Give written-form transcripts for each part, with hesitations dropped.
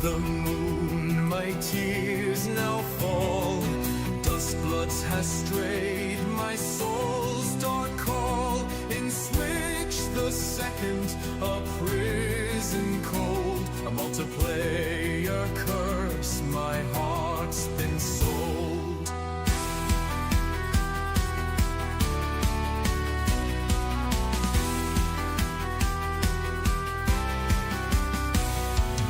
the moon, my tears now fall. Dust blood has strayed my soul's dark call. In Switch the second, a prison cold, a multiplayer curse, my heart's been sold.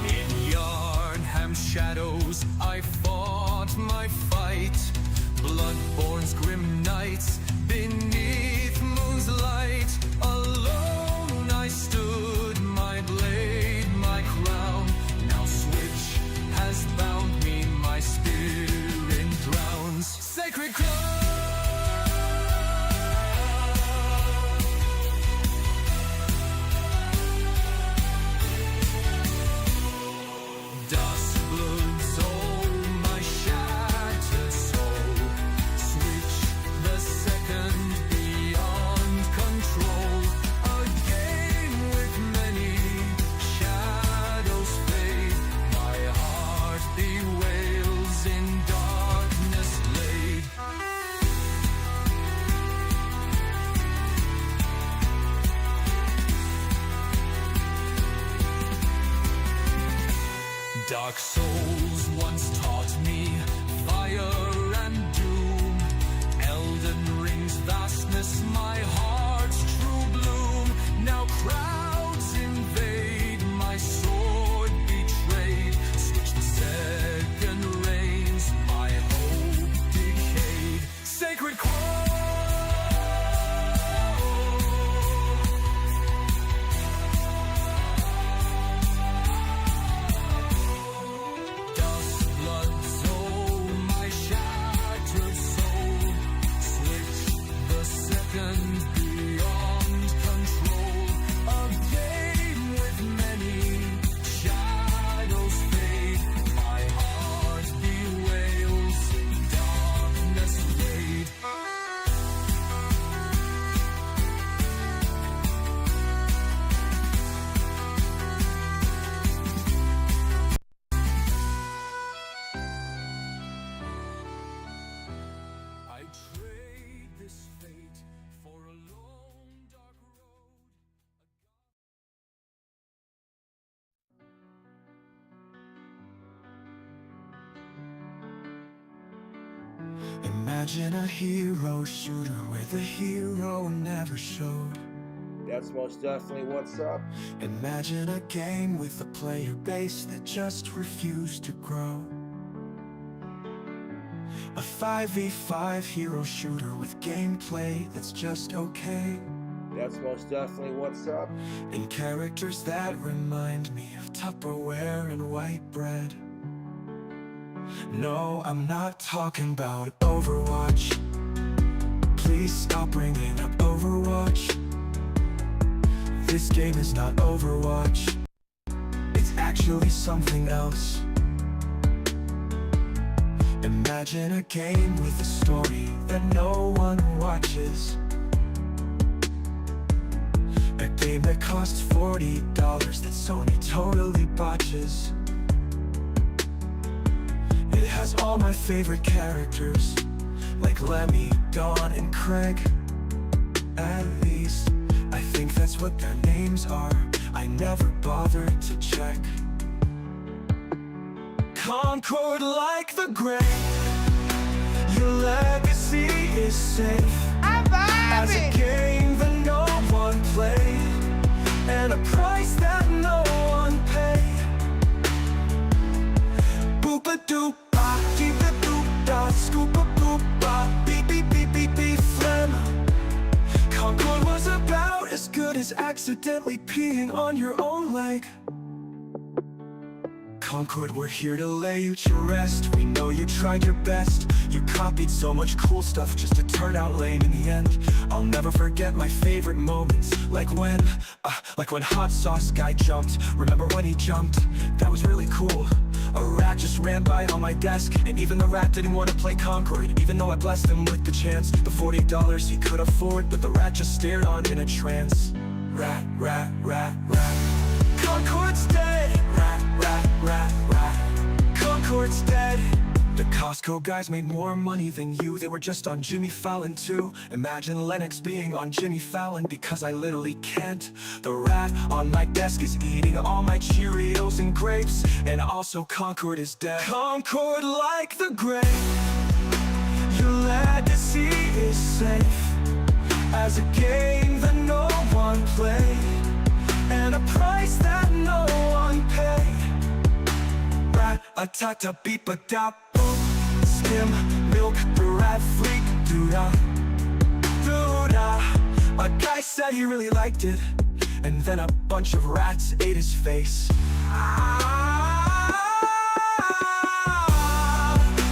In Yarnham's shadows I fought my fight, Bloodborne's grim nights beneath moon's light. Alone I stood, my blade, my crown. Now Switch has bound me, my spirit drowns. Sacred Club! Dust bloods, oh my shattered soul. Switch the second beyond control. A game with many shadows fade. My heart bewails in darkness laid. Dark souls once taught me fire and doom. Elden Ring's vastness, my heart's true bloom. Now crowds invade, my sword betrayed. Switch the second reigns, my hope decayed. Sacred Dust bloods, oh my shattered soul. Switch the second beyond control. A game with many shadows fade. My heart bewails in darkness laid. I trade this fate for a long dark road. Imagine a hero shooter where the hero never showed. That's most definitely what's up. Imagine a game with a player base that just refused to grow. A 5v5 hero shooter with gameplay that's just okay. That's most definitely what's up. And characters that remind me of Tupperware and white bread. No, I'm not talking about Overwatch. Please stop bringing up Overwatch. This game is not Overwatch. It's actually something else. Imagine a game with a story that no one watches. A game that costs $40 that Sony totally botches. It has all my favorite characters, like Lemmy, Dawn, and Craig. At least, I think that's what their names are. I never bothered to check. Concord like the grave, your legacy is safe. As a game that no one played, and a price that no one paid. Boop-a-doop-ba, keep-a-doop-da, scoop-a-boop-ba, beep-beep-beep-beep-beep, phlegm. Concord was about as good as accidentally peeing on your own leg. Concord, we're here to lay you to rest. We know you tried your best. You copied so much cool stuff just to turn out lame in the end. I'll never forget my favorite moments, like when Hot Sauce Guy jumped. Remember when he jumped? That was really cool. A rat just ran by on my desk, and even the rat didn't want to play Concord, even though I blessed him with the chance. The $40 he could afford, but the rat just stared on in a trance. Rat, rat, rat, rat. Concord's dead. Rat, rat, rat, rat. Concord's dead. The Costco guys made more money than you. They were just on Jimmy Fallon too. Imagine Lennox being on Jimmy Fallon, because I literally can't. The rat on my desk is eating all my Cheerios and grapes. And also Concord is dead. Concord like the grave. Your legacy is safe as a game that no one played, and a price that no one paid. Rat-a-tat-a-beep-a-dap. Skim milk, the rat freak, doo-da, doo-da. A guy said he really liked it, and then a bunch of rats ate his face.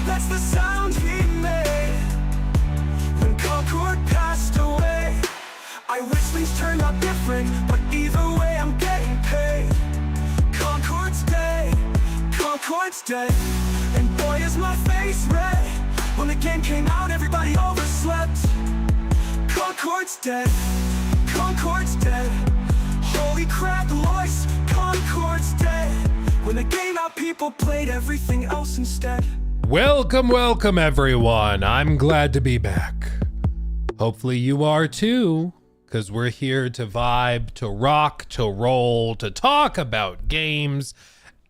That's the sound he made when Concord passed away. I wish things turned out different, but either way I'm getting paid. Concord's dead, Concord's dead. And boy is my face red. When the game came out everybody overslept. Concord's dead, Concord's dead. Holy crap, Lois, Concord's dead. When the game out people played everything else instead. Welcome everyone. I'm glad to be back. Hopefully you are too, because we're here to vibe, to rock, to roll, to talk about games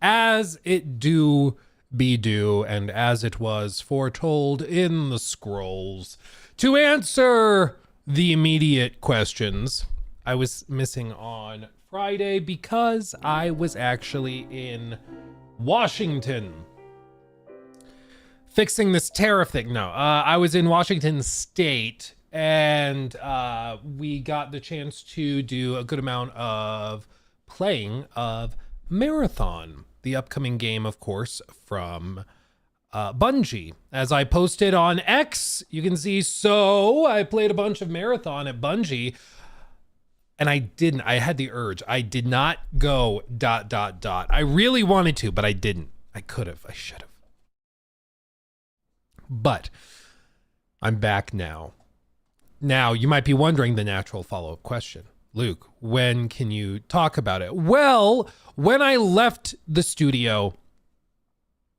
as it do be due, and as it was foretold in the scrolls. To answer the immediate questions, I was missing on Friday because I was actually in Washington fixing this tariff thing. No, I was in Washington State, and we got the chance to do a good amount of playing of Marathon, the upcoming game, of course, from Bungie. As I posted on X, you can see, so I played a bunch of Marathon at Bungie, and I had the urge. I did not go ... I really wanted to, but I didn't. I could have, I should have. But I'm back now. Now, you might be wondering the natural follow-up question. Luke, when can you talk about it? Well, when I left the studio,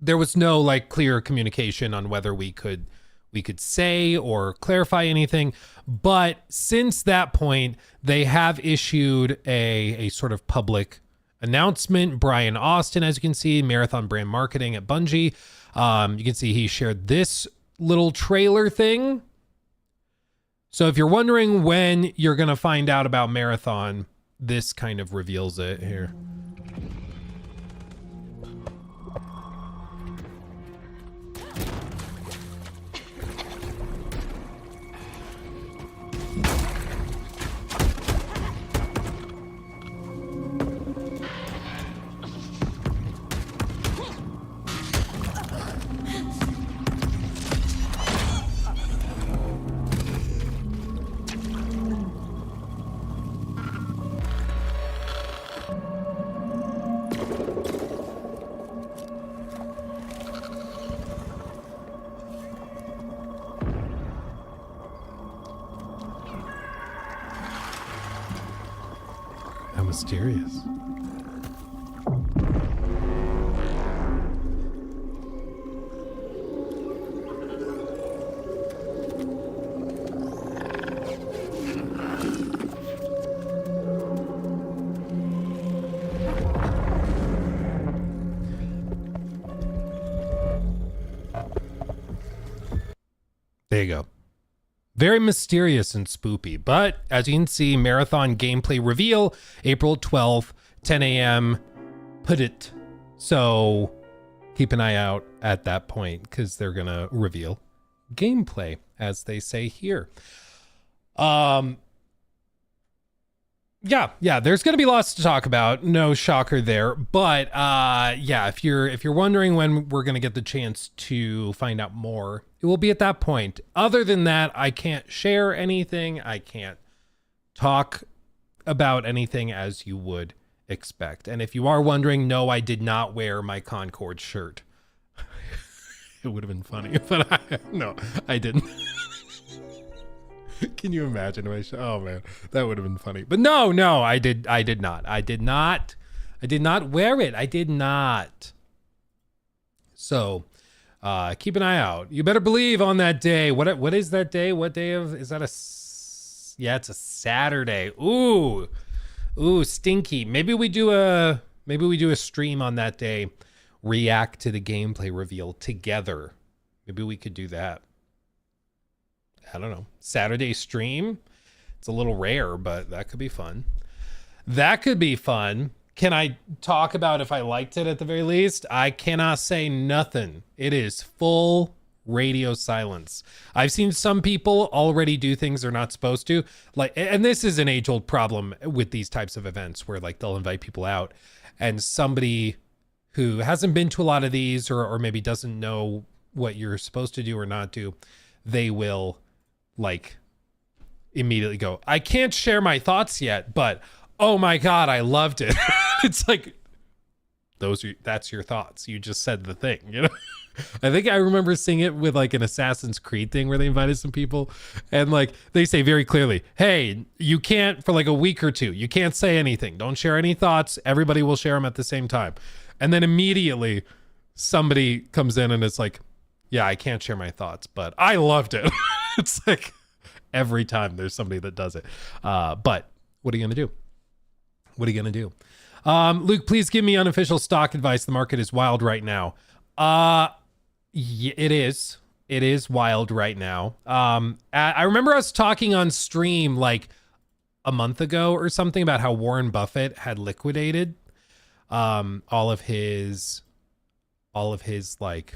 there was no clear communication on whether we could say or clarify anything. But since that point, they have issued a sort of public announcement. Brian Austin, as you can see, Marathon Brand Marketing at Bungie. You can see he shared this little trailer thing. So if you're wondering when you're going to find out about Marathon, this kind of reveals it here. How mysterious. There you go. Very mysterious and spoopy, but as you can see, Marathon gameplay reveal, April 12th, 10 a.m. Put it. So keep an eye out at that point, because they're going to reveal gameplay, as they say here. Yeah, there's going to be lots to talk about. No shocker there. But yeah, if you're wondering when we're going to get the chance to find out more, it will be at that point. Other than that, I can't share anything. I can't talk about anything as you would expect. And if you are wondering, no, I did not wear my Concord shirt. It would have been funny, but no, I didn't. Can you imagine? Oh man, that would have been funny. But no, I did not wear it. I did not. So keep an eye out. You better believe on that day. What is that day? What day is that? Yeah, it's a Saturday. Ooh, stinky. Maybe we do a stream on that day. React to the gameplay reveal together. Maybe we could do that. I don't know. Saturday stream. It's a little rare, but that could be fun. Can I talk about if I liked it at the very least? I cannot say nothing. It is full radio silence. I've seen some people already do things they're not supposed to. Like, and this is an age-old problem with these types of events where like they'll invite people out and somebody who hasn't been to a lot of these or maybe doesn't know what you're supposed to do or not do, they will like immediately go, I can't share my thoughts yet, but oh my God, I loved it. It's like, that's your thoughts. You just said the thing, you know? I think I remember seeing it with like an Assassin's Creed thing where they invited some people and like they say very clearly, hey, you can't for like a week or two, you can't say anything. Don't share any thoughts. Everybody will share them at the same time. And then immediately somebody comes in and it's like, yeah, I can't share my thoughts, but I loved it. It's like every time there's somebody that does it. But what are you going to do? What are you going to do? Luke, please give me unofficial stock advice. The market is wild right now. Yeah, it is. It is wild right now. I remember us talking on stream like a month ago or something about how Warren Buffett had liquidated all of his like,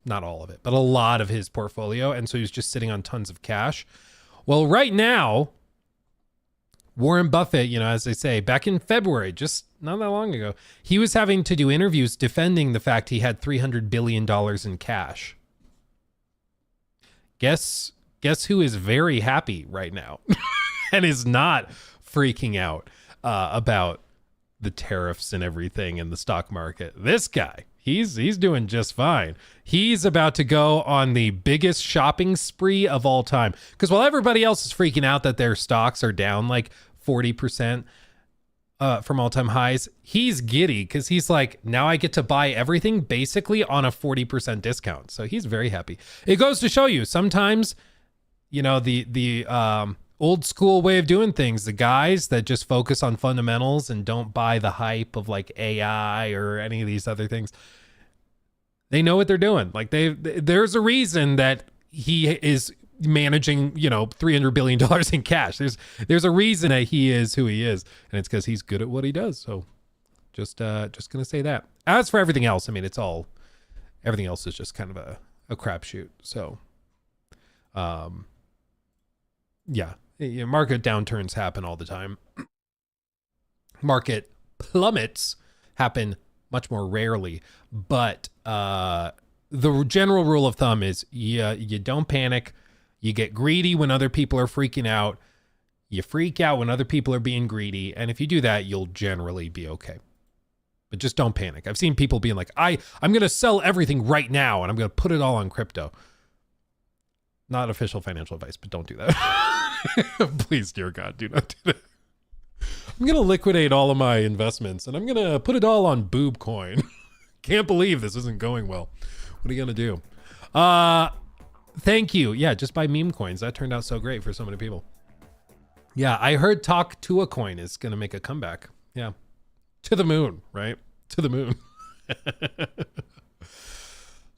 not all of it, but a lot of his portfolio. And so he was just sitting on tons of cash. Well, right now, Warren Buffett, you know, as they say, back in February, just not that long ago, he was having to do interviews defending the fact he had $300 billion in cash. Guess who is very happy right now and is not freaking out about the tariffs and everything in the stock market? This guy, he's doing just fine. He's about to go on the biggest shopping spree of all time. Because while everybody else is freaking out that their stocks are down like 40% from all-time highs, he's giddy because he's like, now I get to buy everything basically on a 40% discount. So he's very happy. It goes to show you sometimes, you know, the old school way of doing things, the guys that just focus on fundamentals and don't buy the hype of like AI or any of these other things, they know what they're doing. Like there's a reason that he is managing, you know, $300 billion in cash. There's a reason that he is who he is, and it's because he's good at what he does. So just gonna say that. As for everything else, I mean, everything else is just kind of a crapshoot. So yeah, market downturns happen all the time. Market plummets happen much more rarely, but the general rule of thumb is you don't panic. You get greedy when other people are freaking out. You freak out when other people are being greedy. And if you do that, you'll generally be okay. But just don't panic. I've seen people being like, I'm going to sell everything right now and I'm going to put it all on crypto. Not official financial advice, but don't do that. Please, dear God, do not do that. I'm going to liquidate all of my investments and I'm going to put it all on boob coin. Can't believe this isn't going well. What are you going to do? Thank you. Yeah, just buy meme coins. That turned out so great for so many people. Yeah, I heard Talk to a Coin is going to make a comeback. Yeah. To the moon, right? To the moon.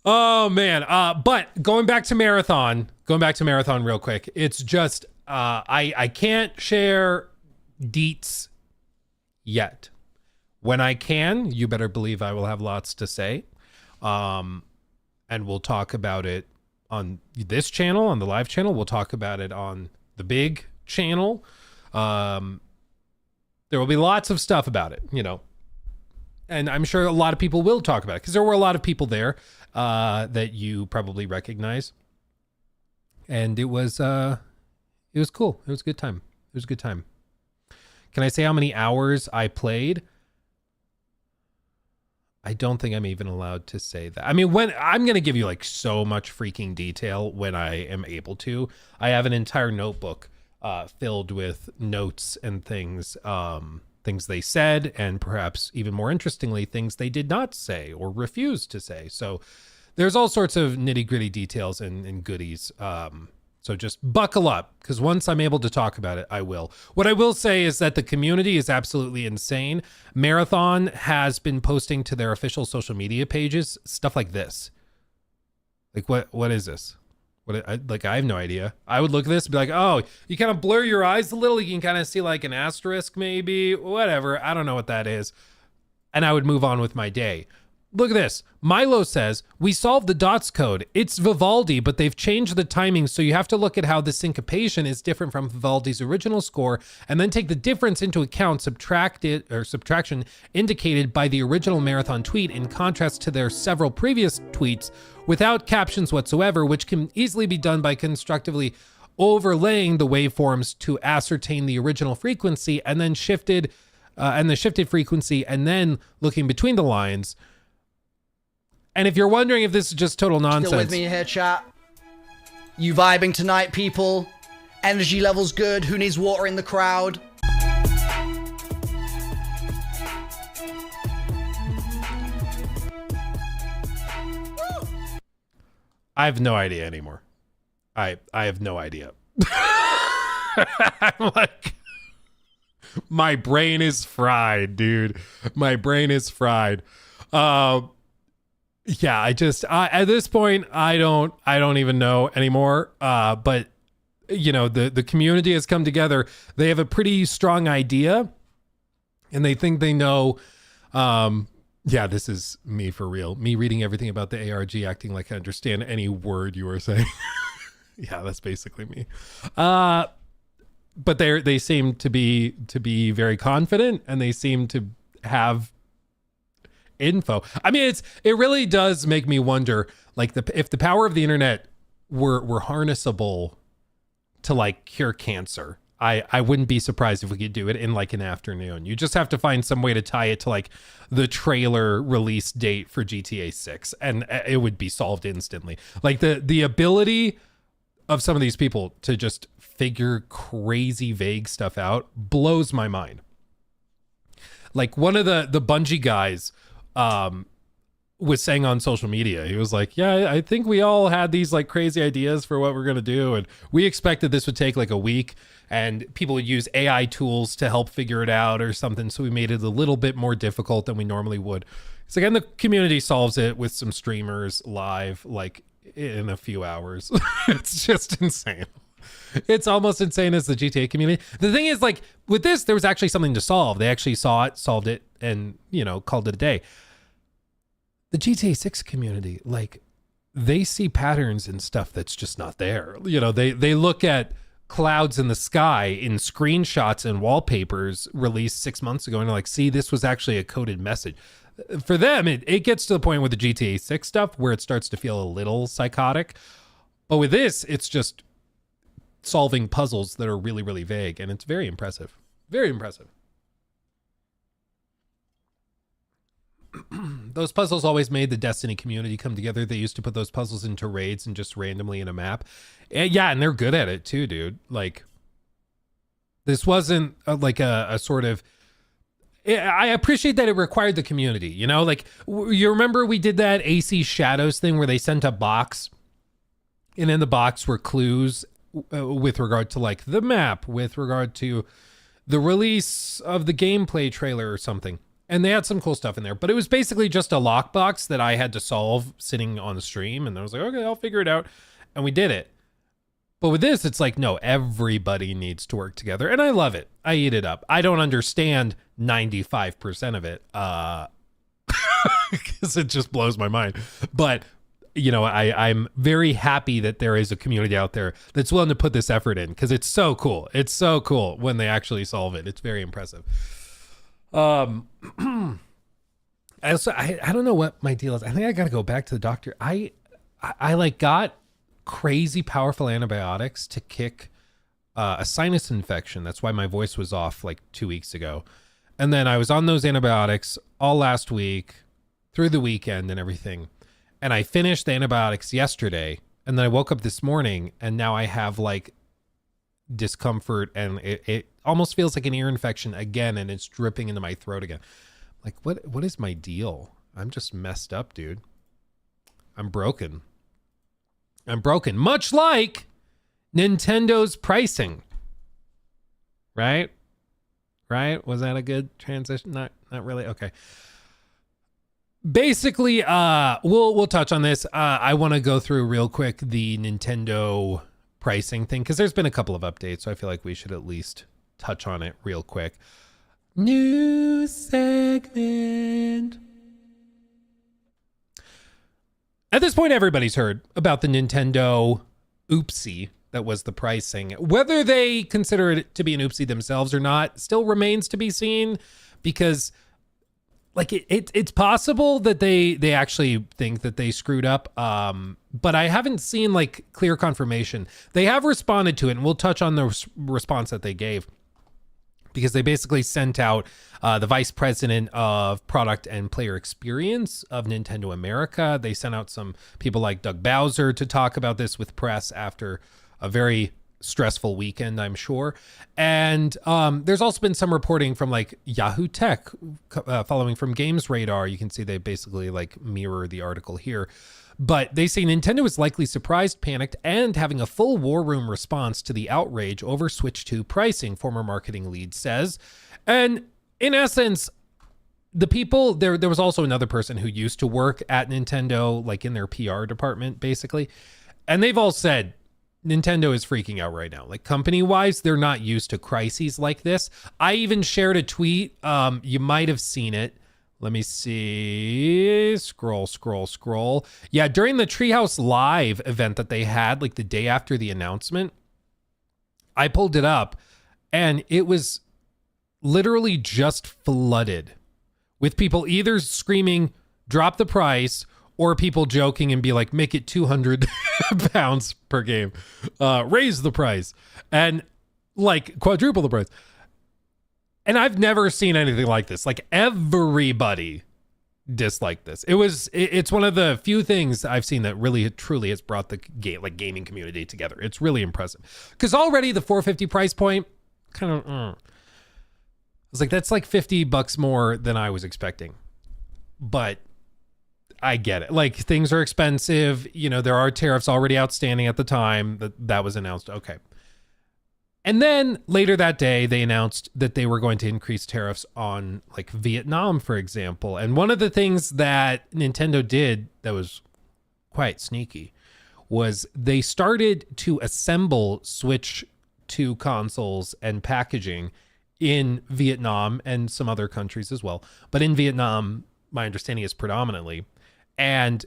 Oh, man. But going back to Marathon real quick. It's just, I can't share deets yet. When I can, you better believe I will have lots to say. And we'll talk about it on this channel, on the live channel. We'll talk about it on the big channel. There will be lots of stuff about it, you know, and I'm sure a lot of people will talk about it because there were a lot of people there that you probably recognize. And it was cool. It was a good time. Can I say how many hours I played? I don't think I'm even allowed to say that. I mean, when I'm going to give you like so much freaking detail when I am able to. I have an entire notebook filled with notes and things that things they said, and perhaps even more interestingly, things they did not say or refused to say. So there's all sorts of nitty gritty details and goodies. So just buckle up, because once I'm able to talk about it, I will. What I will say is that the community is absolutely insane. Marathon has been posting to their official social media pages stuff like this. Like, what is this? I have no idea. I would look at this and be like, oh, you kind of blur your eyes a little. You can kind of see like an asterisk, maybe, whatever. I don't know what that is. And I would move on with my day. Look at this. Milo says, we solved the dots code. It's Vivaldi, but they've changed the timing. So you have to look at how the syncopation is different from Vivaldi's original score and then take the difference into account, subtraction indicated by the original Marathon tweet in contrast to their several previous tweets without captions whatsoever, which can easily be done by constructively overlaying the waveforms to ascertain the original frequency and then shifted frequency and then looking between the lines. And if you're wondering if this is just total nonsense. Still with me here, chat? You vibing tonight, people? Energy levels good? Who needs water in the crowd? I have no idea anymore. I have no idea. I'm like, my brain is fried, dude. My brain is fried. Yeah, at this point, I don't even know anymore. But you know, the community has come together. They have a pretty strong idea, and they think they know. Yeah, this is me for real. Me reading everything about the ARG, acting like I understand any word you are saying. Yeah, that's basically me. But they seem to be very confident, and they seem to have info. I mean, it really does make me wonder, like, if the power of the internet were harnessable to like cure cancer, I wouldn't be surprised if we could do it in like an afternoon. You just have to find some way to tie it to like the trailer release date for GTA 6, and it would be solved instantly. Like the ability of some of these people to just figure crazy vague stuff out blows my mind. Like one of the Bungie guys was saying on social media, he was like, yeah, I think we all had these like crazy ideas for what we're going to do. And we expected this would take like a week and people would use AI tools to help figure it out or something. So we made it a little bit more difficult than we normally would. It's like, and the community solves it with some streamers live, like in a few hours. It's just insane. It's almost insane as the GTA community. The thing is, like with this, there was actually something to solve. They actually saw it, solved it, and, you know, called it a day. The GTA 6 community, like, they see patterns and stuff that's just not there. You know, they look at clouds in the sky in screenshots and wallpapers released 6 months ago, and they're like, see, this was actually a coded message. For them, it gets to the point with the GTA 6 stuff where it starts to feel a little psychotic. But with this, it's just solving puzzles that are really, really vague, and it's very impressive. Very impressive. Those puzzles always made the Destiny community come together. They used to put those puzzles into raids and just randomly in a map. And yeah, and they're good at it too, dude. Like, this wasn't like a sort of... I appreciate that it required the community, you know? Like, you remember we did that AC Shadows thing where they sent a box, and in the box were clues with regard to like the map, with regard to the release of the gameplay trailer or something. And they had some cool stuff in there, but it was basically just a lockbox that I had to solve sitting on the stream. And I was like, okay, I'll figure it out. And we did it. But with this, it's like, no, everybody needs to work together. And I love it. I eat it up. I don't understand 95% of it, because it just blows my mind. But, you know, I'm very happy that there is a community out there that's willing to put this effort in, because it's so cool. It's so cool when they actually solve it. It's very impressive. I don't know what my deal is. I think I got to go back to the doctor. I like got crazy powerful antibiotics to kick a sinus infection. That's why my voice was off like 2 weeks ago. And then I was on those antibiotics all last week through the weekend and everything. And I finished the antibiotics yesterday. And then I woke up this morning and now I have like discomfort, and it almost feels like an ear infection again, and it's dripping into my throat again. Like, what is my deal? I'm just messed up, dude. I'm broken. Much like Nintendo's pricing. Right? Was that a good transition? Not really. Okay. Basically, we'll touch on this. I want to go through real quick the Nintendo pricing thing, because there's been a couple of updates, so I feel like we should at least touch on it real quick. New segment. At this point, everybody's heard about the Nintendo oopsie that was the pricing. Whether they consider it to be an oopsie themselves or not still remains to be seen, because like it's possible that they actually think that they screwed up. But I haven't seen like clear confirmation. They have responded to it, and we'll touch on the response that they gave, because they basically sent out the vice president of product and player experience of Nintendo America. They sent out some people like Doug Bowser to talk about this with press after a very stressful weekend, I'm sure. And there's also been some reporting from like Yahoo Tech, following from Games Radar. You can see they basically like mirror the article here. But they say Nintendo is likely surprised, panicked, and having a full war room response to the outrage over Switch 2 pricing, former marketing lead says. And in essence, the people, there was also another person who used to work at Nintendo, like in their PR department, basically. And they've all said, Nintendo is freaking out right now. Like company-wise, they're not used to crises like this. I even shared a tweet. You might have seen it. Let me see. Scroll. Yeah, during the Treehouse Live event that they had, like the day after the announcement, I pulled it up, and it was literally just flooded with people either screaming, drop the price, or people joking and be like, make it 200 pounds per game, raise the price, and like quadruple the price. And I've never seen anything like this. Like everybody disliked this. It's one of the few things I've seen that really truly has brought the gaming community together. It's really impressive, because already the 450 price point kind of, I was like, that's like $50 more than I was expecting, but I get it. Like things are expensive. You know, there are tariffs already outstanding at the time that was announced. Okay. And then later that day, they announced that they were going to increase tariffs on like Vietnam, for example. And one of the things that Nintendo did that was quite sneaky was they started to assemble Switch 2 consoles and packaging in Vietnam and some other countries as well. But in Vietnam, my understanding is predominantly. And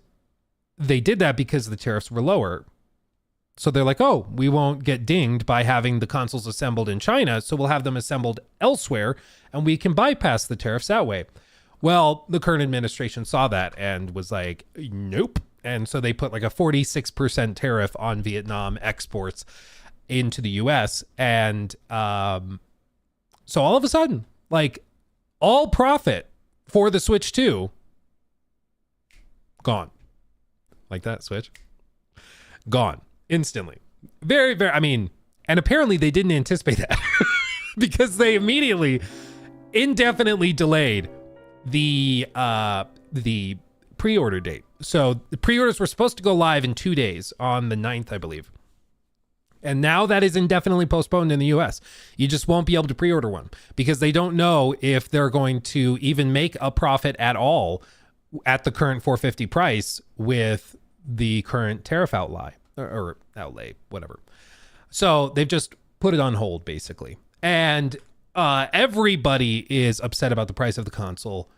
they did that because the tariffs were lower. So they're like, oh, we won't get dinged by having the consoles assembled in China, so we'll have them assembled elsewhere, and we can bypass the tariffs that way. Well, the current administration saw that and was like, nope. And so they put like a 46% tariff on Vietnam exports into the US. And so all of a sudden, like all profit for the Switch 2 gone. Like that, Switch? Gone. Instantly. Very, very, I mean, and apparently they didn't anticipate that because they immediately indefinitely delayed the pre-order date. So the pre-orders were supposed to go live in 2 days on the 9th, I believe. And now that is indefinitely postponed in the US. You just won't be able to pre-order one because they don't know if they're going to even make a profit at all at the current 450 price with the current tariff outlay or outlay, whatever. So they've just put it on hold basically. And everybody is upset about the price of the console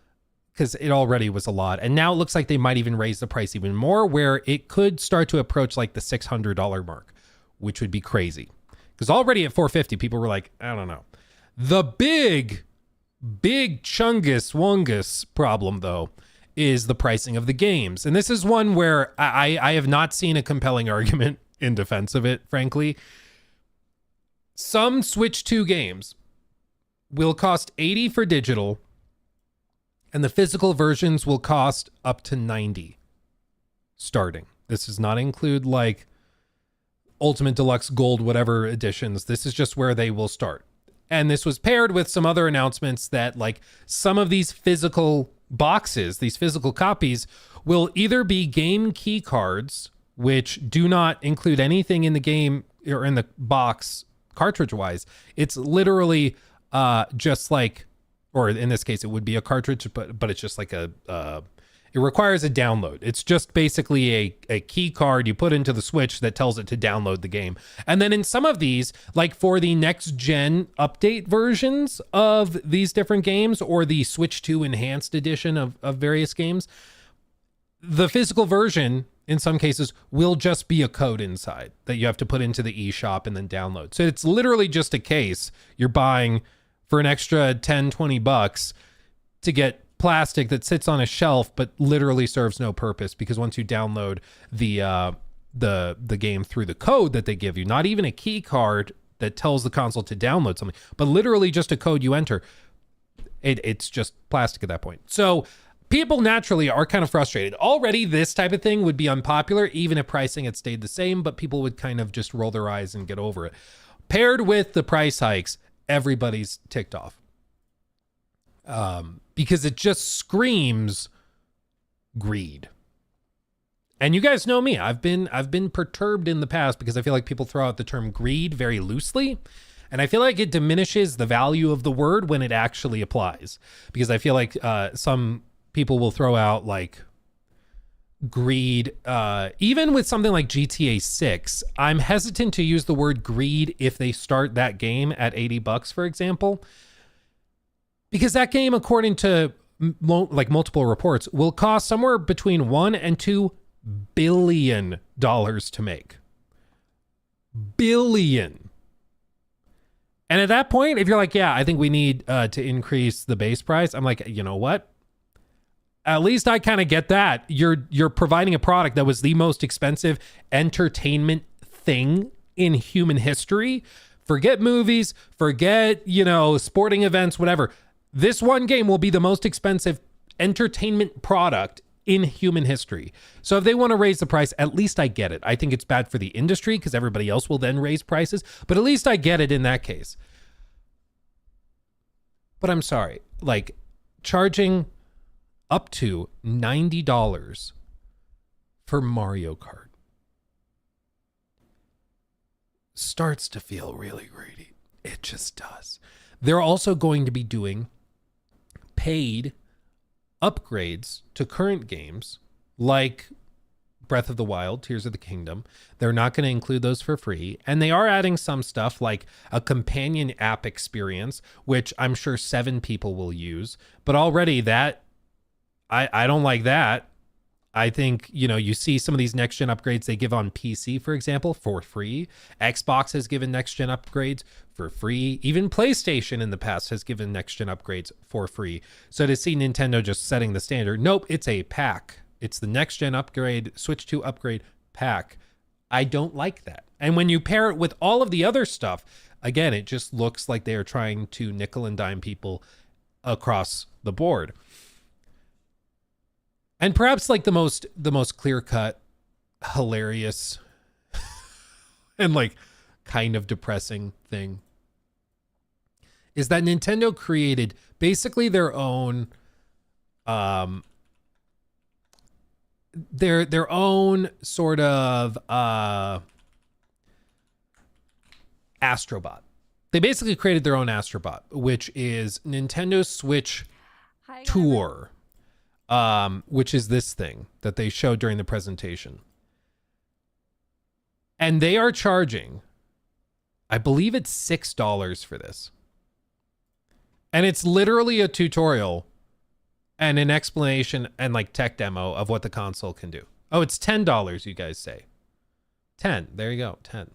because it already was a lot. And now it looks like they might even raise the price even more, where it could start to approach like the $600 mark, which would be crazy. Because already at 450, people were like, I don't know. The big chungus wongus problem though is the pricing of the games. And this is one where I have not seen a compelling argument in defense of it, frankly. Some Switch 2 games will cost $80 for digital, and the physical versions will cost up to $90 starting. This does not include like Ultimate Deluxe Gold, whatever editions. This is just where they will start. And this was paired with some other announcements that like some of these physical boxes, these physical copies, will either be game key cards, which do not include anything in the game or in the box cartridge wise. It's literally just like, or in this case, it would be a cartridge, but it's just like it requires a download. It's just basically a key card you put into the Switch that tells it to download the game. And then in some of these, like for the next gen update versions of these different games or the Switch 2 enhanced edition of various games, the physical version in some cases will just be a code inside that you have to put into the eShop and then download. So it's literally just a case you're buying for an extra 10, 20 bucks to get plastic that sits on a shelf but literally serves no purpose, because once you download the game through the code that they give you, not even a key card that tells the console to download something, but literally just a code you enter, it's just plastic at that point. So people naturally are kind of frustrated. Already this type of thing would be unpopular even if pricing had stayed the same, but people would kind of just roll their eyes and get over it. Paired with the price hikes, everybody's ticked off. Because it just screams greed. And you guys know me. I've been perturbed in the past because I feel like people throw out the term greed very loosely. And I feel like it diminishes the value of the word when it actually applies. Because I feel like some people will throw out like greed, even with something like GTA 6. I'm hesitant to use the word greed if they start that game at $80, for example. Because that game, according to multiple reports, will cost somewhere between $1 and $2 billion to make. Billion. And at that point, if you're like, yeah, I think we need to increase the base price, I'm like, you know what? At least I kind of get that. You're providing a product that was the most expensive entertainment thing in human history. Forget movies, forget, sporting events, whatever. This one game will be the most expensive entertainment product in human history. So if they want to raise the price, at least I get it. I think it's bad for the industry because everybody else will then raise prices, but at least I get it in that case. But I'm sorry, like charging up to $90 for Mario Kart starts to feel really greedy. It just does. They're also going to be doing paid upgrades to current games like Breath of the Wild, Tears of the Kingdom. They're not going to include those for free. And they are adding some stuff like a companion app experience, which I'm sure 7 people will use. But already that, I don't like that. I think, you see some of these next-gen upgrades they give on PC, for example, for free. Xbox has given next-gen upgrades for free. Even PlayStation in the past has given next-gen upgrades for free. So to see Nintendo just setting the standard, nope, it's a pack. It's the next-gen upgrade, Switch 2 upgrade pack. I don't like that. And when you pair it with all of the other stuff, again, it just looks like they are trying to nickel and dime people across the board. And perhaps like the most clear-cut, hilarious, and like kind of depressing thing is that Nintendo created basically their own their own sort of Astrobot. They basically created their own Astrobot, which is Nintendo Switch Tour. Which is this thing that they showed during the presentation. And they are charging, I believe it's $6 for this. And it's literally a tutorial and an explanation and like tech demo of what the console can do. Oh, it's $10, you guys say. 10, there you go, 10.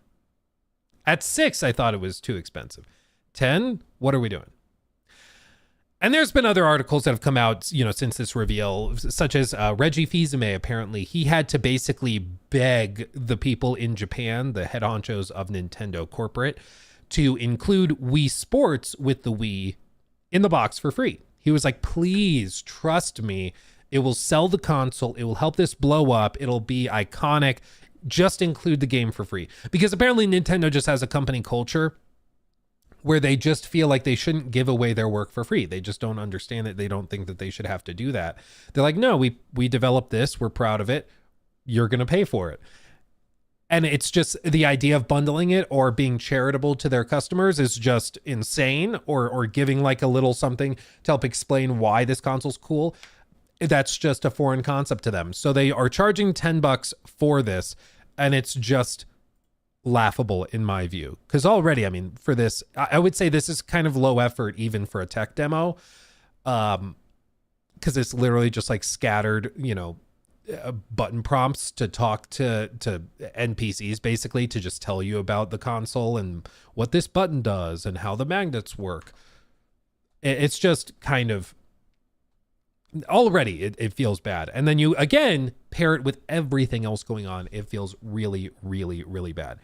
At 6, I thought it was too expensive. 10, what are we doing? And there's been other articles that have come out, since this reveal, such as Reggie Fils-Aimé. Apparently, he had to basically beg the people in Japan, the head honchos of Nintendo corporate, to include Wii Sports with the Wii in the box for free. He was like, please trust me. It will sell the console. It will help this blow up. It'll be iconic. Just include the game for free. Because apparently Nintendo just has a company culture where they just feel like they shouldn't give away their work for free. They just don't understand it. They don't think that they should have to do that. They're like, no, we developed this. We're proud of it. You're going to pay for it. And it's just the idea of bundling it or being charitable to their customers is just insane, or giving like a little something to help explain why this console's cool. That's just a foreign concept to them. So they are charging $10 for this, and it's just laughable in my view. Because already, I mean, for this, I would say this is kind of low effort even for a tech demo. Because it's literally just like scattered, button prompts to talk to NPCs, basically, to just tell you about the console and what this button does and how the magnets work. It's just kind of already it feels bad. And then you again pair it with everything else going on. It feels really, really, really bad.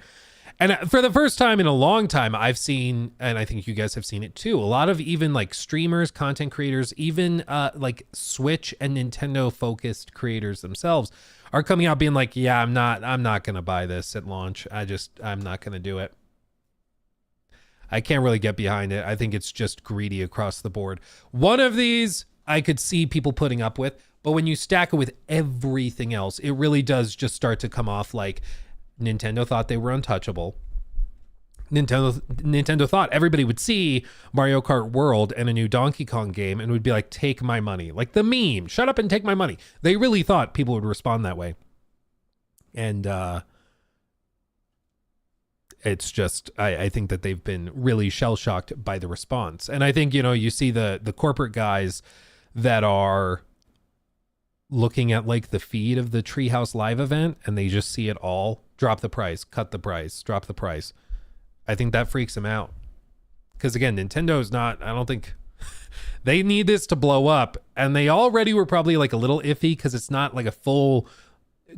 And for the first time in a long time, I've seen, and I think you guys have seen it too, a lot of even like streamers, content creators, even like Switch and Nintendo focused creators themselves are coming out being like, yeah, I'm not going to buy this at launch. I'm not going to do it. I can't really get behind it. I think it's just greedy across the board. One of these I could see people putting up with, but when you stack it with everything else, it really does just start to come off like Nintendo thought they were untouchable. Nintendo thought everybody would see Mario Kart World and a new Donkey Kong game and would be like, take my money. Like the meme, shut up and take my money. They really thought people would respond that way. And it's just, I think that they've been really shell-shocked by the response. And I think, you see the corporate guys that are looking at like the feed of the Treehouse Live event, and they just see it all. Drop the price, cut the price, drop the price. I think that freaks them out. Because again, Nintendo is not, I don't think they need this to blow up. And they already were probably like a little iffy because it's not like a full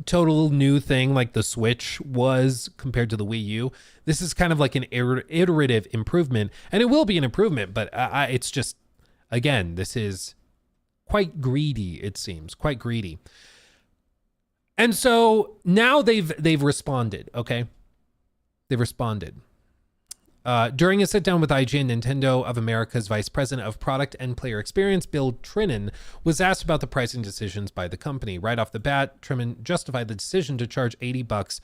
total new thing like the Switch was compared to the Wii U. This is kind of like an iterative improvement, and it will be an improvement, but it's just, again, this is quite greedy, it seems, quite greedy. And so now they've responded, okay? They've responded. During a sit-down with IGN, Nintendo of America's Vice President of Product and Player Experience, Bill Trinan, was asked about the pricing decisions by the company. Right off the bat, Trinan justified the decision to charge $80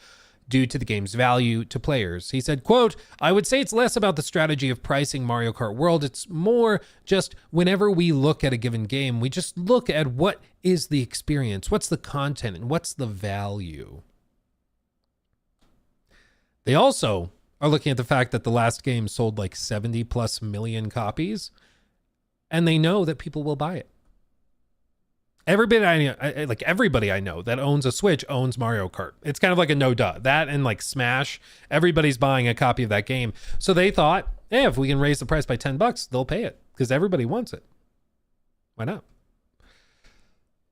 due to the game's value to players. He said, quote, I would say it's less about the strategy of pricing Mario Kart World. It's more just whenever we look at a given game, we just look at what is the experience, what's the content, and what's the value. They also are looking at the fact that the last game sold like 70 plus million copies, and they know that people will buy it. Everybody I know that owns a Switch owns Mario Kart. It's kind of like a no duh. That and like Smash, everybody's buying a copy of that game. So they thought, hey, if we can raise the price by $10, they'll pay it because everybody wants it. Why not?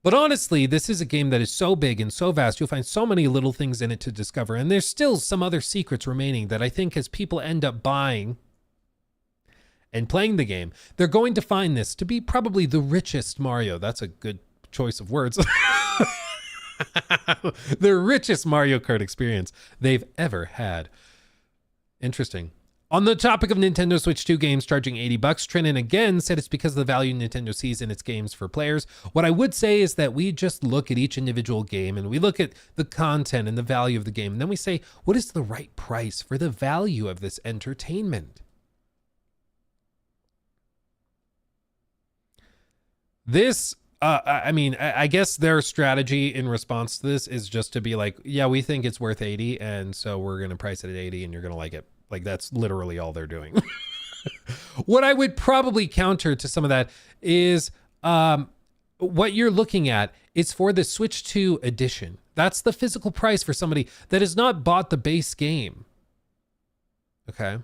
But honestly, this is a game that is so big and so vast, you'll find so many little things in it to discover. And there's still some other secrets remaining that I think as people end up buying and playing the game, they're going to find this to be probably the richest Mario. That's a good choice of words. The richest Mario Kart experience they've ever had. Interesting. On the topic of Nintendo Switch 2 games charging $80, Trinan again said it's because of the value Nintendo sees in its games for players. What I would say is that we just look at each individual game and we look at the content and the value of the game. And then we say, what is the right price for the value of this entertainment? This, I guess their strategy in response to this is just to be like, yeah, we think it's worth 80. And so we're going to price it at 80 and you're going to like it. Like that's literally all they're doing. What I would probably counter to some of that is what you're looking at is for the Switch 2 edition. That's the physical price for somebody that has not bought the base game. Okay.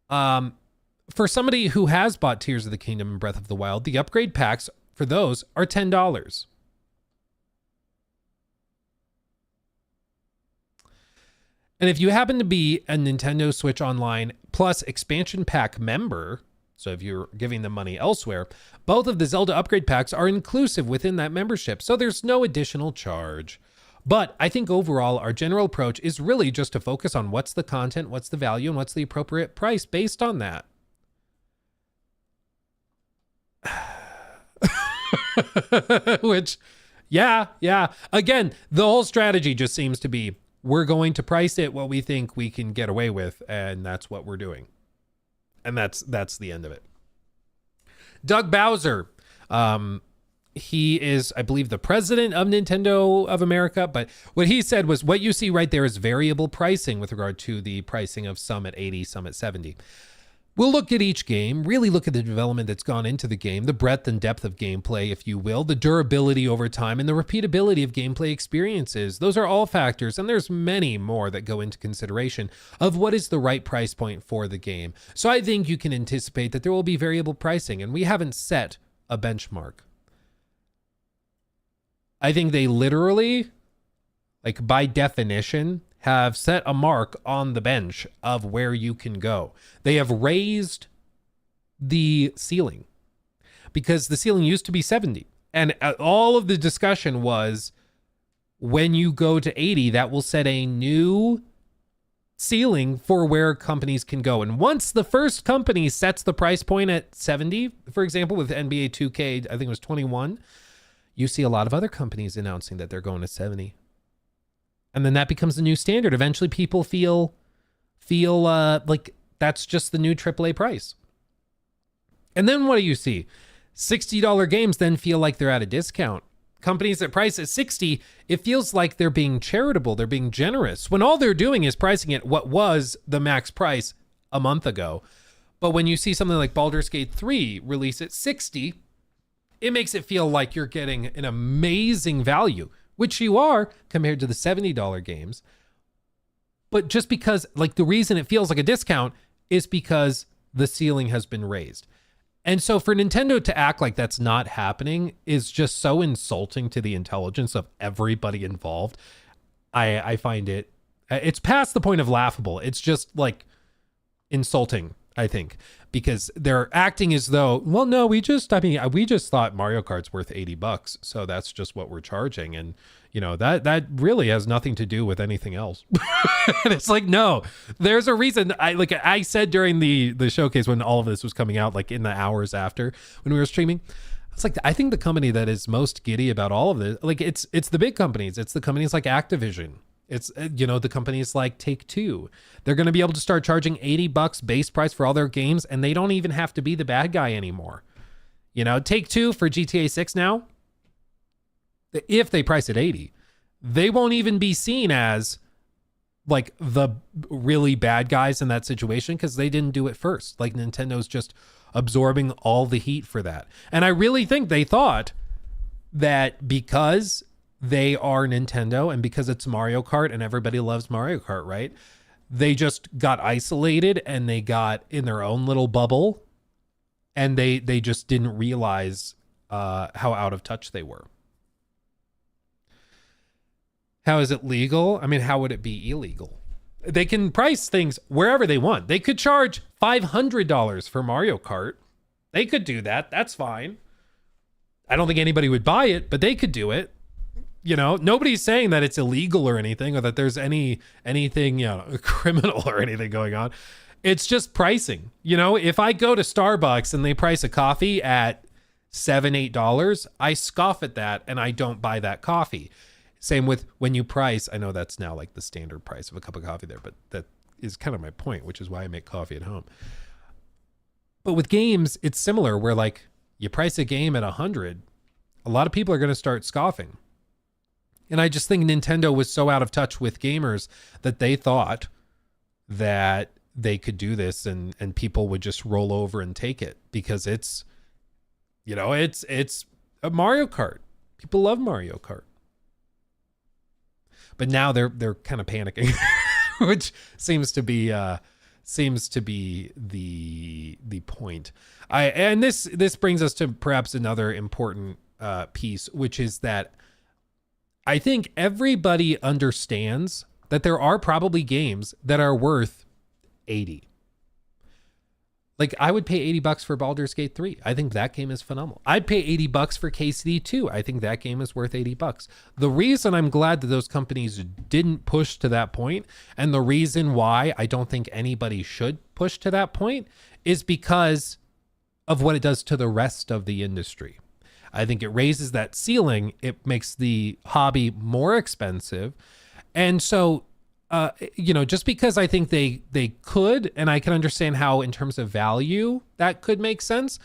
For somebody who has bought Tears of the Kingdom and Breath of the Wild, the upgrade packs for those are $10. And if you happen to be a Nintendo Switch Online Plus expansion pack member, so if you're giving them money elsewhere, both of the Zelda upgrade packs are inclusive within that membership, so there's no additional charge. But I think overall, our general approach is really just to focus on what's the content, what's the value, and what's the appropriate price based on that. Which, yeah. Again, the whole strategy just seems to be, we're going to price it what we think we can get away with, and that's what we're doing. And that's the end of it. Doug Bowser, he is, I believe, the president of Nintendo of America, but what he said was, what you see right there is variable pricing with regard to the pricing of some at 80, some at 70. We'll look at each game, really look at the development that's gone into the game, the breadth and depth of gameplay, if you will, the durability over time, and the repeatability of gameplay experiences. Those are all factors, and there's many more that go into consideration of what is the right price point for the game. So I think you can anticipate that there will be variable pricing, and we haven't set a benchmark. I think they literally, like by definition, have set a mark on the bench of where you can go. They have raised the ceiling because the ceiling used to be 70. And all of the discussion was, when you go to 80, that will set a new ceiling for where companies can go. And once the first company sets the price point at 70, for example, with NBA 2K, I think it was 21, you see a lot of other companies announcing that they're going to 70. And then that becomes the new standard. Eventually people feel like that's just the new AAA price. And then what do you see? $60 games then feel like they're at a discount. Companies that price at 60, it feels like they're being charitable, they're being generous, when all they're doing is pricing it what was the max price a month ago. But when you see something like Baldur's Gate 3 release at 60, it makes it feel like you're getting an amazing value, which you are compared to the $70 games. But just because, like, the reason it feels like a discount is because the ceiling has been raised. And so for Nintendo to act like that's not happening is just so insulting to the intelligence of everybody involved. I find it's past the point of laughable. It's just like insulting, I think, because they're acting as though, well, no, we just thought Mario Kart's worth $80, so that's just what we're charging. And you know, that really has nothing to do with anything else. And it's like, no, there's a reason. I said during the showcase when all of this was coming out, like in the hours after when we were streaming, I was like, I think the company that is most giddy about all of this, like it's the big companies. It's the companies like Activision. It's, you know, the companies like Take-Two. They're going to be able to start charging $80 base price for all their games, and they don't even have to be the bad guy anymore. You know, Take-Two for GTA 6 now, if they price at 80, they won't even be seen as like the really bad guys in that situation because they didn't do it first. Like Nintendo's just absorbing all the heat for that. And I really think they thought that because they are Nintendo and because it's Mario Kart and everybody loves Mario Kart, right? They just got isolated and they got in their own little bubble and they just didn't realize how out of touch they were. How is it legal? I mean, how would it be illegal? They can price things wherever they want. They could charge $500 for Mario Kart. They could do that. That's fine. I don't think anybody would buy it, but they could do it. You know, nobody's saying that it's illegal or anything, or that there's anything, you know, criminal or anything going on. It's just pricing. You know, if I go to Starbucks and they price a coffee at $7, $8, I scoff at that and I don't buy that coffee. Same with when you price, I know that's now like the standard price of a cup of coffee there, but that is kind of my point, which is why I make coffee at home. But with games, it's similar where like you price a game at 100, a lot of people are going to start scoffing. And I just think Nintendo was so out of touch with gamers that they thought that they could do this and people would just roll over and take it because it's, you know, it's a Mario Kart. People love Mario Kart. But now they're kind of panicking, which seems to be the point. And this brings us to perhaps another important piece, which is that I think everybody understands that there are probably games that are worth 80. Like, I would pay $80 for Baldur's Gate 3. I think that game is phenomenal. I'd pay $80 for KCD 2. I think that game is worth $80. The reason I'm glad that those companies didn't push to that point, and the reason why I don't think anybody should push to that point, is because of what it does to the rest of the industry. I think it raises that ceiling. It makes the hobby more expensive. And so, just because I think they could, and I can understand how in terms of value that could make sense,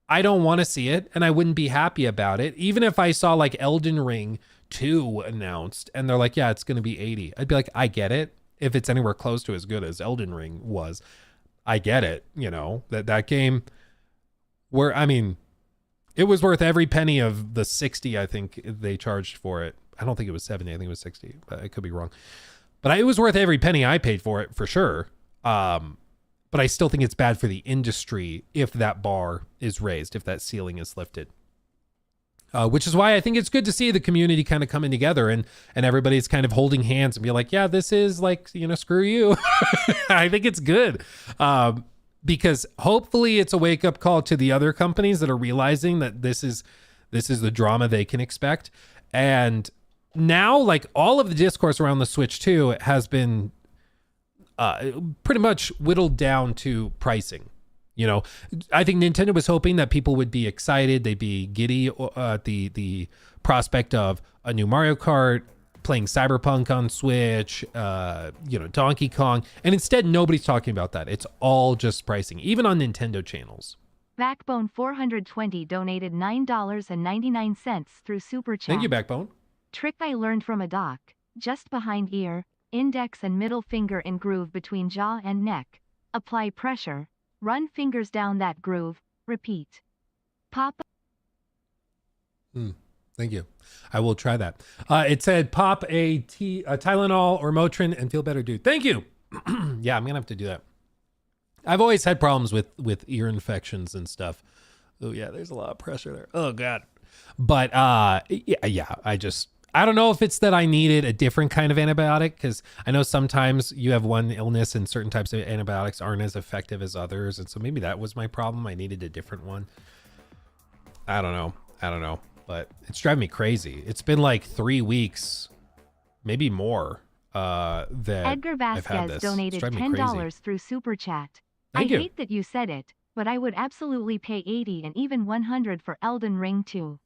I don't want to see it, and I wouldn't be happy about it. Even if I saw like Elden Ring 2 announced and they're like, yeah, it's going to be 80. I'd be like, I get it. If it's anywhere close to as good as Elden Ring was, I get it. That game it was worth every penny of the 60 I think they charged for it. I don't think it was 70. I think it was 60, but I could be wrong. But it was worth every penny I paid for it, for sure. But I still think it's bad for the industry if that bar is raised, if that ceiling is lifted. Which is why I think it's good to see the community kind of coming together and everybody's kind of holding hands and be like, yeah, this is like, screw you. I think it's good. Because hopefully it's a wake-up call to the other companies that are realizing that this is the drama they can expect. And now, like, all of the discourse around the Switch 2 has been pretty much whittled down to pricing. I think Nintendo was hoping that people would be excited, they'd be giddy at the prospect of a new Mario Kart, playing Cyberpunk on Switch, Donkey Kong, and instead nobody's talking about that. It's all just pricing, even on Nintendo channels. Backbone 420 donated $9.99 through Super Chat. Thank you, Backbone. Trick I learned from a doc. Just behind ear, index and middle finger in groove between jaw and neck. Apply pressure. Run fingers down that groove. Repeat. Pop. Thank you. I will try that. It said pop a Tylenol or Motrin and feel better, dude. Thank you. Yeah, I'm going to have to do that. I've always had problems with ear infections and stuff. Oh, yeah, there's a lot of pressure there. Oh, God. But yeah, I don't know if it's that I needed a different kind of antibiotic, because I know sometimes you have one illness and certain types of antibiotics aren't as effective as others. And so maybe that was my problem. I needed a different one. I don't know. But it's driving me crazy. It's been like 3 weeks, maybe more, that Edgar I've had Vasquez this. donated $10 through Super Chat. Thank I you. hate that you said it, but I would absolutely pay 80 and even 100 for Elden Ring 2.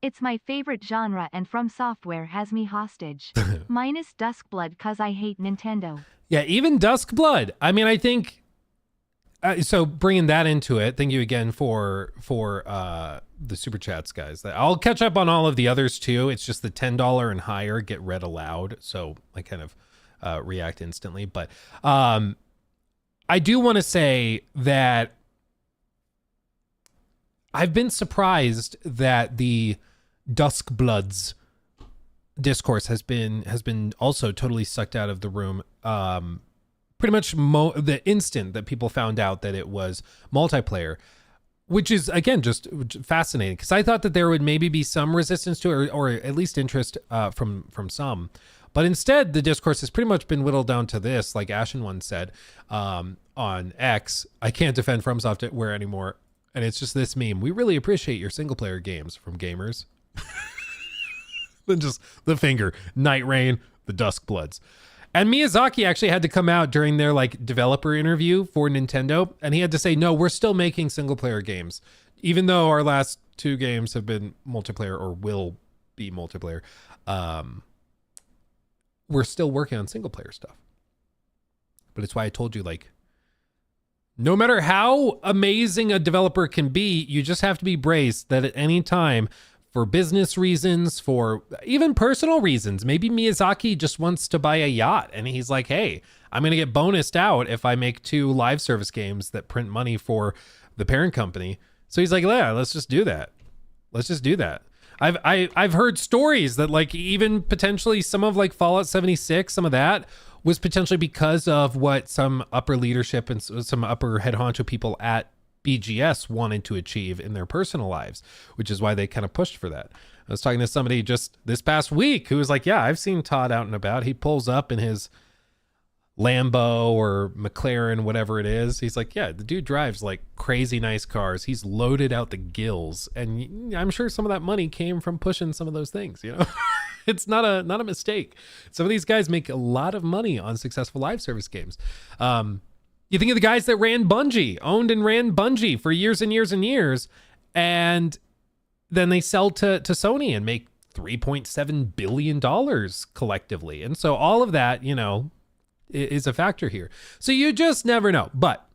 It's my favorite genre and From Software has me hostage. Minus Duskblood cause I hate Nintendo. Yeah, even Duskblood. I mean, I think... so bringing that into it, thank you again for the Super Chats, guys. I'll catch up on all of the others too. It's just the $10 and higher get read aloud, so I kind of react instantly. But I do want to say that I've been surprised that the Duskbloods discourse has been also totally sucked out of the room. Pretty much the instant that people found out that it was multiplayer, which is, again, just fascinating, because I thought that there would maybe be some resistance to it, or at least interest from some. But instead, the discourse has pretty much been whittled down to this, like Ashen once said on X, I can't defend From Software anymore. And it's just this meme. We really appreciate your single-player games from gamers. Then just the finger, Night Rain, the Duskbloods. And Miyazaki actually had to come out during their like developer interview for Nintendo, and he had to say, no, we're still making single player games. Even though our last 2 games have been multiplayer or will be multiplayer, we're still working on single player stuff. But it's why I told you, like, no matter how amazing a developer can be, you just have to be braced that at any time, for business reasons, for even personal reasons. Maybe Miyazaki just wants to buy a yacht and he's like, hey, I'm going to get bonused out if I make 2 live service games that print money for the parent company. So he's like, yeah, let's just do that. I've heard stories that like even potentially some of like Fallout 76, some of that was potentially because of what some upper leadership and some upper head honcho people at BGS wanted to achieve in their personal lives, which is why they kind of pushed for that. I was talking to somebody just this past week who was like, yeah, I've seen Todd out and about. He pulls up in his Lambo or McLaren, whatever it is. He's like, yeah, the dude drives like crazy nice cars. He's loaded out the gills. And I'm sure some of that money came from pushing some of those things, you know? It's not a mistake. Some of these guys make a lot of money on successful live service games. You think of the guys that owned and ran Bungie for years and years and years, and then they sell to Sony and make $3.7 billion collectively. And so all of that, you know, is a factor here. So you just never know. But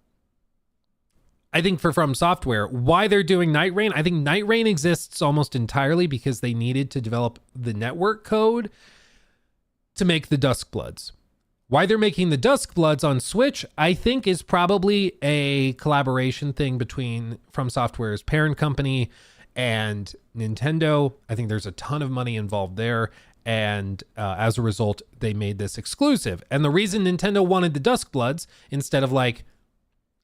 I think for From Software, why they're doing Night Rain, I think Night Rain exists almost entirely because they needed to develop the network code to make the Duskbloods. Why they're making the Duskbloods on Switch, I think, is probably a collaboration thing between From Software's parent company and Nintendo. I think there's a ton of money involved there. And as a result, they made this exclusive. And the reason Nintendo wanted the Duskbloods instead of like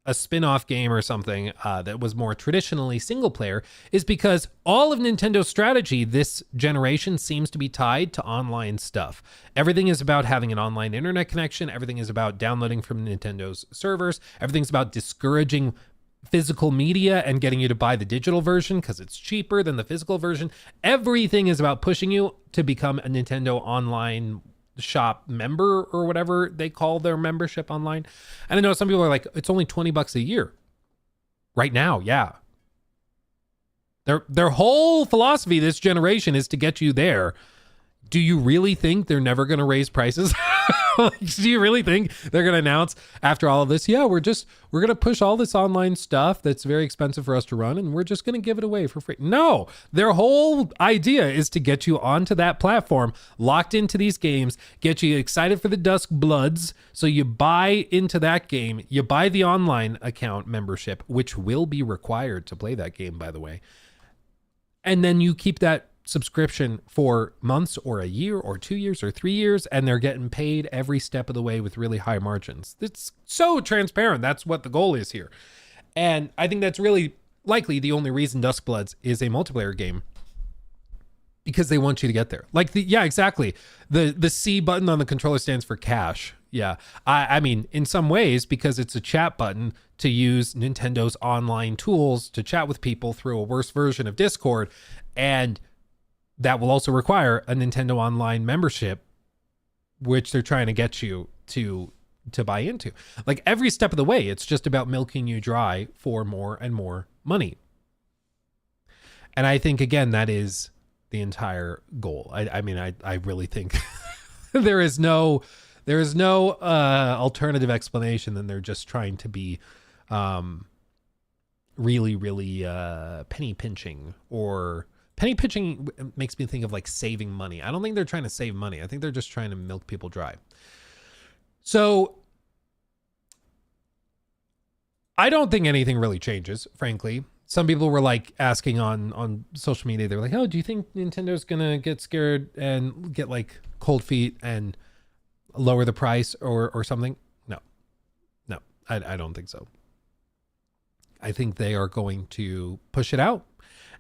a spin-off game or something that was more traditionally single player is because all of Nintendo's strategy this generation seems to be tied to online stuff. Everything is about having an online internet connection. Everything is about downloading from Nintendo's servers. Everything's about discouraging physical media and getting you to buy the digital version because it's cheaper than the physical version. Everything is about pushing you to become a Nintendo online shop member or whatever they call their membership online. And I know some people are like, it's only $20 a year right now. Yeah. Their whole philosophy this generation is to get you there. Do you really think they're never going to raise prices? Do you really think they're going to announce after all of this, yeah, we're going to push all this online stuff that's very expensive for us to run and we're just going to give it away for free? No, their whole idea is to get you onto that platform, locked into these games, get you excited for the Duskbloods. So you buy into that game, you buy the online account membership, which will be required to play that game, by the way. And then you keep that subscription for months or a year or 2 years or 3 years, and they're getting paid every step of the way with really high margins. It's so transparent. That's what the goal is here. And I think that's really likely the only reason Duskbloods is a multiplayer game, because they want you to get there. Like yeah, exactly. The C button on the controller stands for cash. Yeah. I mean, in some ways, because it's a chat button to use Nintendo's online tools to chat with people through a worse version of Discord. And that will also require a Nintendo Online membership, which they're trying to get you to buy into. Like every step of the way, it's just about milking you dry for more and more money. And I think, again, that is the entire goal. I mean, I really think there is no alternative explanation than they're just trying to be really, really penny pinching. Or penny pinching makes me think of like saving money. I don't think they're trying to save money. I think they're just trying to milk people dry. So I don't think anything really changes, frankly. Some people were like asking on social media, they were like, oh, do you think Nintendo's gonna get scared and get like cold feet and lower the price or something? No, I don't think so. I think they are going to push it out.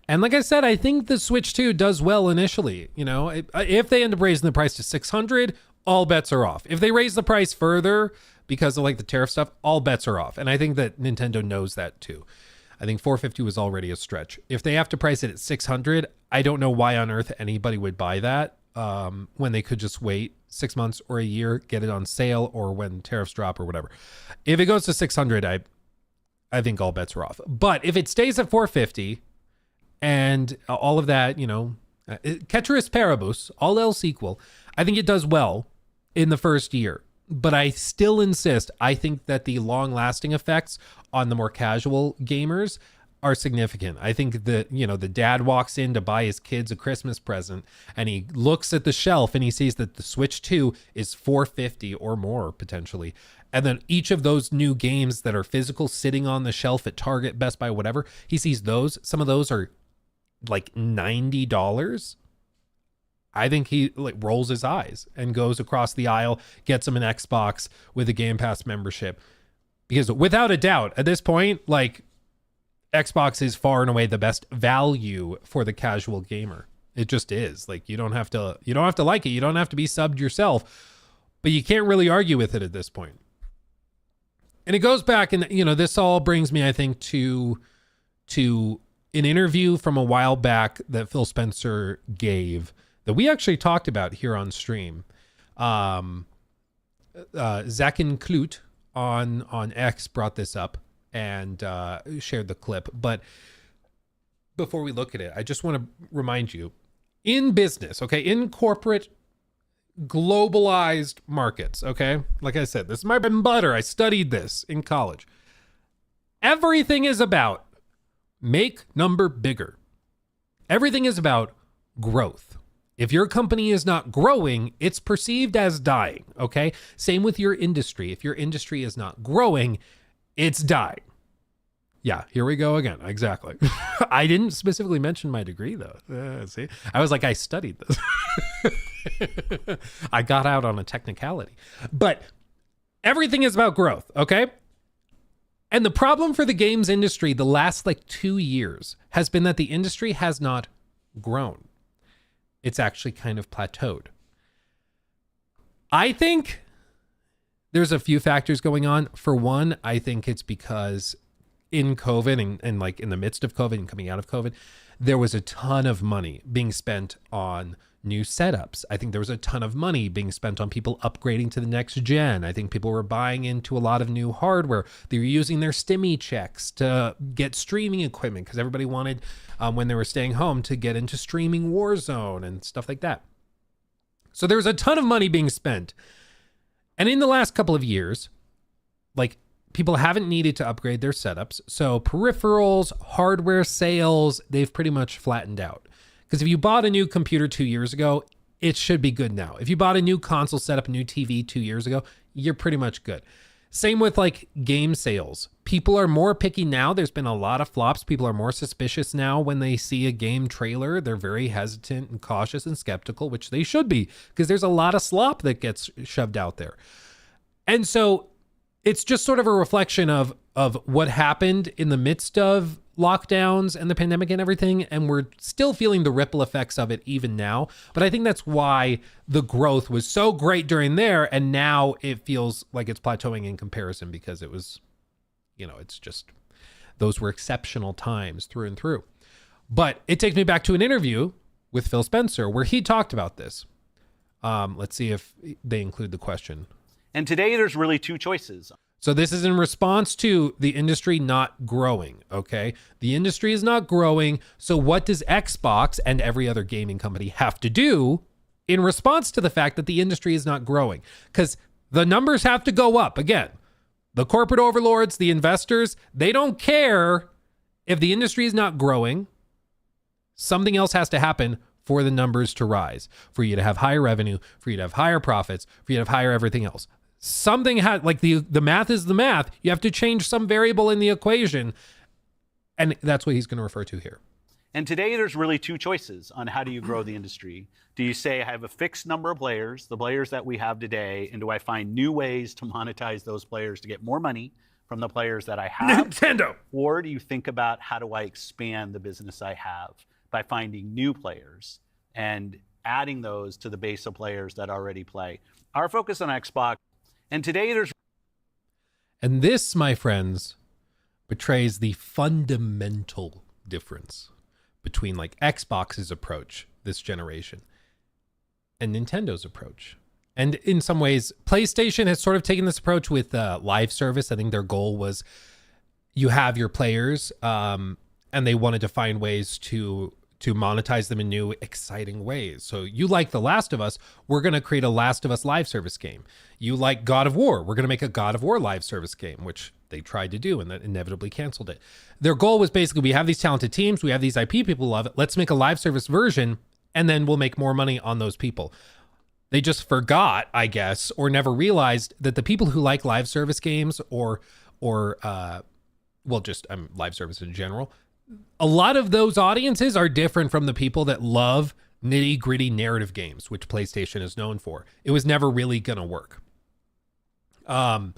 And like I said, I think the Switch 2 does well initially. You know, if they end up raising the price to $600, all bets are off. If they raise the price further because of like the tariff stuff, all bets are off. And I think that Nintendo knows that too. I think $450 was already a stretch. If they have to price it at $600, I don't know why on earth anybody would buy that when they could just wait 6 months or a year, get it on sale, or when tariffs drop or whatever. If it goes to $600, I think all bets are off. But if it stays at $450 and all of that, you know, ceteris paribus, all else equal, I think it does well in the first year. But I still insist, I think that the long-lasting effects on the more casual gamers are significant. I think that, you know, the dad walks in to buy his kids a Christmas present and he looks at the shelf and he sees that the Switch 2 is $450 or more potentially. And then each of those new games that are physical sitting on the shelf at Target, Best Buy, whatever, he sees those. Some of those are like $90. I think he like rolls his eyes and goes across the aisle, gets him an Xbox with a Game Pass membership. Because without a doubt, at this point, like, Xbox is far and away the best value for the casual gamer. It just is. Like, you don't have to like it. You don't have to be subbed yourself. but you can't really argue with it at this point. And it goes back, and this all brings me, I think, to an intervieue from a while back that Phil Spencer gave that we actually talked about here on stream. Zakin Klut on X brought this up and shared the clip. But before we look at it, I just want to remind you, in business, okay, in corporate globalized markets, okay, like I said, this is my bread and butter. I studied this in college. Everything is about make number bigger. Everything is about growth. If your company is not growing, it's perceived as dying, okay? Same with your industry. If your industry is not growing, it's dying. Yeah, here we go again. Exactly. I didn't specifically mention my degree, though. See, I was like, I studied this. I got out on a technicality. But everything is about growth, okay? And the problem for the games industry the last 2 years has been that the industry has not grown. It's actually kind of plateaued. I think there's a few factors going on. For one, I think it's because in COVID and in the midst of COVID and coming out of COVID, there was a ton of money being spent on new setups. I think there was a ton of money being spent on people upgrading to the next gen. I think people were buying into a lot of new hardware. They were using their stimmy checks to get streaming equipment because everybody wanted, when they were staying home, to get into streaming Warzone and stuff like that. So there's a ton of money being spent. And in the last couple of years, people haven't needed to upgrade their setups. So peripherals, hardware sales, they've pretty much flattened out. Because if you bought a new computer 2 years ago, it should be good now. If you bought a new console setup, a new TV 2 years ago, you're pretty much good. Same with game sales. People are more picky now. There's been a lot of flops. People are more suspicious now when they see a game trailer. They're very hesitant and cautious and skeptical, which they should be, because there's a lot of slop that gets shoved out there. And so it's just sort of a reflection of what happened in the midst of lockdowns and the pandemic and everything. And we're still feeling the ripple effects of it even now. But I think that's why the growth was so great during there. And now it feels like it's plateauing in comparison because it was, it's just, those were exceptional times through and through. But it takes me back to an interview with Phil Spencer where he talked about this. Let's see if they include the question. And today there's really two choices. So this is in response to the industry not growing, okay? The industry is not growing. So what does Xbox and every other gaming company have to do in response to the fact that the industry is not growing? Because the numbers have to go up. Again, the corporate overlords, the investors, they don't care if the industry is not growing. Something else has to happen for the numbers to rise, for you to have higher revenue, for you to have higher profits, for you to have higher everything else. Something had the math is the math. You have to change some variable in the equation. And that's what he's going to refer to here. And today there's really two choices on how do you grow the industry. Do you say I have a fixed number of players, the players that we have today, and do I find new ways to monetize those players to get more money from the players that I have? Nintendo. Or do you think about how do I expand the business I have by finding new players and adding those to the base of players that already play? Our focus on Xbox. And today there's... And this, my friends, betrays the fundamental difference between Xbox's approach this generation and Nintendo's approach. And in some ways, PlayStation has sort of taken this approach with live service. I think their goal was you have your players and they wanted to find ways to monetize them in new, exciting ways. So you like The Last of Us, we're going to create a Last of Us live service game. You like God of War, we're going to make a God of War live service game, which they tried to do and that inevitably canceled it. Their goal was basically, we have these talented teams, we have these IP people love it, let's make a live service version, and then we'll make more money on those people. They just forgot, I guess, or never realized that the people who like live service games or live service in general, a lot of those audiences are different from the people that love nitty gritty narrative games, which PlayStation is known for. It was never really going to work. And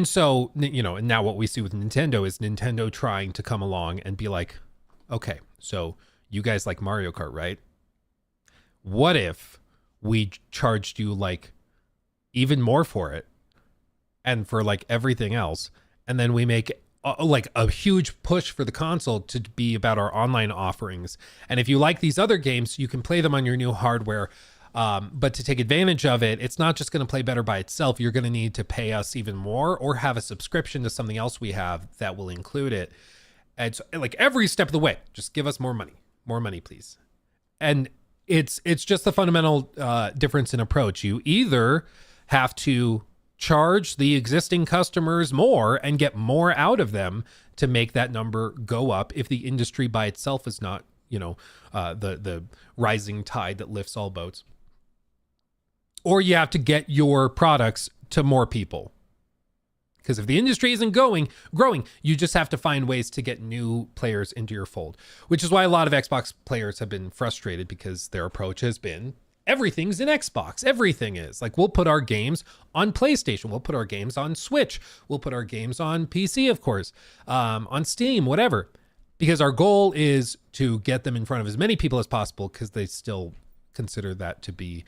so, and now what we see with Nintendo is Nintendo trying to come along and be like, okay, so you guys like Mario Kart, right? What if we charged you even more for it, and for like everything else. And then we make like a huge push for the console to be about our online offerings. And if you like these other games, you can play them on your new hardware. But to take advantage of it, it's not just going to play better by itself. You're going to need to pay us even more or have a subscription to something else we have that will include it. And so, like, every step of the way, just give us more money, please. And it's just the fundamental difference in approach. You either have to charge the existing customers more and get more out of them to make that number go up if the industry by itself is not, the rising tide that lifts all boats. Or you have to get your products to more people. Because if the industry isn't growing, you just have to find ways to get new players into your fold, which is why a lot of Xbox players have been frustrated because their approach has been everything's in Xbox. Everything is like, we'll put our games on PlayStation. We'll put our games on Switch. We'll put our games on PC, of course, on Steam, whatever, because our goal is to get them in front of as many people as possible because they still consider that to be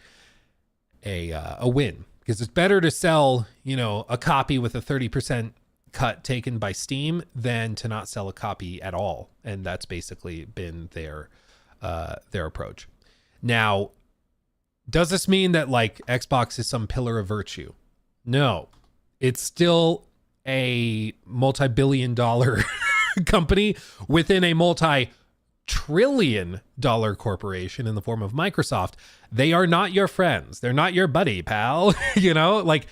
a win. Because it's better to sell, a copy with a 30% cut taken by Steam than to not sell a copy at all. And that's basically been their approach. Now, does this mean that like Xbox is some pillar of virtue? No, it's still a multi-billion-dollar company within a multi-trillion-dollar corporation in the form of Microsoft. They are not your friends. They're not your buddy, pal. Like,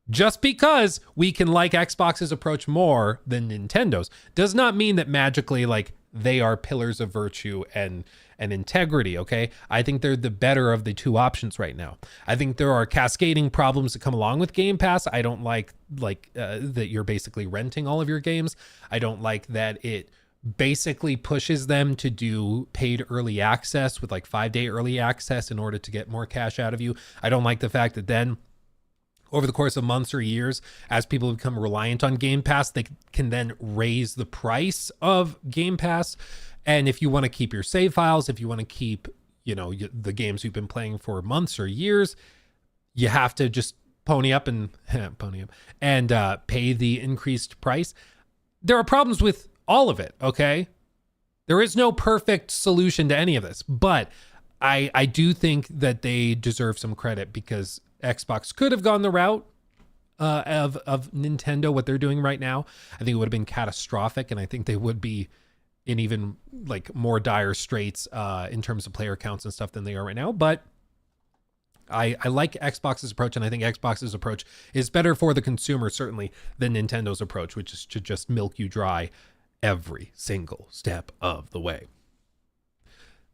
just because we can like Xbox's approach more than Nintendo's does not mean that magically like they are pillars of virtue and integrity. Okay, I think they're the better of the two options right now. I think there are cascading problems that come along with Game Pass. I don't like that you're basically renting all of your games. I don't like that it basically pushes them to do paid early access with like 5-day early access in order to get more cash out of you. I don't like the fact that then over the course of months or years, as people become reliant on Game Pass, they can then raise the price of Game Pass. And if you want to keep your save files, if you want to keep, the games you've been playing for months or years, you have to just pony up and pay the increased price. There are problems with all of it, okay? There is no perfect solution to any of this, but I do think that they deserve some credit because Xbox could have gone the route of Nintendo, what they're doing right now. I think it would have been catastrophic, and I think they would be in even like more dire straits in terms of player counts and stuff than they are right now. But I like Xbox's approach, and I think Xbox's approach is better for the consumer, certainly, than Nintendo's approach, which is to just milk you dry every single step of the way.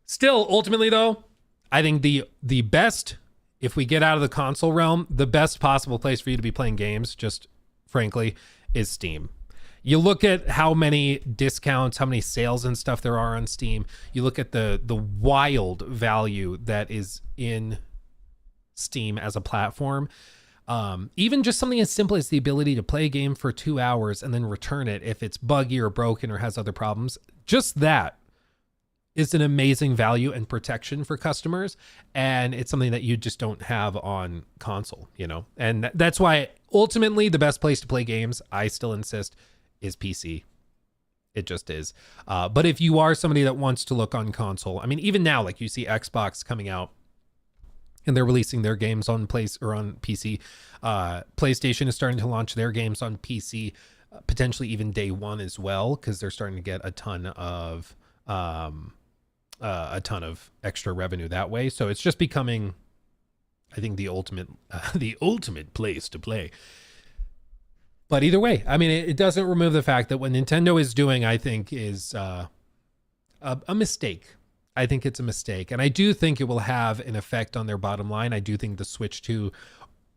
Still, ultimately, though, I think the best, if we get out of the console realm, the best possible place for you to be playing games, just frankly, is Steam. You look at how many discounts, how many sales and stuff there are on Steam. You look at the wild value that is in Steam as a platform. Even just something as simple as the ability to play a game for 2 hours and then return it if it's buggy or broken or has other problems. Just that is an amazing value and protection for customers. And it's something that you just don't have on console, and that's why ultimately the best place to play games, I still insist, is PC. It just is. But if you are somebody that wants to look on console, I mean, even now, like you see Xbox coming out and they're releasing their games on on PC. PlayStation is starting to launch their games on PC, potentially even day one as well, because they're starting to get a ton of extra revenue that way. So it's just becoming, I think, the ultimate place to play. But either way, I mean, it doesn't remove the fact that what Nintendo is doing, I think, is a mistake. I think it's a mistake. And I do think it will have an effect on their bottom line. I do think the Switch 2,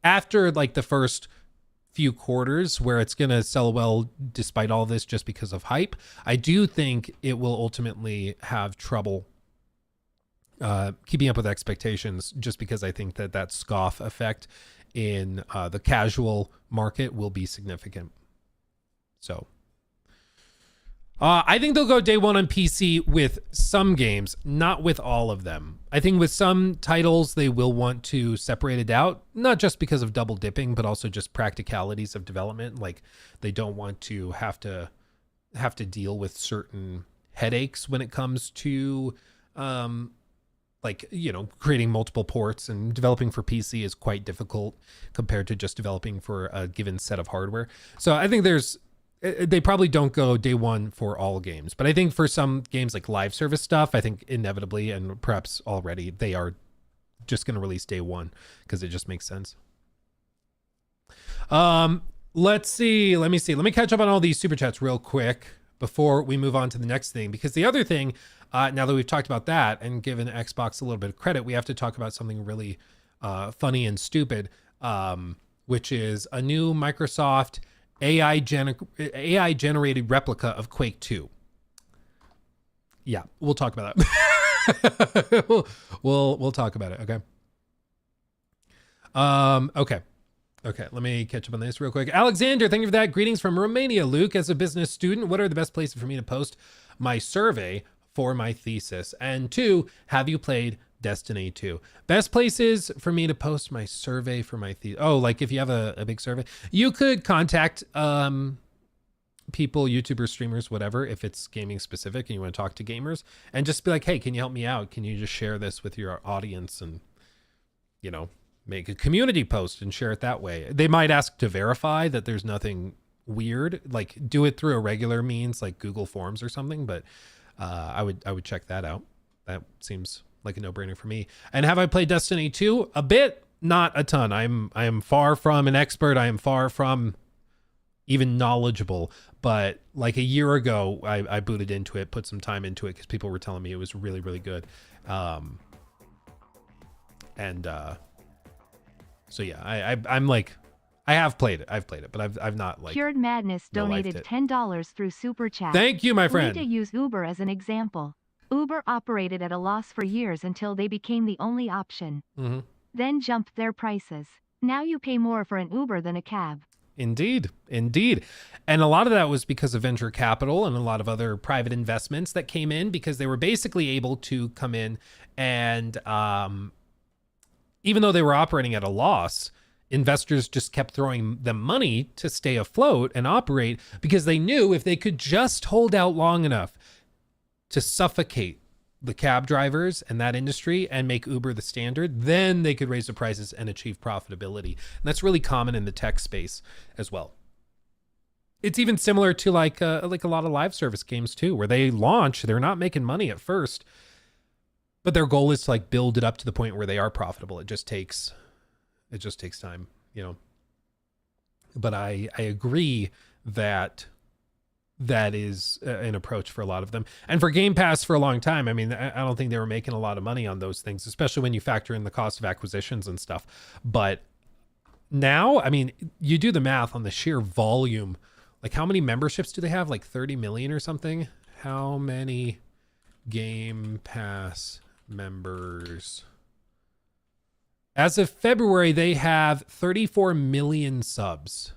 after like the first few quarters where it's going to sell well despite all this just because of hype, I do think it will ultimately have trouble keeping up with expectations, just because I think that scoff effect in the casual market will be significant. So I think they'll go day one on PC with some games, not with all of them. I think with some titles, they will want to separate it out, not just because of double dipping, but also just practicalities of development. Like they don't want to have to deal with certain headaches when it comes to, creating multiple ports, and developing for PC is quite difficult compared to just developing for a given set of hardware. So I think they probably don't go day one for all games, but I think for some games like live service stuff, I think inevitably and perhaps already they are just going to release day one because it just makes sense. Let's see. Let me catch up on all these super chats real quick before we move on to the next thing, because the other thing, now that we've talked about that and given Xbox a little bit of credit, we have to talk about something really funny and stupid, which is a new Microsoft AI generated replica of Quake 2. Yeah, we'll talk about that. we'll talk about it. Okay. Okay, let me catch up on this real quick. Alexander, thank you for that. Greetings from Romania. Luke, as a business student, what are the best places for me to post my survey for my thesis? And 2, have you played Destiny 2? Best places for me to post my survey for my thesis. Oh, like if you have a big survey, you could contact people, YouTubers, streamers, whatever, if it's gaming specific and you want to talk to gamers, and just be like, hey, can you help me out? Can you just share this with your audience and, make a community post and share it that way? They might ask to verify that there's nothing weird, like do it through a regular means like Google Forms or something, but I would check that out. That seems like a no-brainer for me. And have I played Destiny 2? A bit, not a ton. I am far from an expert. I am far from even knowledgeable, but like a year ago, I booted into it, put some time into it because people were telling me it was really, really good. So yeah, I'm like, I have played it. I've played it, but I've not like. Cured Madness donated $10 through Super Chat. Thank you, my friend. To use Uber as an example. Uber operated at a loss for years until they became the only option. Mm-hmm. Then jumped their prices. Now you pay more for an Uber than a cab. Indeed. And a lot of that was because of venture capital and a lot of other private investments that came in, because they were basically able to come in and, even though they were operating at a loss, investors just kept throwing them money to stay afloat and operate, because they knew if they could just hold out long enough to suffocate the cab drivers and that industry and make Uber the standard, then they could raise the prices and achieve profitability. And that's really common in the tech space as well. It's even similar to like a lot of live service games too, where they launch, they're not making money at first, but their goal is to like build it up to the point where they are profitable. It just takes time, But I agree that is an approach for a lot of them. And for Game Pass for a long time, I mean, I don't think they were making a lot of money on those things, especially when you factor in the cost of acquisitions and stuff. But now, I mean, you do the math on the sheer volume. Like how many memberships do they have? Like 30 million or something? How many Game Pass members? As of February, they have 34 million subs.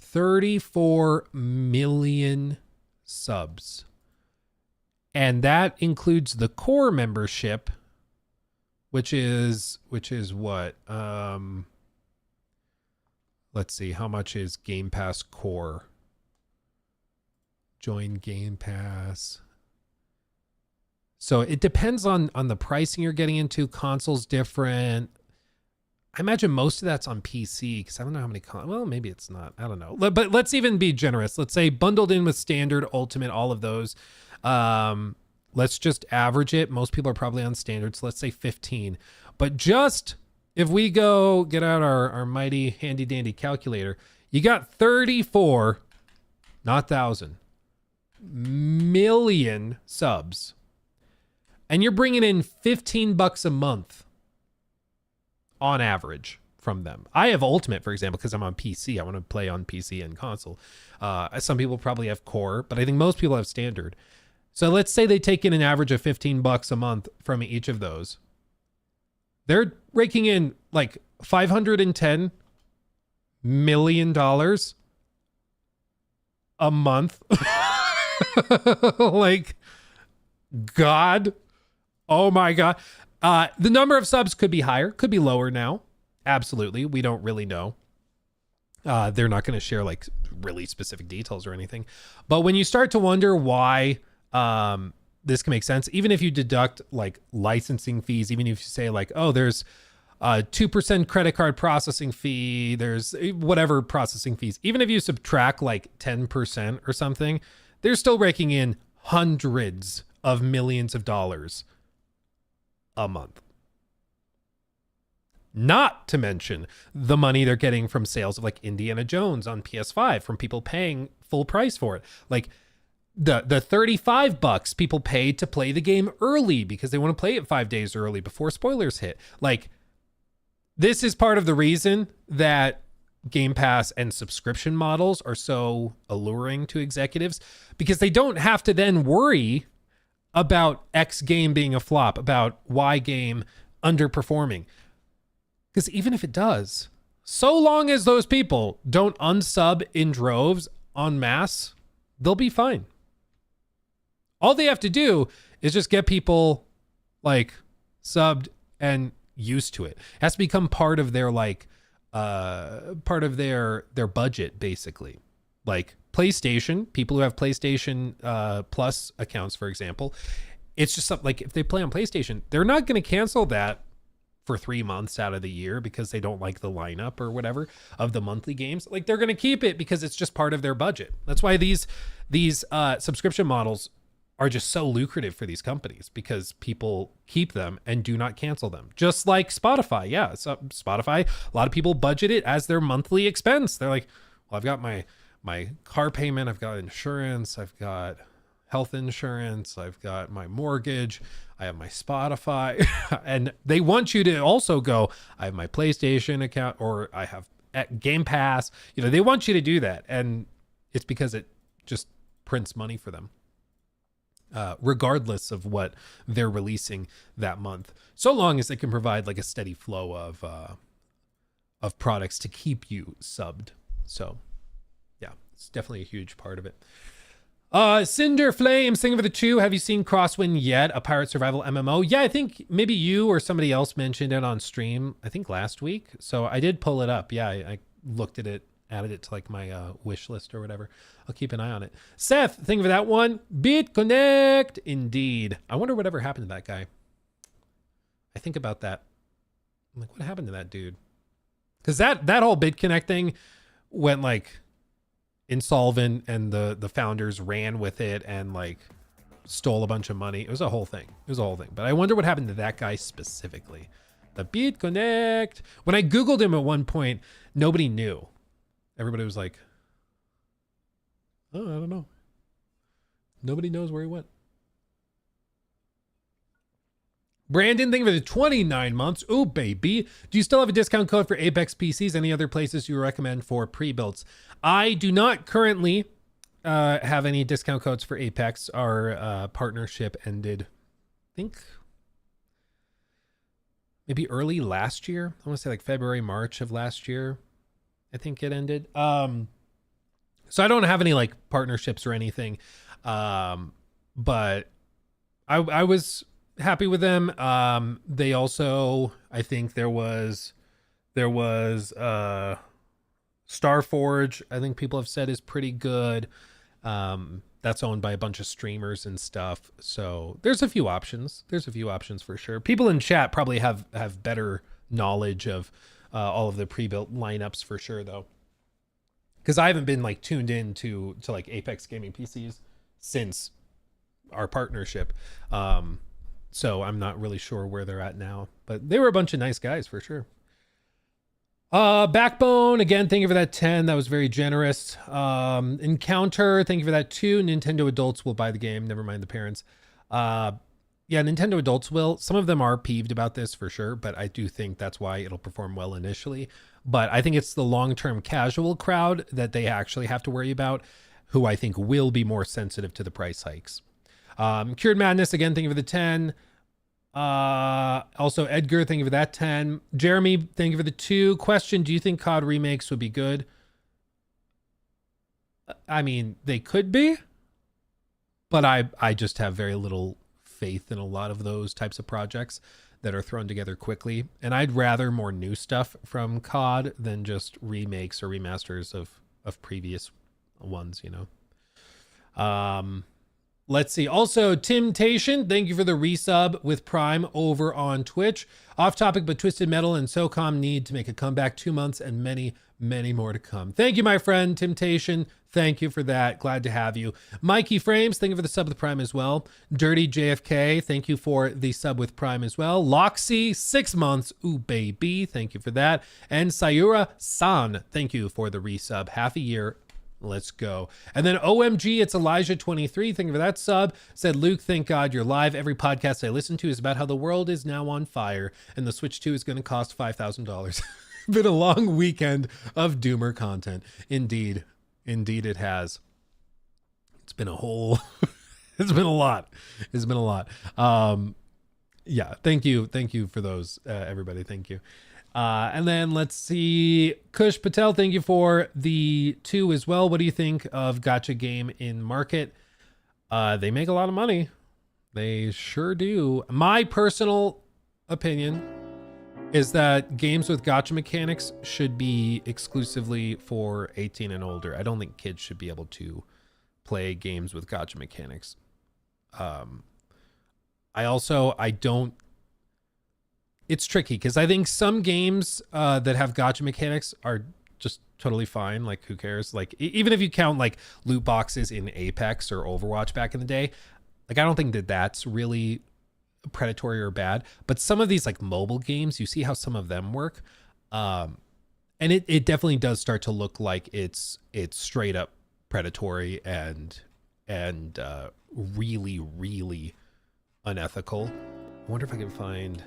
34 million subs. And that includes the core membership, which is what? Let's see, how much is Game Pass core? Join Game Pass. So it depends on the pricing you're getting into. Console's different. I imagine most of that's on PC, because I don't know how many well, maybe it's not. I don't know. But let's even be generous. Let's say bundled in with standard, ultimate, all of those. Let's just average it. Most people are probably on standard, so let's say 15. But just if we go get out our mighty handy dandy calculator, you got 34, not 1,000, million subs. And you're bringing in $15 a month on average from them. I have Ultimate, for example, because I'm on PC. I want to play on PC and console. Some people probably have core, but I think most people have standard. So let's say they take in an average of $15 a month from each of those. They're raking in like $510 million a month. Like, God. Oh my God. The number of subs could be higher, could be lower now. Absolutely. We don't really know. They're not going to share like really specific details or anything. But when you start to wonder why this can make sense, even if you deduct like licensing fees, even if you say like, oh, there's 2% credit card processing fee, there's whatever processing fees, even if you subtract like 10% or something, they're still raking in hundreds of millions of dollars a month. Not to mention the money they're getting from sales of like Indiana Jones on PS5 from people paying full price for it. Like the $35 people paid to play the game early because they want to play it 5 days early before spoilers hit. Like, this is part of the reason that Game Pass and subscription models are so alluring to executives, because they don't have to then worry about X game being a flop, about Y game underperforming. Because even if it does, so long as those people don't unsub in droves en masse, they'll be fine. All they have to do is just get people like subbed and used to it. It has to become part of their like part of their budget, basically. Like PlayStation, people who have PlayStation Plus accounts, for example, it's just something like if they play on PlayStation, they're not going to cancel that for 3 months out of the year because they don't like the lineup or whatever of the monthly games. Like, they're going to keep it because it's just part of their budget. That's why these subscription models are just so lucrative for these companies, because people keep them and do not cancel them. Just like Spotify. Yeah, so Spotify, a lot of people budget it as their monthly expense. They're like, well, I've got my car payment, I've got insurance, I've got health insurance, I've got my mortgage, I have my Spotify. And they want you to also go, I have my PlayStation account, or I have Game Pass. You know, they want you to do that. And it's because it just prints money for them. Regardless of what they're releasing that month, so long as they can provide like a steady flow of products to keep you subbed. So yeah, it's definitely a huge part of it. Cinder Flames, thinking of the two. Have you seen Crosswind yet? A pirate survival MMO? Yeah, I think maybe you or somebody else mentioned it on stream, I think last week. So I did pull it up. Yeah, I looked at it, added it to like my wish list or whatever. I'll keep an eye on it. Seth, think of that one. BitConnect, indeed. I wonder whatever happened to that guy. I think about that. I'm like, what happened to that dude? Because that whole BitConnect thing went like insolvent, and the founders ran with it and like stole a bunch of money. It was a whole thing. But I wonder what happened to that guy specifically. The BitConnect. When I Googled him at one point, nobody knew. Everybody was like, oh, I don't know. Nobody knows where he went. Brandon, thank you for the 29 months. Oh, baby. Do you still have a discount code for Apex PCs? Any other places you recommend for pre-builds? I do not currently have any discount codes for Apex. Our partnership ended, I think, maybe early last year. I want to say like February, March of last year. I think it ended. So I don't have any like partnerships or anything. But I was happy with them. They also, I think there was Starforge, I think people have said is pretty good. That's owned by a bunch of streamers and stuff. So there's a few options. For sure. People in chat probably have better knowledge of all of the pre-built lineups for sure, though, because I haven't been like tuned in to like Apex gaming PCs since our partnership. So I'm not really sure where they're at now, but they were a bunch of nice guys for sure. Backbone, again, thank you for that 10. That was very generous. Encounter, thank you for that 2. Nintendo adults will buy the game. Never mind the parents. Yeah, Nintendo adults will. Some of them are peeved about this for sure, but I do think that's why it'll perform well initially. But I think it's the long-term casual crowd that they actually have to worry about, who I think will be more sensitive to the price hikes. Cured Madness, again, thank you for the 10. Also Edgar, thank you for that 10. Jeremy, thank you for the 2. Question, do you think COD remakes would be good? I mean, they could be, but I just have very little faith in a lot of those types of projects that are thrown together quickly. And I'd rather more new stuff from COD than just remakes or remasters of previous ones, you know. Let's see. Also, Temptation, thank you for the resub with Prime over on Twitch. Off topic, but Twisted Metal and SOCOM need to make a comeback. 2 months and many, many more to come. Thank you, my friend, Temptation. Thank you for that. Glad to have you. Mikey Frames, thank you for the sub with Prime as well. Dirty JFK, thank you for the sub with Prime as well. Loxy, 6 months. Ooh, baby. Thank you for that. And Sayura San, thank you for the resub. Half a year. Let's go. And then OMG, it's Elijah23. Thank you for that sub. Said, Luke, thank God you're live. Every podcast I listen to is about how the world is now on fire and the Switch 2 is going to cost $5,000. Been a long weekend of Doomer content. Indeed. Indeed it has. It's been a whole, it's been a lot. It's been a lot. Yeah, thank you. Thank you for those, everybody. Thank you. And then let's see. Kush Patel, thank you for the 2 as well. What do you think of Gacha game in market? They make a lot of money. They sure do. My personal opinion is that games with gacha mechanics should be exclusively for 18 and older. I don't think kids should be able to play games with gacha mechanics. I don't. It's tricky because I think some games that have gacha mechanics are just totally fine. Like, who cares? Like, even if you count like loot boxes in Apex or Overwatch back in the day, like, I don't think that that's really predatory or bad. But some of these like mobile games, you see how some of them work. And it definitely does start to look like it's straight up predatory and really, really unethical. I wonder if I can find...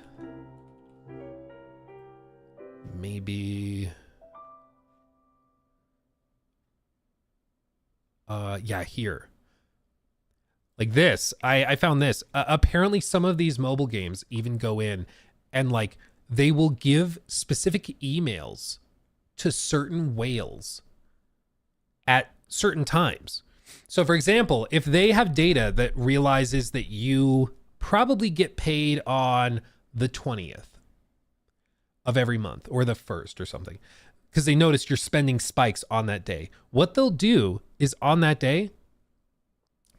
maybe yeah, here, like this. I found this. Apparently some of these mobile games even go in and like they will give specific emails to certain whales at certain times. So for example, if they have data that realizes that you probably get paid on the 20th of every month or the 1st or something, because they notice you're spending spikes on that day, what they'll do is on that day,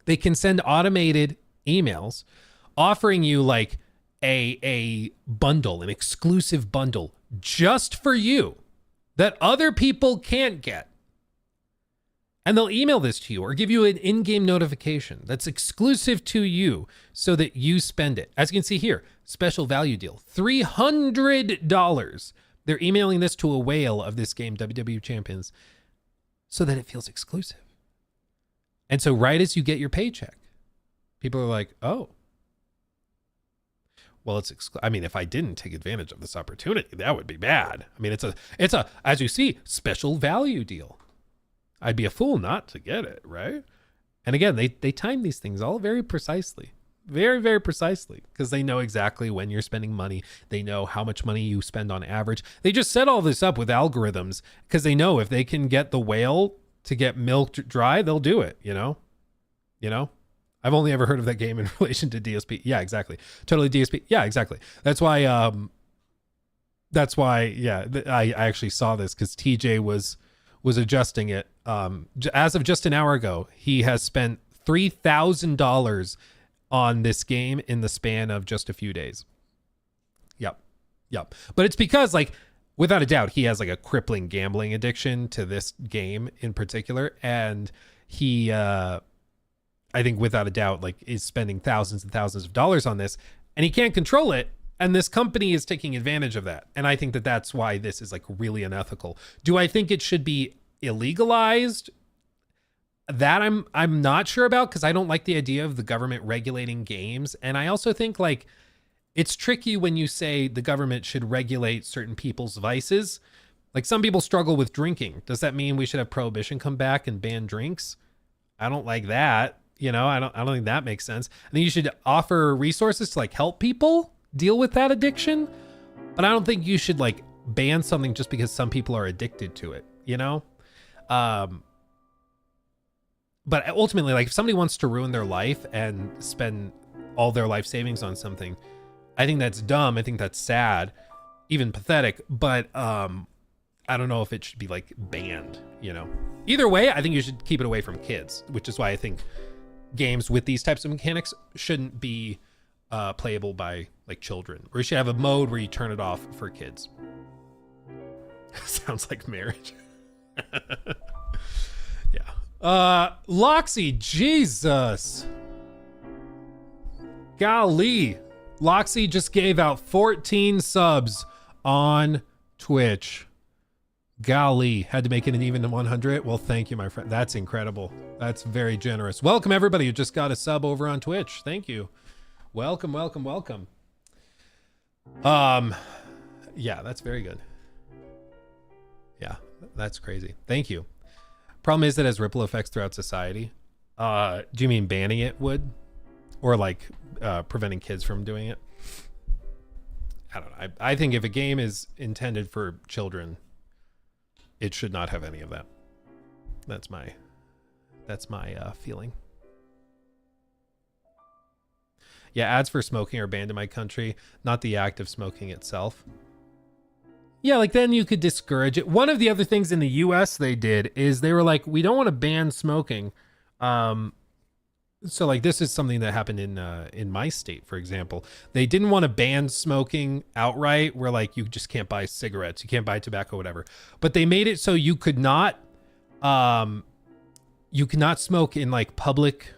they can send automated emails offering you like a bundle, an exclusive bundle just for you that other people can't get. And they'll email this to you or give you an in-game notification that's exclusive to you so that you spend it. As you can see here, special value deal, $300. They're emailing this to a whale of this game, WWE Champions, so that it feels exclusive. And so right as you get your paycheck, people are like, oh, well, I mean, if I didn't take advantage of this opportunity, that would be bad. I mean, it's a, as you see, special value deal. I'd be a fool not to get it, right? And again, they time these things all very precisely. Very, very precisely, because they know exactly when you're spending money. They know how much money you spend on average. They just set all this up with algorithms because they know if they can get the whale to get milked dry, they'll do it, you know? I've only ever heard of that game in relation to DSP. Yeah, exactly. Totally DSP. Yeah, exactly. That's why, yeah, I actually saw this because TJ was adjusting it. As of just an hour ago, he has spent $3,000 on this game in the span of just a few days. Yep. But it's because, like, without a doubt, he has like a crippling gambling addiction to this game in particular. And he, I think without a doubt, like, is spending thousands and thousands of dollars on this and he can't control it. And this company is taking advantage of that. And I think that that's why this is like really unethical. Do I think it should be illegalized? That I'm not sure about, because I don't like the idea of the government regulating games. And I also think like it's tricky when you say the government should regulate certain people's vices. Like, some people struggle with drinking. Does that mean we should have prohibition come back and ban drinks? I don't like that. You know, I don't think that makes sense. I think you should offer resources to like help people deal with that addiction. But I don't think you should like ban something just because some people are addicted to it, you know? but ultimately, like if somebody wants to ruin their life and spend all their life savings on something, I think that's dumb. I think that's sad, even pathetic, but I don't know if it should be like banned, you know. Either way, I think you should keep it away from kids, which is why I think games with these types of mechanics shouldn't be playable by like children, or you should have a mode where you turn it off for kids. Sounds like marriage. Yeah. Loxy, Jesus. Golly. Loxy just gave out 14 subs on Twitch. Golly, had to make it an even 100. Well, thank you, my friend. That's incredible. That's very generous. Welcome everybody who just got a sub over on Twitch. Thank you. Welcome, welcome, welcome. Yeah, that's very good. Yeah, that's crazy. Thank you. Problem is that has ripple effects throughout society. Do you mean banning it would? Or like preventing kids from doing it? I don't know. I think if a game is intended for children, it should not have any of that. That's my feeling. Yeah, ads for smoking are banned in my country, not the act of smoking itself. Yeah, like then you could discourage it. One of the other things in the US they did is they were like, we don't want to ban smoking. So like this is something that happened in my state, for example. They didn't want to ban smoking outright, where like you just can't buy cigarettes, you can't buy tobacco, whatever. But they made it so you could not smoke in like public,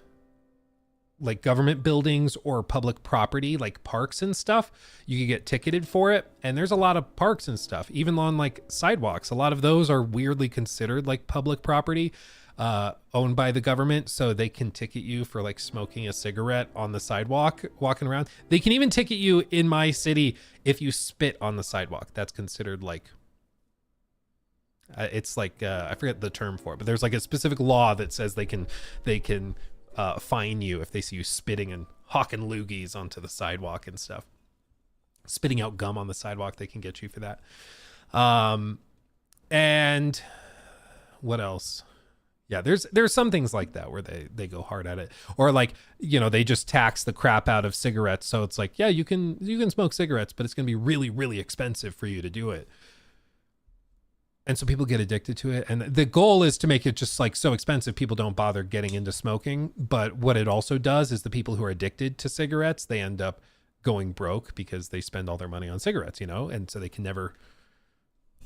like government buildings or public property, like parks and stuff. You could get ticketed for it. And there's a lot of parks and stuff, even on like sidewalks. A lot of those are weirdly considered like public property, owned by the government, so they can ticket you for like smoking a cigarette on the sidewalk, walking around. They can even ticket you in my city if you spit on the sidewalk. That's considered like, it's like, I forget the term for it, but there's like a specific law that says they can fine you if they see you spitting and hawking loogies onto the sidewalk and stuff. Spitting out gum on the sidewalk, they can get you for that. And what else? Yeah, there's some things like that where they go hard at it, or like, you know, they just tax the crap out of cigarettes. So it's like, yeah, you can smoke cigarettes, but it's going to be really, really expensive for you to do it. And so people get addicted to it. And the goal is to make it just like so expensive, people don't bother getting into smoking. But what it also does is the people who are addicted to cigarettes, they end up going broke because they spend all their money on cigarettes, you know, and so they can never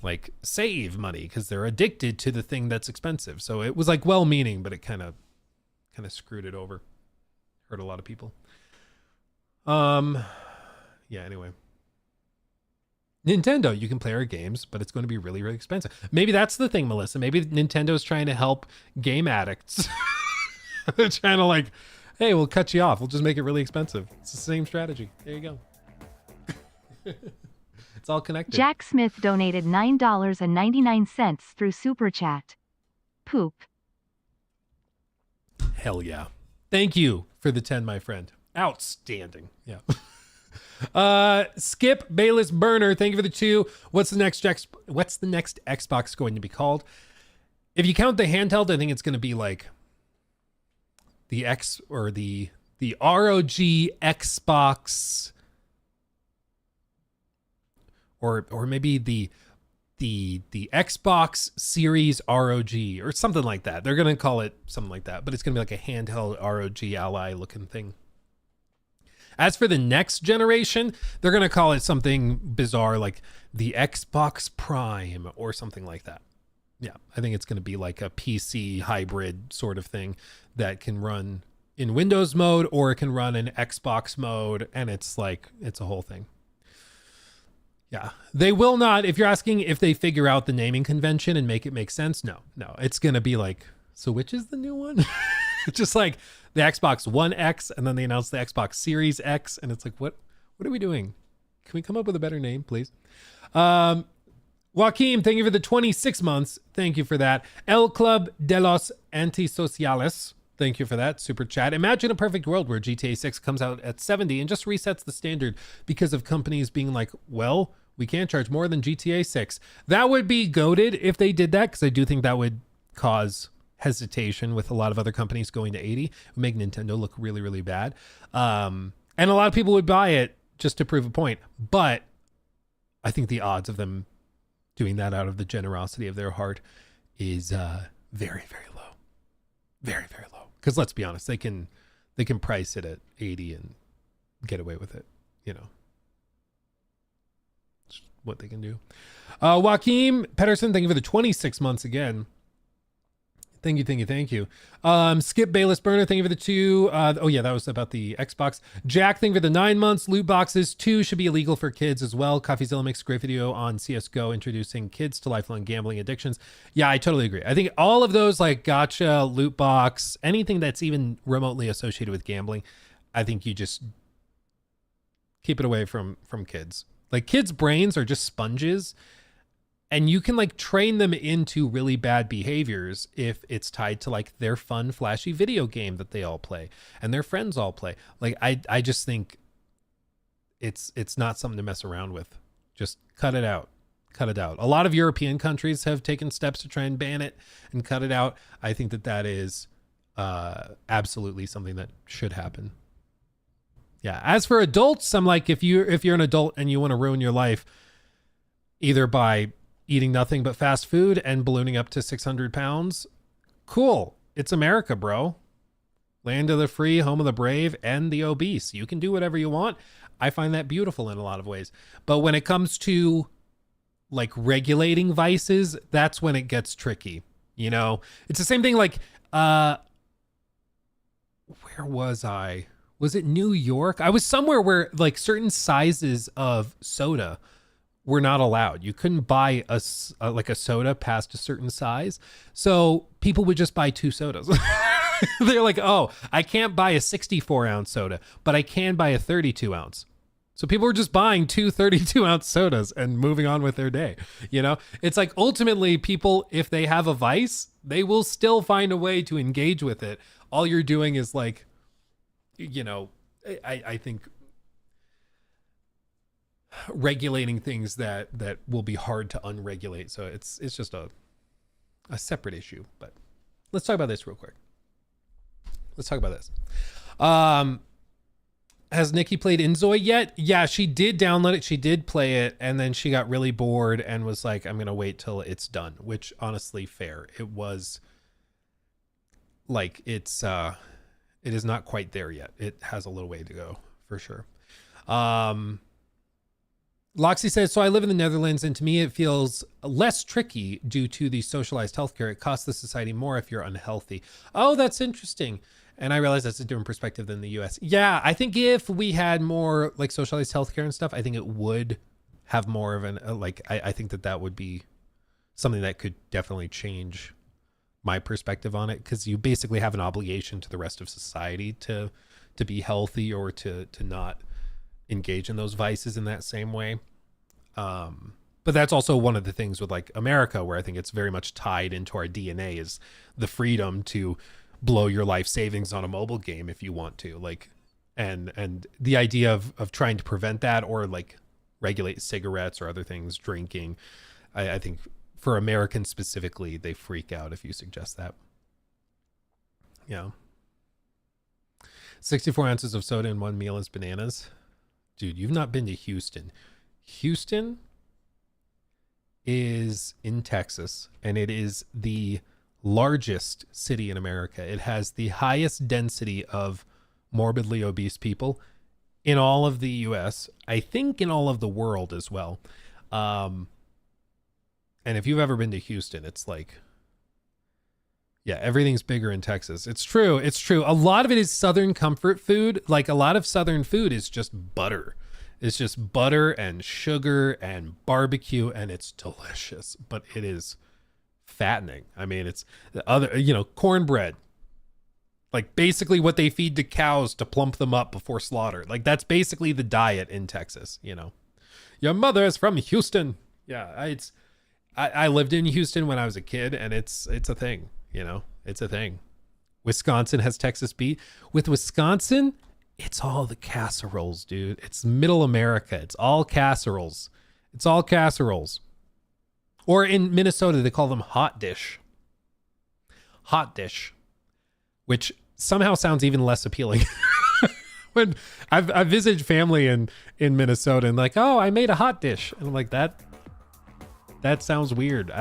like save money because they're addicted to the thing that's expensive. So it was like well-meaning, but it kind of screwed it over. Hurt a lot of people. Yeah, anyway. Nintendo, you can play our games, but it's going to be really, really expensive. Maybe that's the thing, Melissa. Maybe Nintendo's trying to help game addicts. They're trying to like, hey, we'll cut you off. We'll just make it really expensive. It's the same strategy. There you go. It's all connected. Jack Smith donated $9.99 through Super Chat. Poop. Hell yeah. Thank you for the 10, my friend. Outstanding. Yeah. Skip Bayless Burner, thank you for the 2. What's the next Xbox going to be called? If you count the handheld, I think it's going to be like the X or the ROG Xbox, or maybe the Xbox Series ROG or something like that. They're going to call it something like that, but it's going to be like a handheld ROG Ally looking thing. As for the next generation, they're going to call it something bizarre like the Xbox Prime or something like that. Yeah, I think it's going to be like a PC hybrid sort of thing that can run in Windows mode or it can run in Xbox mode, and it's like, it's a whole thing. Yeah, they will not, if you're asking if they figure out the naming convention and make it make sense, no, it's going to be like, so which is the new one? Just like the Xbox One X, and then they announced the Xbox Series X, and it's like, what are we doing? Can we come up with a better name, please? Joaquim, thank you for the 26 months. Thank you for that. El Club de los Antisociales, thank you for that super chat. Imagine a perfect world where GTA 6 comes out at 70 and just resets the standard because of companies being like, well, we can't charge more than GTA 6. That would be goated if they did that, because I do think that would cause hesitation with a lot of other companies going to 80. It would make Nintendo look really, really bad. And a lot of people would buy it just to prove a point. But I think the odds of them doing that out of the generosity of their heart is very, very low. Very, very low. Because let's be honest, they can price it at 80 and get away with it, you know. It's what they can do. Joaquim Pedersen, thank you for the 26 months again. Thank you. Skip Bayless Burner, thank you for the 2. Oh yeah, that was about the Xbox. Jack, thank you for the 9 months. Loot boxes 2 should be illegal for kids as well. CoffeeZilla makes a great video on CSGO introducing kids to lifelong gambling addictions. Yeah, I totally agree. I think all of those like gotcha, loot box, anything that's even remotely associated with gambling, I think you just keep it away from kids. Like kids' brains are just sponges. And you can like train them into really bad behaviors if it's tied to like their fun, flashy video game that they all play and their friends all play. Like I just think it's not something to mess around with. Just cut it out. Cut it out. A lot of European countries have taken steps to try and ban it and cut it out. I think that is absolutely something that should happen. Yeah. As for adults, I'm like, if you're an adult and you want to ruin your life, either by eating nothing but fast food and ballooning up to 600 pounds, cool. It's America, bro. Land of the free, home of the brave, and the obese. You can do whatever you want. I find that beautiful in a lot of ways. But when it comes to like regulating vices, that's when it gets tricky. You know, it's the same thing. Like, where was I? Was it New York? I was somewhere where like certain sizes of soda were not allowed. You couldn't buy a soda past a certain size. So people would just buy 2 sodas. They're like, oh, I can't buy a 64 ounce soda, but I can buy a 32 ounce. So people were just buying 2 32 ounce sodas and moving on with their day. You know, it's like ultimately people, if they have a vice, they will still find a way to engage with it. All you're doing is like, you know, I think regulating things that will be hard to unregulate. So it's just a separate issue. But let's talk about this real quick. Let's talk about this. Has Nikki played Inzoi yet? Yeah, she did download it. She did play it. And then she got really bored and was like, I'm going to wait till it's done, which honestly fair. It was like, it is not quite there yet. It has a little way to go for sure. Loxy says, so I live in the Netherlands and to me it feels less tricky due to the socialized healthcare. It costs the society more if you're unhealthy. Oh, that's interesting. And I realize that's a different perspective than the US. Yeah, I think if we had more like socialized healthcare and stuff, I think it would have more of an, I think that would be something that could definitely change my perspective on it. Cause you basically have an obligation to the rest of society to be healthy or to not engage in those vices in that same way. But that's also one of the things with like America, where I think it's very much tied into our DNA is the freedom to blow your life savings on a mobile game if you want to, like, and the idea of trying to prevent that or like regulate cigarettes or other things, drinking. I think for Americans specifically, they freak out if you suggest that. Yeah. 64 ounces of soda in one meal is bananas. Dude, you've not been to Houston. Houston is in Texas, and it is the largest city in America. It has the highest density of morbidly obese people in all of the US, I think in all of the world as well. And if you've ever been to Houston, it's like, yeah, everything's bigger in Texas. It's true. It's true. A lot of it is Southern comfort food. Like a lot of Southern food is just butter. It's just butter and sugar and barbecue, and it's delicious, but it is fattening. I mean, it's the other, cornbread, like basically what they feed to cows to plump them up before slaughter. Like that's basically the diet in Texas, Your mother is from Houston. Yeah, I lived in Houston when I was a kid, and it's a thing, it's a thing. Wisconsin has Texas beat. With Wisconsin, it's all the casseroles, dude. It's middle America. It's all casseroles. It's all casseroles. Or in Minnesota, they call them hot dish. hot dish, which somehow sounds even less appealing. When I've visited family in Minnesota and like, oh, I made a hot dish. And I'm like, that sounds weird.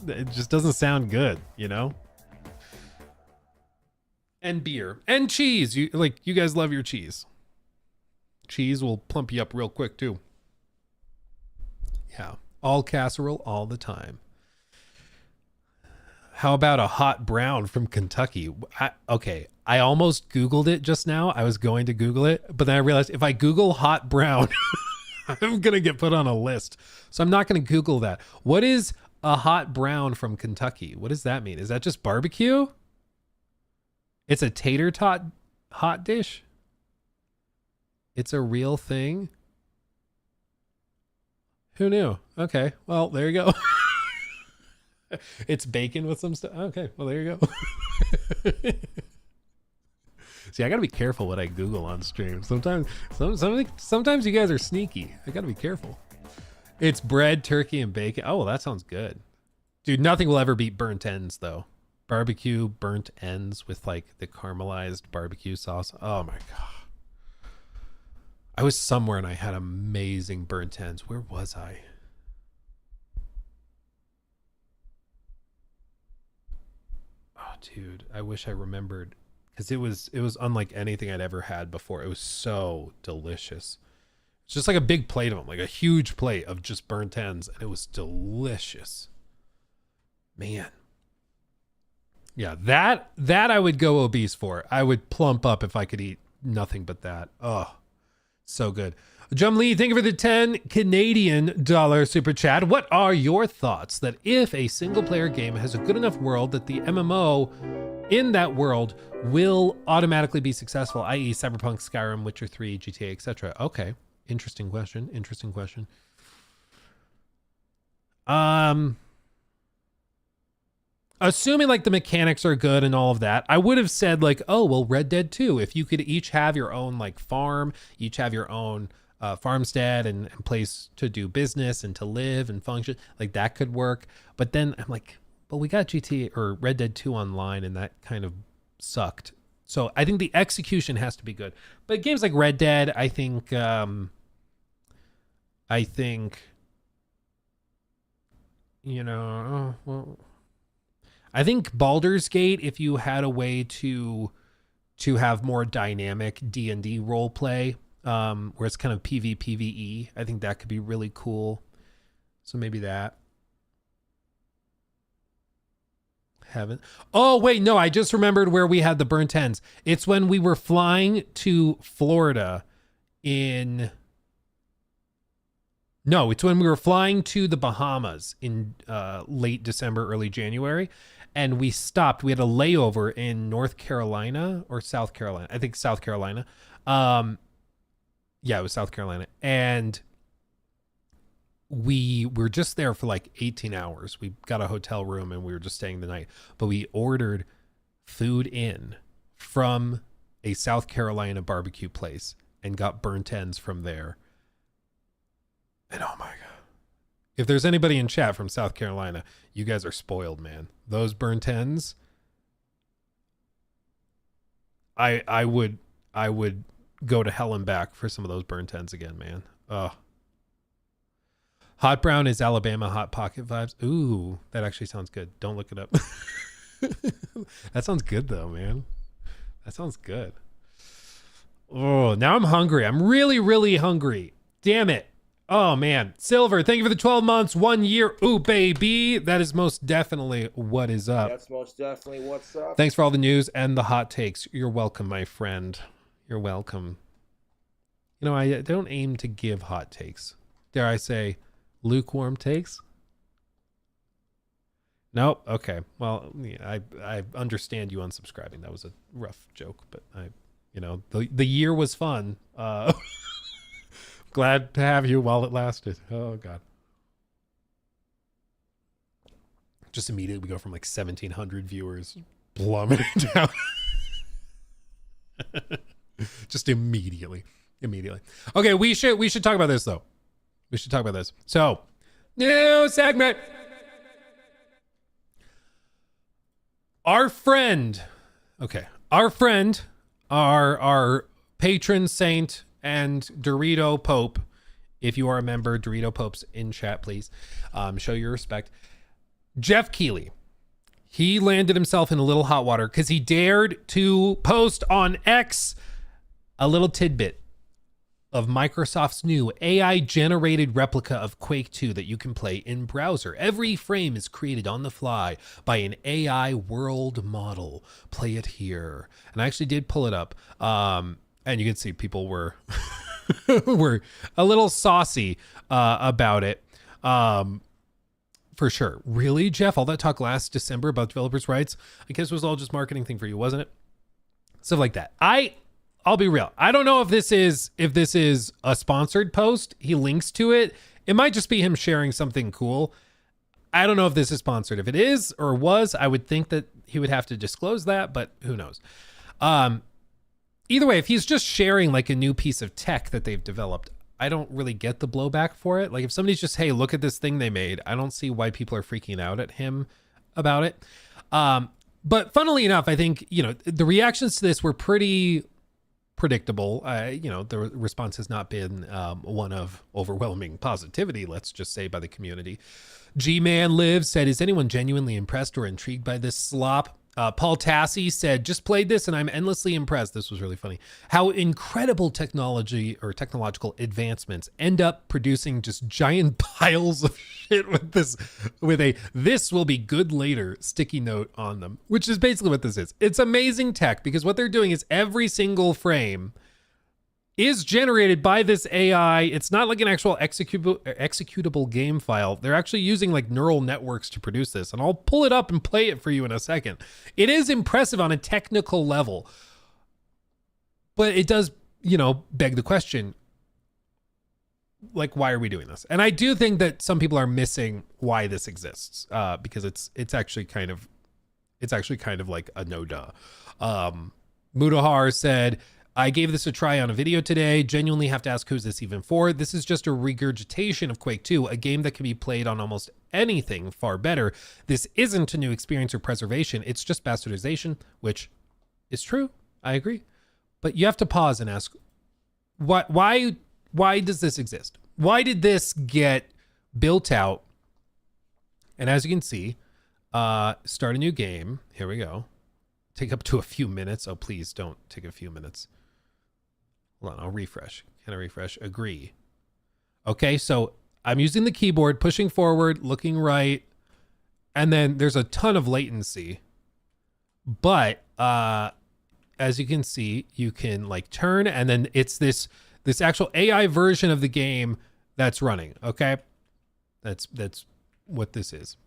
It just doesn't sound good, you know? And beer and cheese. You guys love your cheese. Cheese will plump you up real quick too. Yeah. All casserole all the time. How about a hot brown from Kentucky? I almost Googled it just now. I was going to Google it, but then I realized if I Google hot brown, I'm going to get put on a list. So I'm not going to Google that. What is a hot brown from Kentucky? What does that mean? Is that just barbecue? It's a tater tot hot dish? It's a real thing? Who knew? Okay, well, there you go. It's bacon with some stuff. Okay, well, there you go. See, I gotta be careful what I Google on stream. Sometimes you guys are sneaky. I gotta be careful. It's bread, turkey, and bacon. Oh, well, that sounds good. Dude, nothing will ever beat burnt ends, though. Barbecue burnt ends with, like, the caramelized barbecue sauce. Oh, my God. I was somewhere and I had amazing burnt ends. Where was I? Oh, dude, I wish I remembered. Because it was unlike anything I'd ever had before. It was so delicious. It's just like a big plate of them, like a huge plate of just burnt ends, and it was delicious. Man. Yeah, that I would go obese for. I would plump up if I could eat nothing but that. Oh, so good. Jum Lee, thank you for the 10 Canadian dollar super chat. What are your thoughts that if a single player game has a good enough world that the MMO in that world will automatically be successful, i.e. Cyberpunk, Skyrim, Witcher 3, GTA, etc.? Okay. Interesting question. Assuming like the mechanics are good and all of that, I would have said like, oh, well, Red Dead 2, if you could each have your own like farm, each have your own farmstead and place to do business and to live and function, like that could work. But then I'm like, well, we got GTA or Red Dead 2 online and that kind of sucked. So I think the execution has to be good. But games like Red Dead, I think, you know, well, I think Baldur's Gate, if you had a way to have more dynamic D&D role play, where it's kind of PvPvE, I think that could be really cool. So maybe that. Haven't. Oh, wait, no, I just remembered where we had the burnt ends. It's when we were flying to Florida it's when we were flying to the Bahamas in late December, early January. And we stopped. We had a layover in North Carolina or South Carolina. I think South Carolina. Yeah, it was South Carolina. And we were just there for like 18 hours. We got a hotel room and we were just staying the night. But we ordered food in from a South Carolina barbecue place and got burnt ends from there. And oh my God. If there's anybody in chat from South Carolina, you guys are spoiled, man. Those burnt ends, I would go to hell and back for some of those burnt ends again, man. Hot brown is Alabama Hot Pocket vibes. Ooh, that actually sounds good. Don't look it up. That sounds good though, man. That sounds good. Oh, now I'm hungry. I'm really, really hungry. Damn it. Oh man, Silver, thank you for the 12 months, 1 year. Ooh, baby. That is most definitely what is up. That's most definitely what's up. Thanks for all the news and the hot takes. You're welcome, my friend. You're welcome. You know, I don't aim to give hot takes. Dare I say lukewarm takes? Nope. Okay. Well, yeah, I understand you unsubscribing. That was a rough joke, but the year was fun. Glad to have you while it lasted. Oh God. Just immediately we go from like 1,700 viewers plummeting down. Just immediately. Okay, we should talk about this though. We should talk about this. So, new segment. Our friend, our patron saint and Dorito Pope. If you are a member, Dorito Pope's in chat, please. Show your respect. Jeff Keighley. He landed himself in a little hot water because he dared to post on X a little tidbit of Microsoft's new AI-generated replica of Quake 2 that you can play in browser. Every frame is created on the fly by an AI world model. Play it here. And I actually did pull it up. And you can see people were were a little saucy about it. For sure. Really, Jeff? All that talk last December about developers' rights? I guess it was all just marketing thing for you, wasn't it? Stuff like that. I'll be real. I don't know if this is a sponsored post. He links to it. It might just be him sharing something cool. I don't know if this is sponsored. If it is or was, I would think that he would have to disclose that, but who knows? Either way, if he's just sharing like a new piece of tech that they've developed, I don't really get the blowback for it. Like if somebody's just, hey, look at this thing they made, I don't see why people are freaking out at him about it. But funnily enough, I think, the reactions to this were pretty predictable. The response has not been one of overwhelming positivity, let's just say, by the community. G-Man Live said, is anyone genuinely impressed or intrigued by this slop? Paul Tassi said, just played this and I'm endlessly impressed. This was really funny. How incredible technology or technological advancements end up producing just giant piles of shit with this will be good later sticky note on them, which is basically what this is. It's amazing tech because what they're doing is every single frame is generated by this AI. It's not like an actual executable game file. They're actually using like neural networks to produce this. And I'll pull it up and play it for you in a second. It is impressive on a technical level. But it does, beg the question, like, why are we doing this? And I do think that some people are missing why this exists, because it's actually kind of like a no-duh. Mudahar said, I gave this a try on a video today. Genuinely have to ask, who's this even for? This is just a regurgitation of Quake 2, a game that can be played on almost anything far better. This isn't a new experience or preservation. It's just bastardization, which is true. I agree. But you have to pause and ask, why does this exist? Why did this get built out? And as you can see, start a new game. Here we go. Take up to a few minutes. Oh, please don't take a few minutes. Hold on, I'll refresh. Can I refresh? Agree. Okay, so I'm using the keyboard, pushing forward, looking right, and then there's a ton of latency. But as you can see, you can like turn, and then it's this actual AI version of the game that's running. Okay, that's what this is.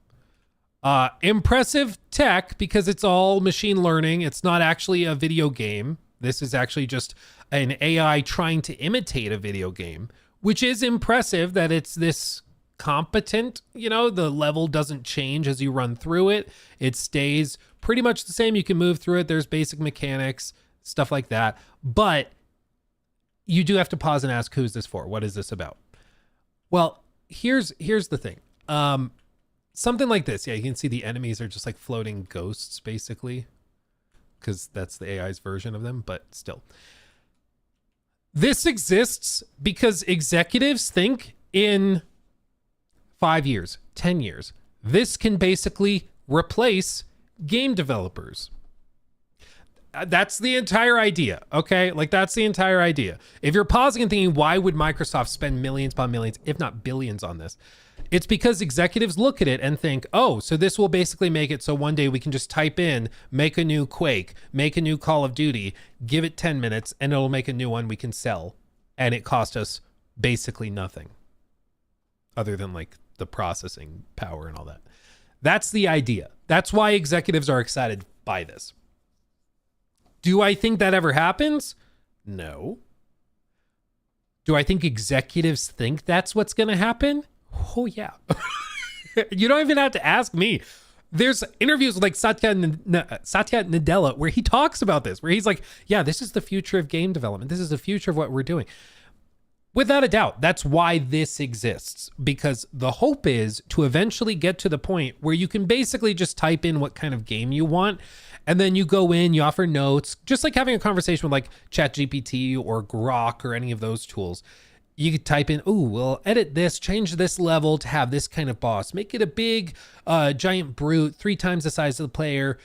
Impressive tech because it's all machine learning. It's not actually a video game. This is actually just an AI trying to imitate a video game, which is impressive that it's this competent. The level doesn't change as you run through it. It stays pretty much the same. You can move through it. There's basic mechanics, stuff like that. But you do have to pause and ask, who's this for? What is this about? Well, here's the thing. Something like this. Yeah, you can see the enemies are just like floating ghosts, basically, because that's the AI's version of them, but still. This exists because executives think in 5 years, 10 years, this can basically replace game developers. That's the entire idea, okay? Like, that's the entire idea. If you're pausing and thinking, why would Microsoft spend millions upon millions, if not billions on this? It's because executives look at it and think, oh, so this will basically make it so one day we can just type in, make a new Quake, make a new Call of Duty, give it 10 minutes, and it'll make a new one we can sell. And it cost us basically nothing other than like the processing power and all that. That's the idea. That's why executives are excited by this. Do I think that ever happens? No. Do I think executives think that's what's going to happen? Oh, yeah. You don't even have to ask me. There's interviews with like Satya Nadella where he talks about this, where he's like, yeah, this is the future of game development. This is the future of what we're doing. Without a doubt, that's why this exists, because the hope is to eventually get to the point where you can basically just type in what kind of game you want, and then you go in, you offer notes, just like having a conversation with like ChatGPT or Grok or any of those tools. You could type in, oh, well, edit this, change this level to have this kind of boss. Make it a big, giant brute, 3 times the size of the player.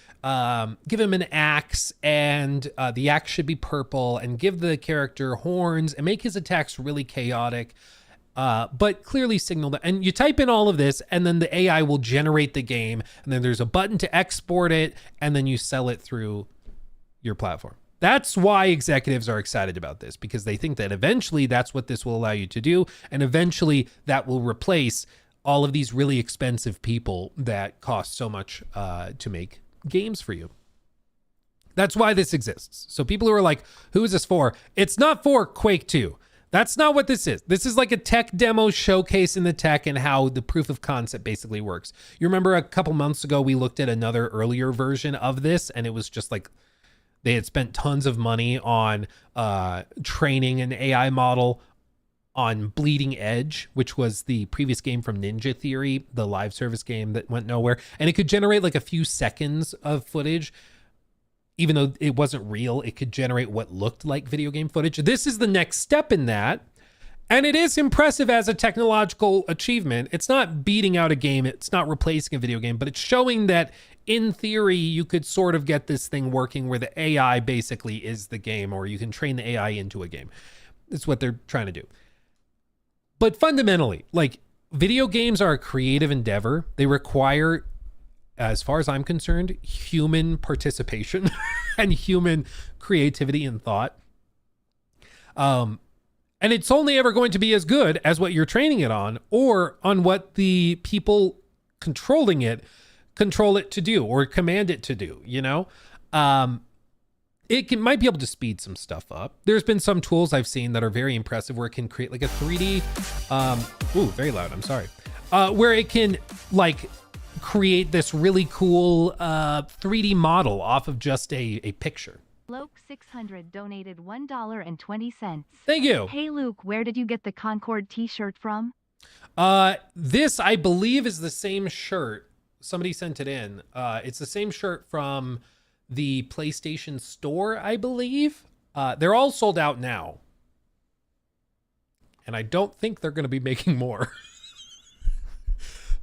Give him an axe, and the axe should be purple, and give the character horns, and make his attacks really chaotic. But clearly signal that. And you type in all of this, and then the AI will generate the game, and then there's a button to export it, and then you sell it through your platform. That's why executives are excited about this, because they think that eventually that's what this will allow you to do. And eventually that will replace all of these really expensive people that cost so much to make games for you. That's why this exists. So people who are like, who is this for? It's not for Quake 2. That's not what this is. This is like a tech demo showcasing the tech and how the proof of concept basically works. You remember a couple months ago, we looked at another earlier version of this, and it was just like, they had spent tons of money on training an AI model on Bleeding Edge, which was the previous game from Ninja Theory, the live service game that went nowhere. And it could generate like a few seconds of footage. Even though it wasn't real, it could generate what looked like video game footage. This is the next step in that. And it is impressive as a technological achievement. It's not beating out a game. It's not replacing a video game, but it's showing that in theory, you could sort of get this thing working where the AI basically is the game, or you can train the AI into a game. That's what they're trying to do. But fundamentally, like, video games are a creative endeavor. They require, as far as I'm concerned, human participation and human creativity and thought. And it's only ever going to be as good as what you're training it on, or on what the people controlling it control it to do or command it to do, you know? Might be able to speed some stuff up. There's been some tools I've seen that are very impressive where it can create like a 3D, very loud, I'm sorry. Where it can like create this really cool 3D model off of just a picture. Loke600 donated $1.20. Thank you. Hey Luke, where did you get the Concord t-shirt from? This, I believe, is the same shirt. Somebody sent it in. It's the same shirt from the PlayStation Store, I believe. They're all sold out now. And I don't think they're going to be making more.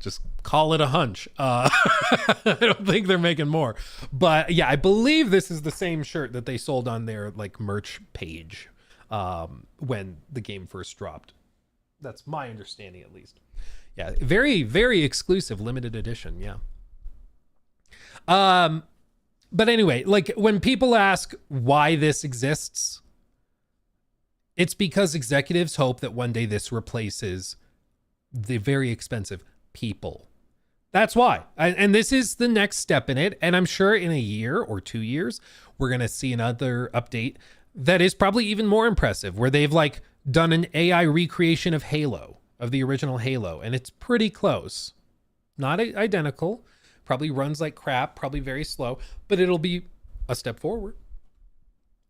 Just call it a hunch. I don't think they're making more. But yeah, I believe this is the same shirt that they sold on their like merch page when the game first dropped. That's my understanding, at least. Yeah, very, very exclusive, limited edition. Yeah. But anyway, like when people ask why this exists, it's because executives hope that one day this replaces the very expensive people. That's why. And this is the next step in it. And I'm sure in a year or 2 years, we're going to see another update that is probably even more impressive, where they've like done an AI recreation of Halo, of the original Halo. And it's pretty close. Not identical. Probably runs like crap, probably very slow, but it'll be a step forward.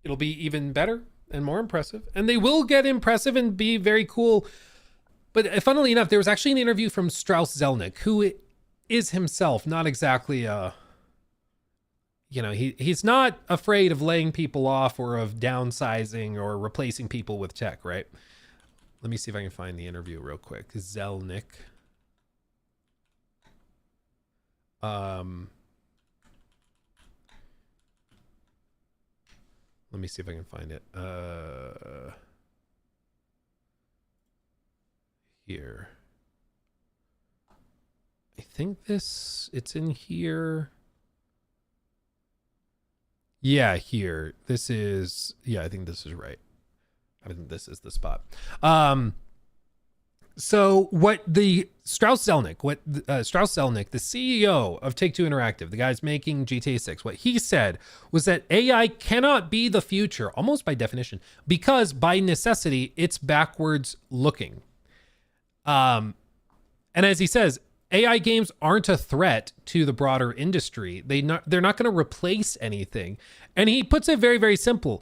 It'll be even better and more impressive. And they will get impressive and be very cool. But funnily enough, there was actually an interview from Strauss Zelnick, who is himself not exactly he's not afraid of laying people off or of downsizing or replacing people with tech, right? Let me see if I can find the interview real quick. Zelnick. Let me see if I can find it. Here. I think it's in here. Yeah, here. I think this is right. I think this is the spot. So what Strauss Zelnick, the CEO of Take-Two Interactive, the guy's making GTA 6, what he said was that AI cannot be the future, almost by definition, because by necessity, it's backwards looking. And as he says, AI games aren't a threat to the broader industry. They're not going to replace anything. And he puts it very, very simply.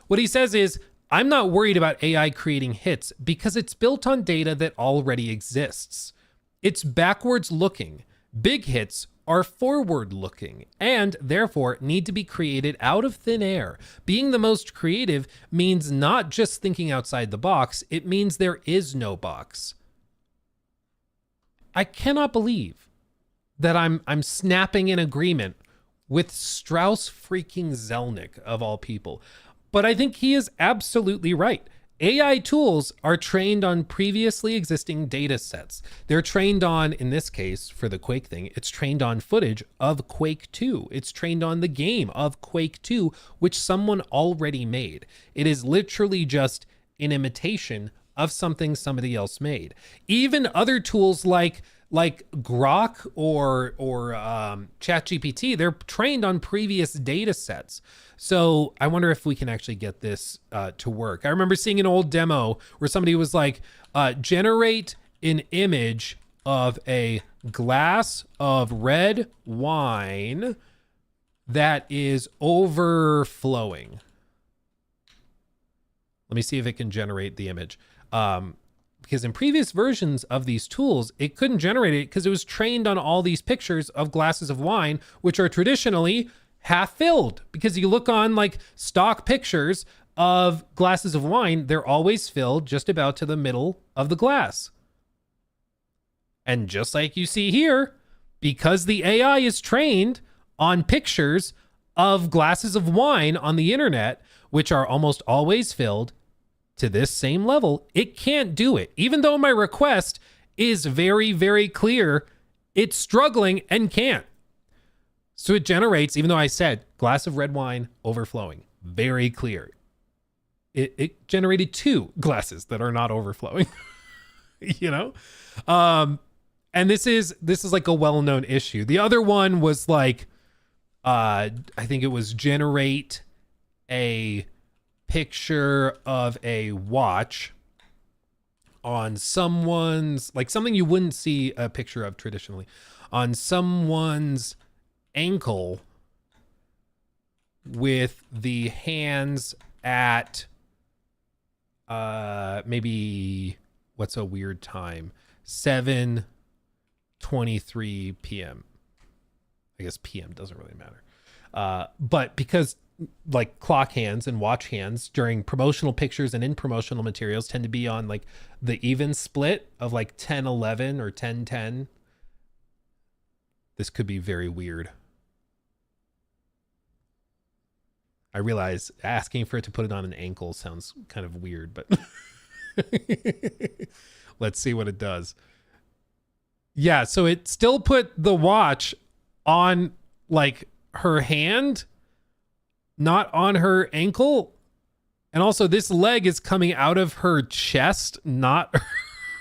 What he says is, I'm not worried about AI creating hits because it's built on data that already exists. It's backwards looking. Big hits are forward looking and therefore need to be created out of thin air. Being the most creative means not just thinking outside the box, it means there is no box. I cannot believe that I'm snapping in agreement with Strauss freaking Zelnick of all people. But I think he is absolutely right. AI tools are trained on previously existing data sets. They're trained on, in this case, for the Quake thing, it's trained on footage of Quake 2. It's trained on the game of Quake 2, which someone already made. It is literally just an imitation of something somebody else made. Even other tools like Grok or ChatGPT, they're trained on previous data sets. So I wonder if we can actually get this to work. I remember seeing an old demo where somebody was like, generate an image of a glass of red wine that is overflowing. Let me see if it can generate the image. Because in previous versions of these tools, it couldn't generate it because it was trained on all these pictures of glasses of wine, which are traditionally half filled. Because you look on like stock pictures of glasses of wine, they're always filled just about to the middle of the glass. And just like you see here, because the AI is trained on pictures of glasses of wine on the internet, which are almost always filled to this same level, it can't do it. Even though my request is very, very clear, it's struggling and can't. So it generates, even though I said glass of red wine overflowing, very clear. It generated 2 glasses that are not overflowing, you know? And this is like a well-known issue. The other one was like, I think it was generate a picture of a watch on someone's, like something you wouldn't see a picture of traditionally, on someone's ankle with the hands at maybe, what's a weird time, 7:23 p.m. I guess PM doesn't really matter. But because like clock hands and watch hands during promotional pictures and in promotional materials tend to be on like the even split of like 10:11 or 10:10. This could be very weird. I realize asking for it to put it on an ankle sounds kind of weird, but let's see what it does. Yeah, so it still put the watch on like her hand, not on her ankle. And also this leg is coming out of her chest, not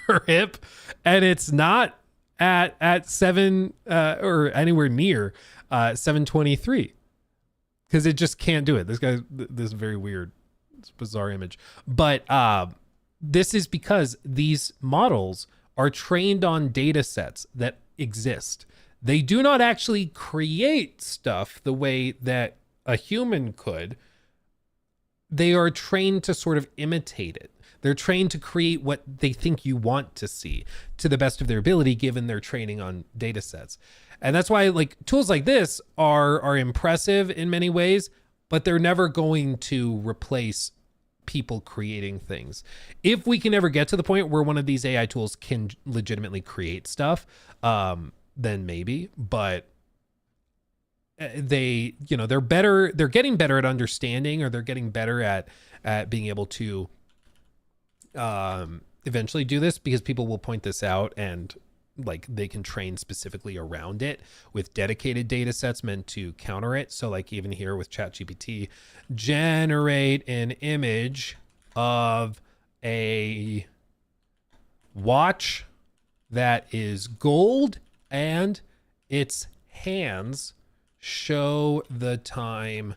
her hip. And it's not at 7 or anywhere near 7:23 because it just can't do it. This is very weird. It's a bizarre image. But this is because these models are trained on data sets that exist. They do not actually create stuff the way that a human could. They are trained to sort of imitate it. They're trained to create what they think you want to see to the best of their ability, given their training on data sets. And that's why like tools like this are impressive in many ways, but they're never going to replace people creating things. If we can ever get to the point where one of these AI tools can legitimately create stuff, then maybe, but they're getting better at understanding, or they're getting better at being able to eventually do this, because people will point this out and like they can train specifically around it with dedicated data sets meant to counter it. So like even here with ChatGPT, generate an image of a watch that is gold and its hands show the time.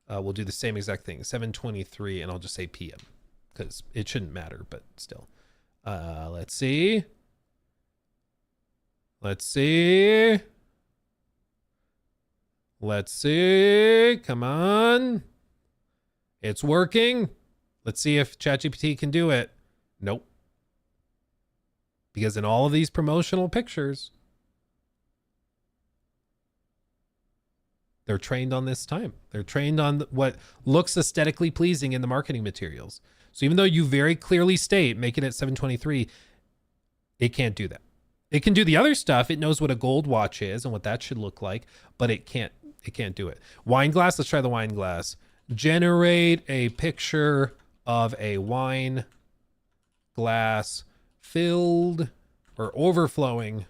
We'll do the same exact thing, 7:23, and I'll just say PM because it shouldn't matter, but still. Let's see. Let's see. Let's see. Come on. It's working. Let's see if ChatGPT can do it. Nope. Because in all of these promotional pictures, they're trained on this time. They're trained on what looks aesthetically pleasing in the marketing materials. So even though you very clearly state, make it at 723, it can't do that. It can do the other stuff. It knows what a gold watch is and what that should look like, but it can't do it. Wine glass, let's try the wine glass. Generate a picture of a wine glass filled or overflowing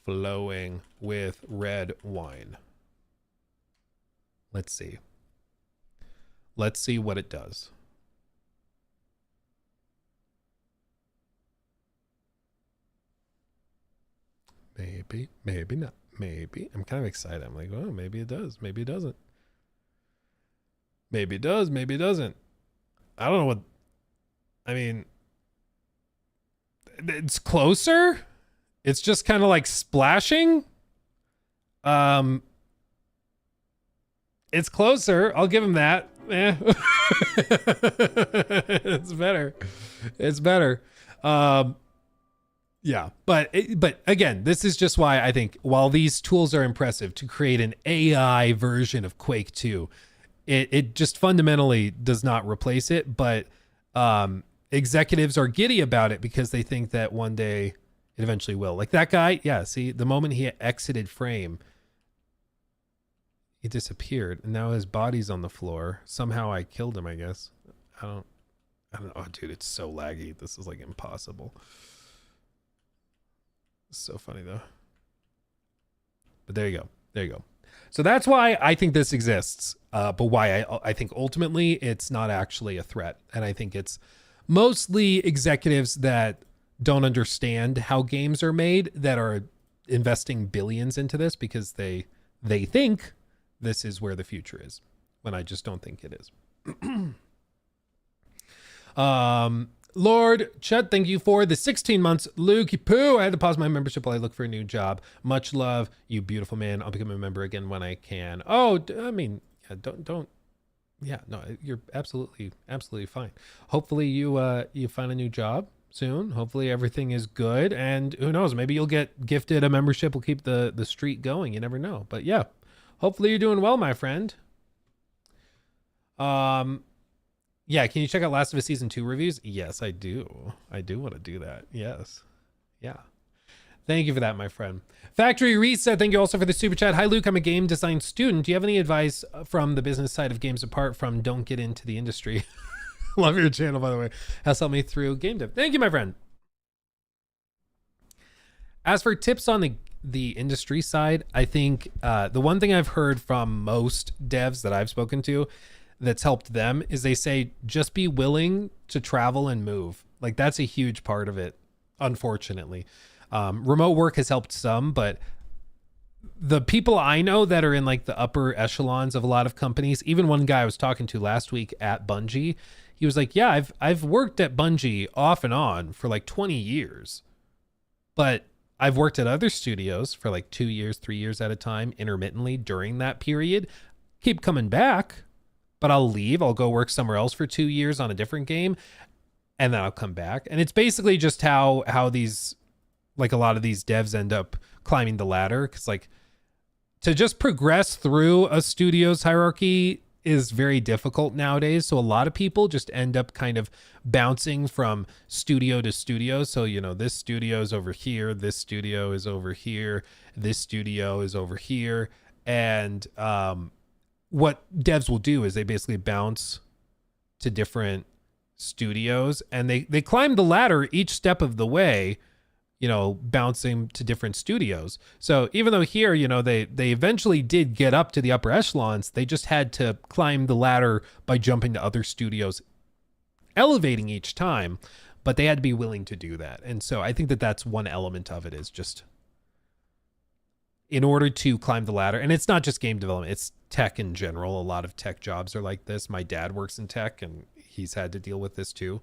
with red wine. Let's see. Let's see what it does. Maybe, maybe not. Maybe. I'm kind of excited. I'm like, oh, maybe it does. Maybe it doesn't. Maybe it does. Maybe it doesn't. I don't know what. I mean, it's closer. It's just kind of like splashing. It's closer. I'll give him that. It's better. It's better. Yeah, but again, this is just why I think while these tools are impressive to create an AI version of Quake 2, it just fundamentally does not replace it. But executives are giddy about it because they think that one day it eventually will. Like that guy, yeah. See, the moment he exited frame, he disappeared, and now his body's on the floor. Somehow I killed him, I guess. I don't know. Oh, dude, it's so laggy. This is like impossible. So funny though. But there you go. There you go. So that's why I think this exists. But why I think ultimately it's not actually a threat. And I think it's mostly executives that don't understand how games are made that are investing billions into this because they think this is where the future is, when I just don't think it is. Lord Chet, thank you for the 16 months. Lukey Poo, I had to pause my membership while I look for a new job. Much love, you beautiful man. I'll become a member again when I can. Oh, I mean, yeah, don't. Yeah, no, you're absolutely fine. Hopefully you find a new job soon. Hopefully everything is good, and who knows, maybe you'll get gifted a membership. Will keep the streak going. You never know. But yeah, hopefully you're doing well, my friend. Yeah, can you check out Last of Us Season 2 reviews? Yes, I do. I do want to do that. Yes. Yeah. Thank you for that, my friend. Factory Reset, thank you also for the super chat. Hi, Luke. I'm a game design student. Do you have any advice from the business side of games apart from don't get into the industry? Love your channel, by the way. Has helped me through game dev. Thank you, my friend. As for tips on the industry side, I think the one thing I've heard from most devs that I've spoken to that's helped them is they say just be willing to travel and move. Like that's a huge part of it, unfortunately. Remote work has helped some, but the people I know that are in like the upper echelons of a lot of companies, even one guy I was talking to last week at Bungie, he was like, yeah, I've worked at Bungie off and on for like 20 years, but I've worked at other studios for like 2 years, 3 years at a time, intermittently during that period, keep coming back, but I'll leave. I'll go work somewhere else for 2 years on a different game, and then I'll come back. And it's basically just how these, like a lot of these devs end up climbing the ladder. Because like to just progress through a studio's hierarchy is very difficult nowadays. So a lot of people just end up kind of bouncing from studio to studio. So, you know, this studio is over here, this studio is over here, this studio is over here. And what devs will do is they basically bounce to different studios, and they climb the ladder each step of the way, you know, bouncing to different studios. So even though here, you know, they eventually did get up to the upper echelons, they just had to climb the ladder by jumping to other studios, elevating each time, but they had to be willing to do that. And so I think that that's one element of it, is just in order to climb the ladder. And it's not just game development, it's tech in general. A lot of tech jobs are like this. My dad works in tech and he's had to deal with this too.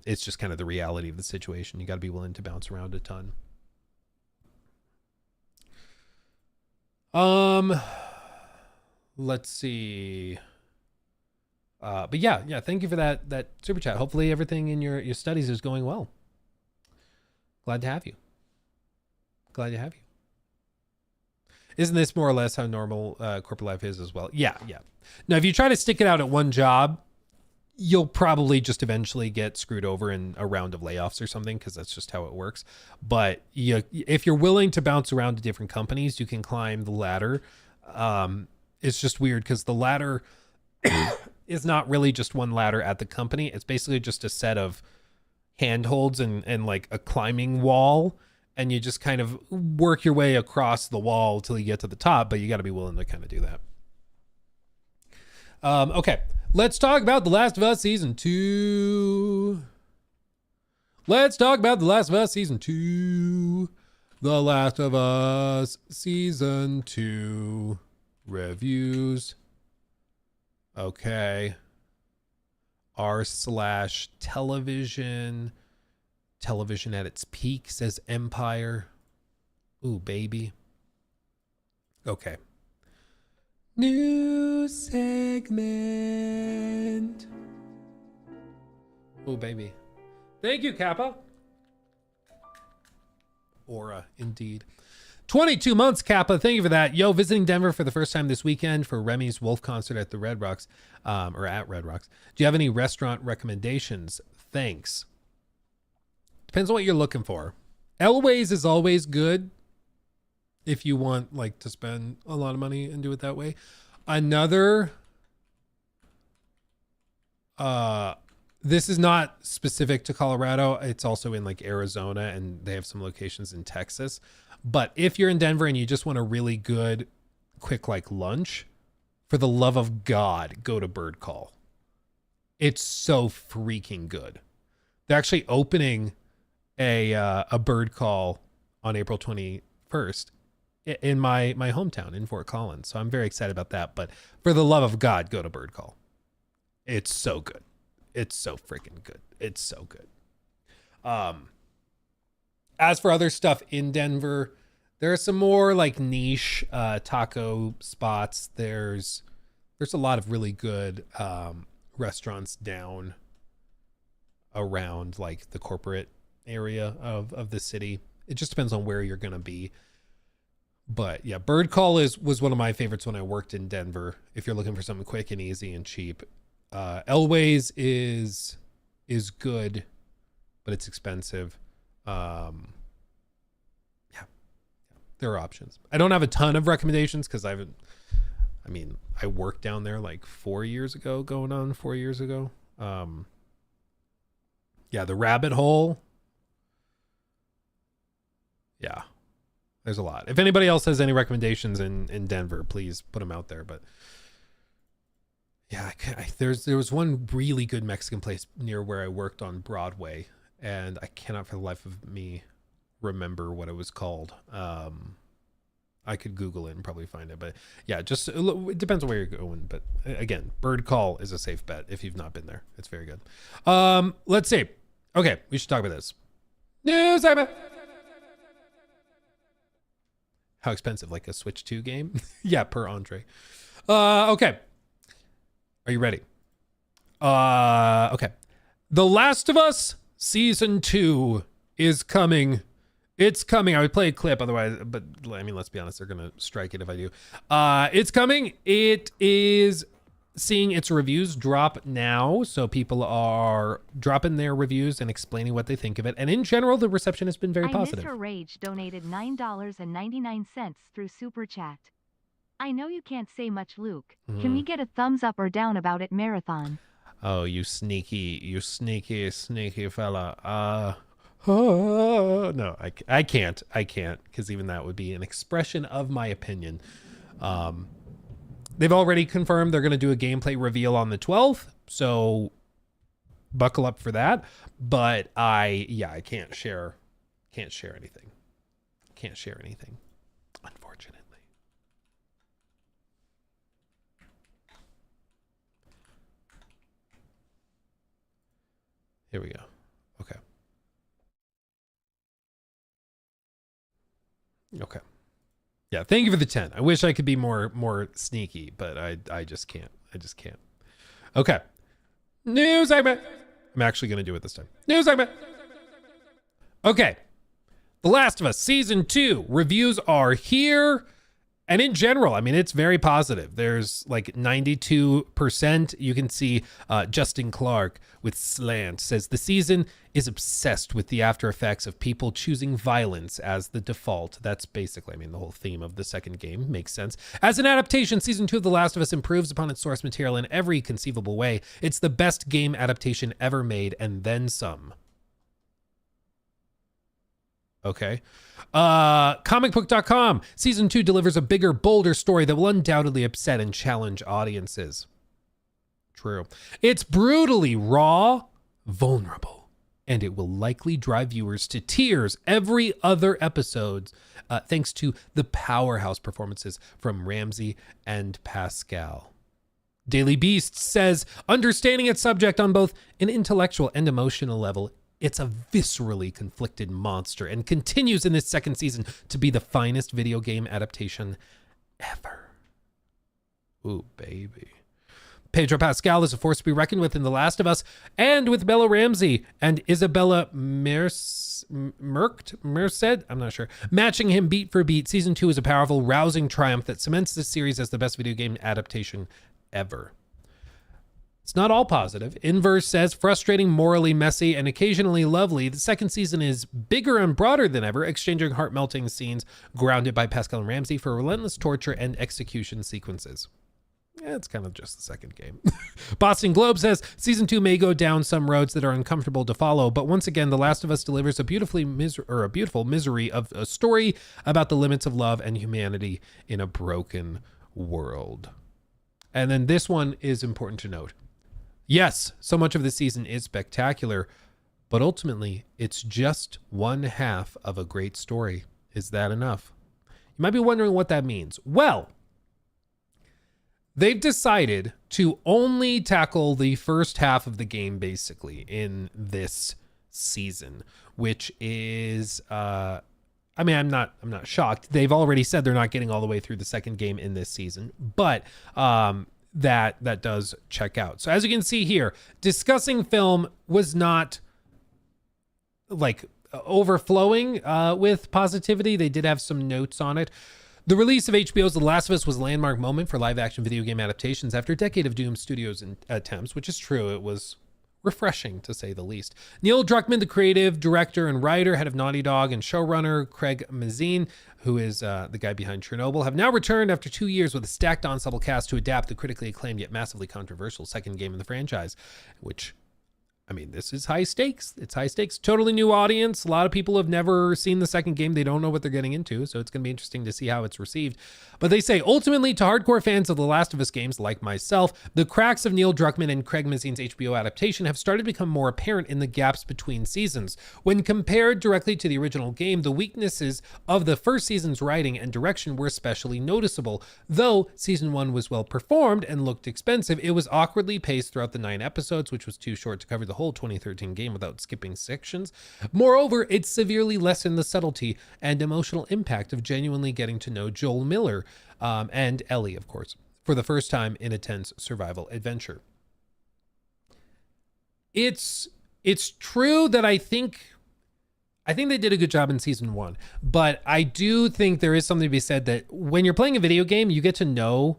It's just kind of the reality of the situation. You got to be willing to bounce around a ton. Let's see. But yeah, thank you for that super chat. Hopefully everything in your studies is going well. Glad to have you. Glad to have you. Isn't this more or less how normal corporate life is as well? Yeah. Now, if you try to stick it out at one job, you'll probably just eventually get screwed over in a round of layoffs or something, because that's just how it works. But if you're willing to bounce around to different companies, you can climb the ladder. It's just weird because the ladder is not really just one ladder at the company. It's basically just a set of handholds and like a climbing wall. And you just kind of work your way across the wall till you get to the top, but you got to be willing to kind of do that. Okay, let's talk about The Last of Us Season 2. Let's talk about The Last of Us Season 2. The Last of Us Season 2 reviews. Okay. r/television. Television at its peak, says Empire. Ooh, baby. Okay. New segment. Ooh, baby. Thank you, Kappa. Aura, indeed. 22 months, Kappa. Thank you for that. Yo, visiting Denver for the first time this weekend for Remy's Wolf concert at the Red Rocks, or at Red Rocks. Do you have any restaurant recommendations? Thanks. Depends on what you're looking for. Elway's is always good if you want like to spend a lot of money and do it that way. Another, this is not specific to Colorado. It's also in like Arizona, and they have some locations in Texas. But if you're in Denver and you just want a really good, quick like lunch, for the love of God, go to Bird Call. It's so freaking good. They're actually opening a Bird Call on April 21st in my hometown in Fort Collins. So I'm very excited about that. But for the love of God, go to Bird Call. It's so good. It's so freaking good. It's so good. As for other stuff in Denver, there are some more like niche taco spots. There's a lot of really good restaurants down around like the corporate area of the city. It just depends on where you're gonna be. But yeah, Bird Call was one of my favorites when I worked in Denver. If you're looking for something quick and easy and cheap, Elway's is good, but it's expensive. Yeah, there are options. I don't have a ton of recommendations because I worked down there like 4 years ago, going on 4 years ago. Yeah, the Rabbit Hole. Yeah, there's a lot. If anybody else has any recommendations in Denver, please put them out there. But yeah, there was one really good Mexican place near where I worked on Broadway, and I cannot for the life of me remember what it was called. I could Google it and probably find it. But yeah, it depends on where you're going. But again, Bird Call is a safe bet if you've not been there. It's very good. Let's see. Okay, we should talk about this. News segment. How expensive? Like a Switch 2 game? Yeah, per entree. Okay. Are you ready? Okay. The Last of Us Season 2 is coming. It's coming. I would play a clip otherwise, but I mean, let's be honest, they're going to strike it if I do. It's coming. It is seeing its reviews drop now. So people are dropping their reviews and explaining what they think of it. And in general, the reception has been very positive. Mr. Rage donated $9.99 through Super Chat. I know you can't say much, Luke. Can we get a thumbs up or down about it, Marathon? Oh, you sneaky fella. No, I can't, because even that would be an expression of my opinion. They've already confirmed they're going to do a gameplay reveal on the 12th, so buckle up for that. But I can't share anything. Unfortunately. Here we go. Okay. Yeah, thank you for the 10. I wish I could be more sneaky, but I just can't. Okay. New segment. I'm actually going to do it this time. New segment. Okay. The Last of Us Season 2 reviews are here. And in general, I mean, it's very positive. There's like 92%. You can see Justin Clark with Slant says the season is obsessed with the after effects of people choosing violence as the default. That's basically, I mean, the whole theme of the second game makes sense. As an adaptation, Season 2 of The Last of Us improves upon its source material in every conceivable way. It's the best game adaptation ever made, and then some. Okay. Comicbook.com. Season 2 delivers a bigger, bolder story that will undoubtedly upset and challenge audiences. True. It's brutally raw, vulnerable, and it will likely drive viewers to tears every other episode, thanks to the powerhouse performances from Ramsey and Pascal. Daily Beast says, understanding its subject on both an intellectual and emotional level, it's a viscerally conflicted monster and continues in this second season to be the finest video game adaptation ever. Ooh, baby. Pedro Pascal is a force to be reckoned with in The Last of Us, and with Bella Ramsey and Isabella Merced? I'm not sure. Matching him beat for beat, Season 2 is a powerful, rousing triumph that cements this series as the best video game adaptation ever. It's not all positive. Inverse says, frustrating, morally messy, and occasionally lovely, the second season is bigger and broader than ever, exchanging heart-melting scenes grounded by Pascal and Ramsey for relentless torture and execution sequences. Yeah, it's kind of just the second game. Boston Globe says, Season 2 may go down some roads that are uncomfortable to follow, but once again, The Last of Us delivers a beautiful misery of a story about the limits of love and humanity in a broken world. And then this one is important to note. Yes, so much of the season is spectacular, but ultimately, it's just one half of a great story. Is that enough? You might be wondering what that means. Well, they've decided to only tackle the first half of the game, basically, in this season, which is, I mean, I'm not shocked. They've already said they're not getting all the way through the second game in this season, but, that does check out. So as you can see here, discussing film was not like overflowing with positivity. They did have some notes on it. The release of HBO's The Last of Us was a landmark moment for live action video game adaptations after a decade of doomed studios attempts, which is true. It was refreshing, to say the least. Neil Druckmann, the creative director and writer, head of Naughty Dog, and showrunner Craig Mazin, who is the guy behind Chernobyl, have now returned after 2 years with a stacked ensemble cast to adapt the critically acclaimed yet massively controversial second game in the franchise, which, I mean, this is high stakes. It's high stakes. Totally new audience. A lot of people have never seen the second game. They don't know what they're getting into, so it's going to be interesting to see how it's received. But they say, ultimately, to hardcore fans of The Last of Us games like myself, the cracks of Neil Druckmann and Craig Mazin's HBO adaptation have started to become more apparent in the gaps between seasons. When compared directly to the original game, the weaknesses of the first season's writing and direction were especially noticeable. Though Season 1 was well performed and looked expensive, it was awkwardly paced throughout the 9 episodes, which was too short to cover the whole 2013 game without skipping sections. Moreover, it severely lessened the subtlety and emotional impact of genuinely getting to know Joel Miller and Ellie, of course, for the first time in a tense survival adventure. It's true that I think they did a good job in Season 1, but I do think there is something to be said that when you're playing a video game, you get to know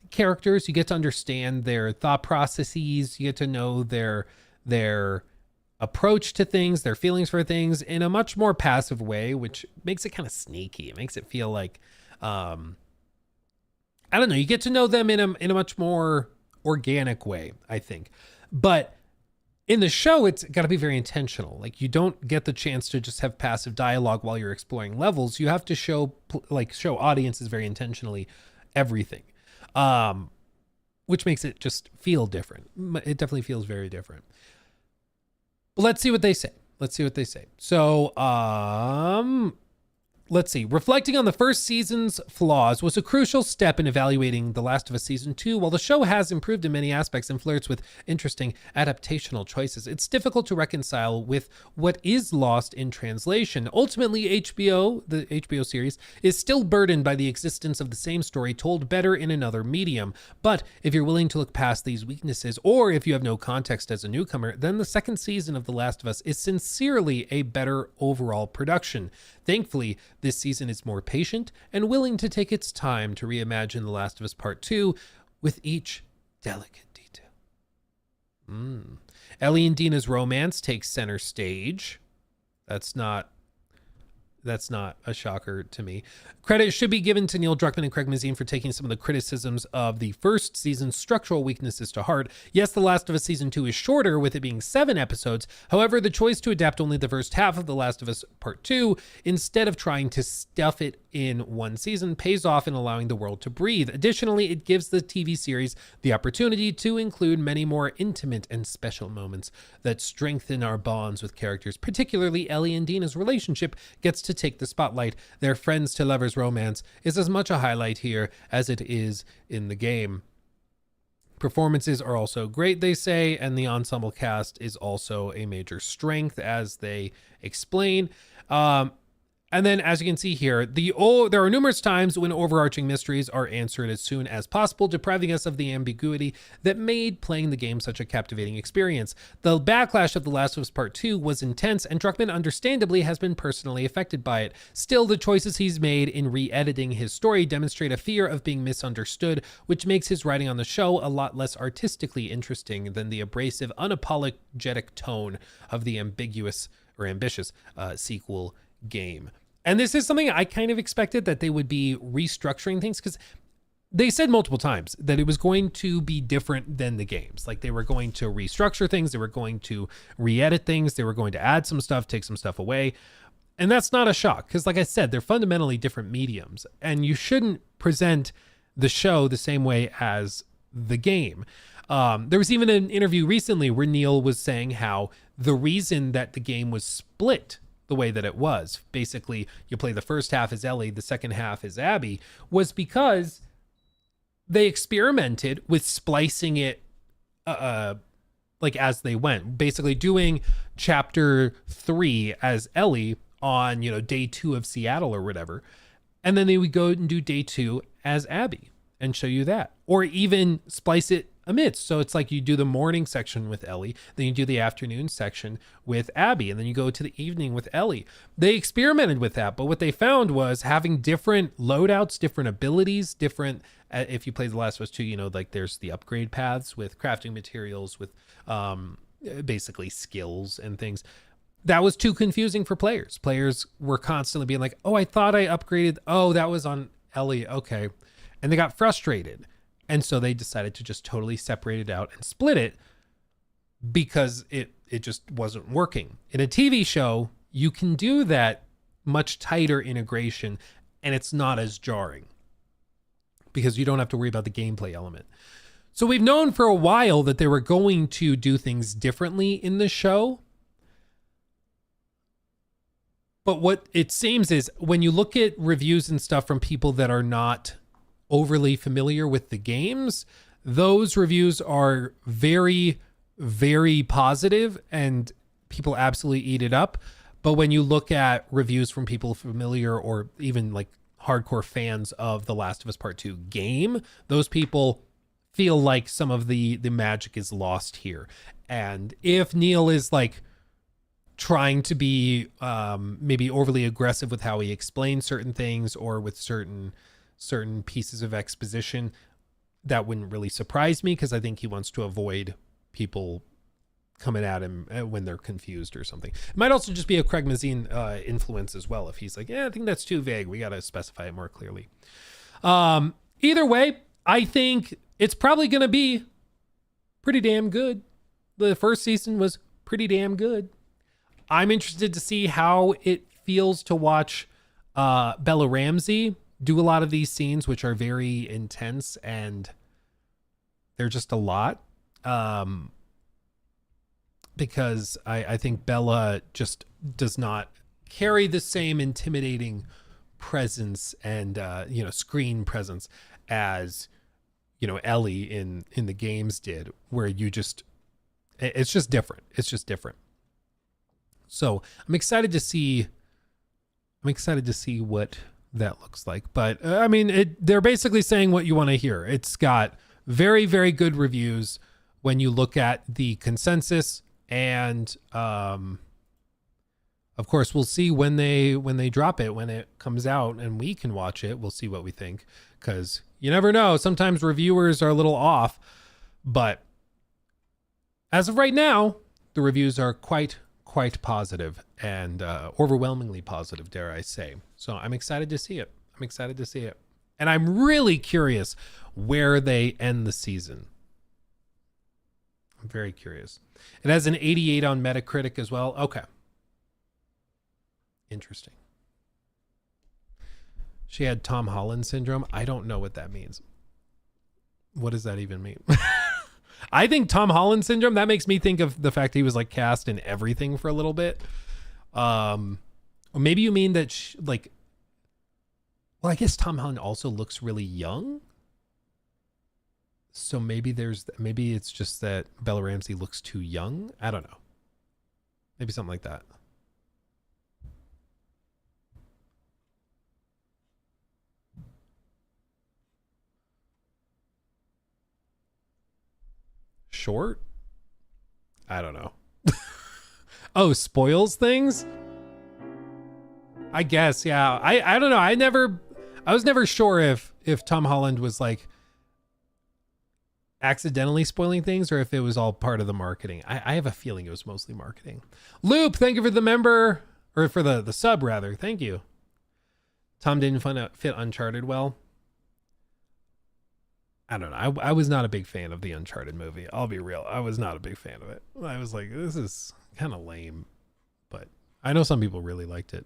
characters, you get to understand their thought processes, you get to know their approach to things, their feelings for things in a much more passive way, which makes it kind of sneaky. It makes it feel like, I don't know, you get to know them in a much more organic way, I think. But in the show, it's got to be very intentional. Like, you don't get the chance to just have passive dialogue while you're exploring levels. You have to show audiences very intentionally everything. Which makes it just feel different. It definitely feels very different. But let's see what they say. So, let's see. Reflecting on the first season's flaws was a crucial step in evaluating The Last of Us Season 2. While the show has improved in many aspects and flirts with interesting adaptational choices, it's difficult to reconcile with what is lost in translation. Ultimately, the HBO series, is still burdened by the existence of the same story told better in another medium. But if you're willing to look past these weaknesses, or if you have no context as a newcomer, then the second season of The Last of Us is sincerely a better overall production. Thankfully, this season is more patient and willing to take its time to reimagine The Last of Us Part 2 with each delicate detail. Ellie and Dina's romance takes center stage. That's not a shocker to me. Credit should be given to Neil Druckmann and Craig Mazin for taking some of the criticisms of the first season's structural weaknesses to heart. Yes, The Last of Us Season 2 is shorter, with it being 7 episodes. However, the choice to adapt only the first half of The Last of Us Part 2, instead of trying to stuff it in one season, pays off in allowing the world to breathe. Additionally, it gives the TV series the opportunity to include many more intimate and special moments that strengthen our bonds with characters. Particularly, Ellie and Dina's relationship gets to take the spotlight. Their friends to lovers romance is as much a highlight here as it is in the game. Performances are also great, they say, and the ensemble cast is also a major strength, as they explain. And then, as you can see here, there are numerous times when overarching mysteries are answered as soon as possible, depriving us of the ambiguity that made playing the game such a captivating experience. The backlash of The Last of Us Part 2 was intense, and Druckmann understandably has been personally affected by it. Still, the choices he's made in re-editing his story demonstrate a fear of being misunderstood, which makes his writing on the show a lot less artistically interesting than the abrasive, unapologetic tone of the ambitious sequel game. And this is something I kind of expected, that they would be restructuring things, because they said multiple times that it was going to be different than the games. Like, they were going to restructure things, they were going to re-edit things, they were going to add some stuff, take some stuff away. And that's not a shock, because like I said, they're fundamentally different mediums, and you shouldn't present the show the same way as the game. There was even an interview recently where Neil was saying how the reason that the game was split the way that it was, basically you play the first half as Ellie, the second half as Abby, was because they experimented with splicing it like as they went, basically doing chapter 3 as Ellie on, day 2 of Seattle or whatever, and then they would go and do day 2 as Abby and show you that, or even splice it amidst. So it's like you do the morning section with Ellie, then you do the afternoon section with Abby, and then you go to the evening with Ellie. They experimented with that, but what they found was having different loadouts, different abilities, different, if you play The Last of Us 2, like there's the upgrade paths with crafting materials, with basically skills and things. That was too confusing for players. Players were constantly being like, oh, I thought I upgraded. Oh, that was on Ellie. Okay. And they got frustrated. And so they decided to just totally separate it out and split it, because it just wasn't working. In a TV show, you can do that much tighter integration, and it's not as jarring because you don't have to worry about the gameplay element. So we've known for a while that they were going to do things differently in the show. But what it seems is, when you look at reviews and stuff from people that are not overly familiar with the games, those reviews are very, very positive and people absolutely eat it up. But when you look at reviews from people familiar, or even like hardcore fans of The Last of Us Part 2 game, those people feel like some of the magic is lost here. And if Neil is like trying to be maybe overly aggressive with how he explains certain things, or with certain pieces of exposition, that wouldn't really surprise me, because I think he wants to avoid people coming at him when they're confused or something. It might also just be a Craig Mazin influence as well. If he's like, I think that's too vague, we got to specify it more clearly. Either way, I think it's probably going to be pretty damn good. The first season was pretty damn good. I'm interested to see how it feels to watch Bella Ramsey do a lot of these scenes, which are very intense, and they're just a lot. Because I think Bella just does not carry the same intimidating presence and screen presence as Ellie in the games did, where it's just different. It's just different. So I'm excited to see what that looks like. But I mean, they're basically saying what you want to hear. It's got very, very good reviews when you look at the consensus, and of course we'll see when they drop it, when it comes out and we can watch it. We'll see what we think, because you never know. Sometimes reviewers are a little off, but as of right now, the reviews are quite positive, and overwhelmingly positive, dare I say. So I'm excited to see it. And I'm really curious where they end the season. I'm very curious. It has an 88 on Metacritic as well. Okay. Interesting. She had Tom Holland syndrome. I don't know what that means. What does that even mean? I think Tom Holland syndrome, that makes me think of the fact he was like cast in everything for a little bit. Or maybe you mean that well, I guess Tom Holland also looks really young. So maybe it's just that Bella Ramsey looks too young. I don't know. Maybe something like that. Short? I don't know. Oh, spoils things? I guess, yeah. I don't know. I was never sure if Tom Holland was like accidentally spoiling things or if it was all part of the marketing. I have a feeling it was mostly marketing. Loop, thank you for the member, or for the sub rather. Thank you. Tom didn't fit Uncharted well. I don't know. I was not a big fan of the Uncharted movie. I'll be real. I was not a big fan of it. I was like, this is kind of lame. But I know some people really liked it.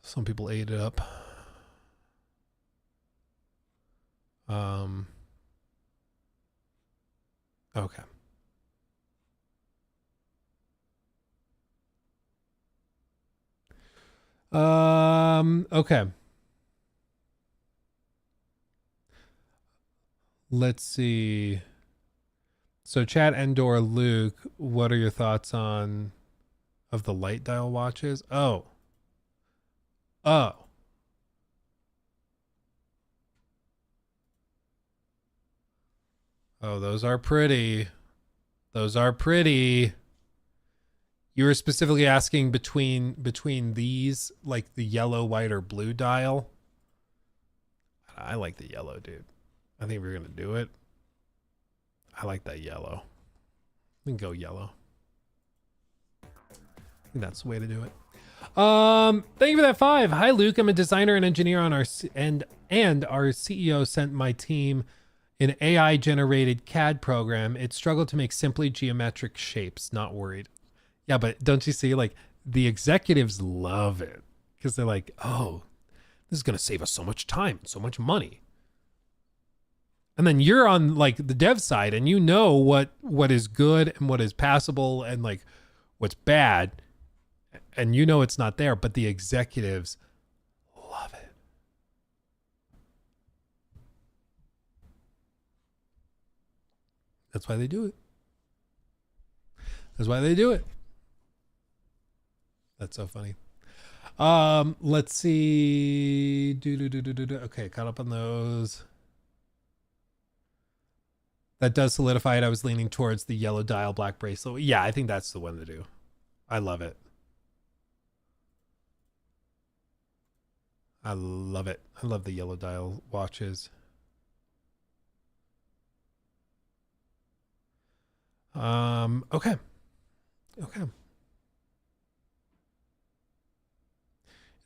Some people ate it up. Okay. Okay. Let's see. So chat Endor Luke, what are your thoughts of the light dial watches? Oh. Oh, those are pretty. You were specifically asking between these, like the yellow, white, or blue dial. I like the yellow, dude. I think we're gonna do it. I like that yellow. We can go yellow. I think that's the way to do it. Thank you for that 5. Hi Luke, I'm a designer and engineer on our our CEO sent my team an AI generated CAD program. It struggled to make simply geometric shapes. Not worried. Yeah, but don't you see, like, the executives love it because they're like, oh, this is gonna save us so much time, so much money. And then you're on like the dev side and you know what is good and what is passable and like what's bad, and you know it's not there, but the executives love it. That's why they do it. That's so funny. Let's see. Okay, caught up on those. That does solidify it. I was leaning towards the yellow dial black bracelet. Yeah, I think that's the one to do. I love it. I love it. I love the yellow dial watches. Okay.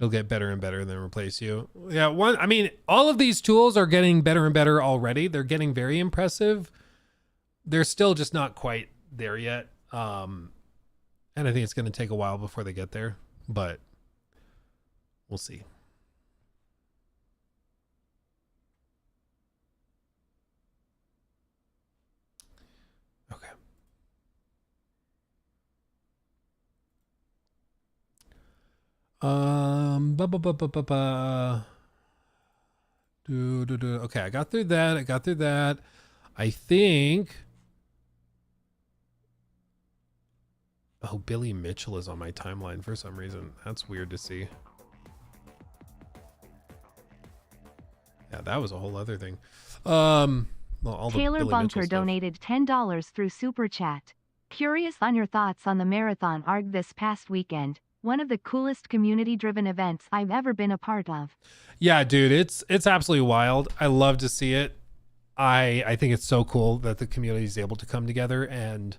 It'll get better and better, then replace you. Yeah, I mean, all of these tools are getting better and better already. They're getting very impressive. They're still just not quite there yet. And I think it's going to take a while before they get there, but we'll see. Okay. Ba, ba, ba, ba, ba, ba. Okay, I got through that. I think. Oh, Billy Mitchell is on my timeline for some reason. That's weird to see. Yeah, that was a whole other thing. Well, all the Taylor Billy Mitchell Bunker stuff. donated $10 through Super Chat. Curious on your thoughts on the Marathon ARG this past weekend. One of the coolest community-driven events I've ever been a part of. Yeah, dude, it's absolutely wild. I love to see it. I think it's so cool that the community is able to come together and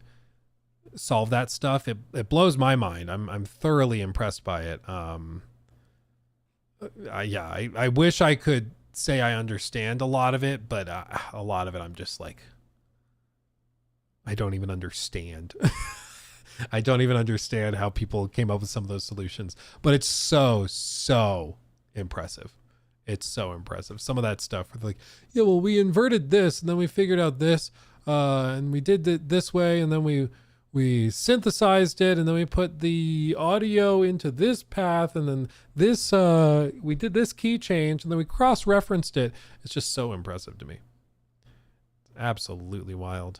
solve that stuff. It blows my mind. I'm thoroughly impressed by it. I wish I could say I understand a lot of it, but a lot of it I'm just like, I don't even understand. I don't even understand how people came up with some of those solutions, but it's so impressive. It's so impressive. Some of that stuff where they're like, yeah, well, we inverted this and then we figured out this, and we did it this way, and then we synthesized it, and then we put the audio into this path, and then this we did this key change, and then we cross-referenced it. It's just so impressive to me. It's absolutely wild.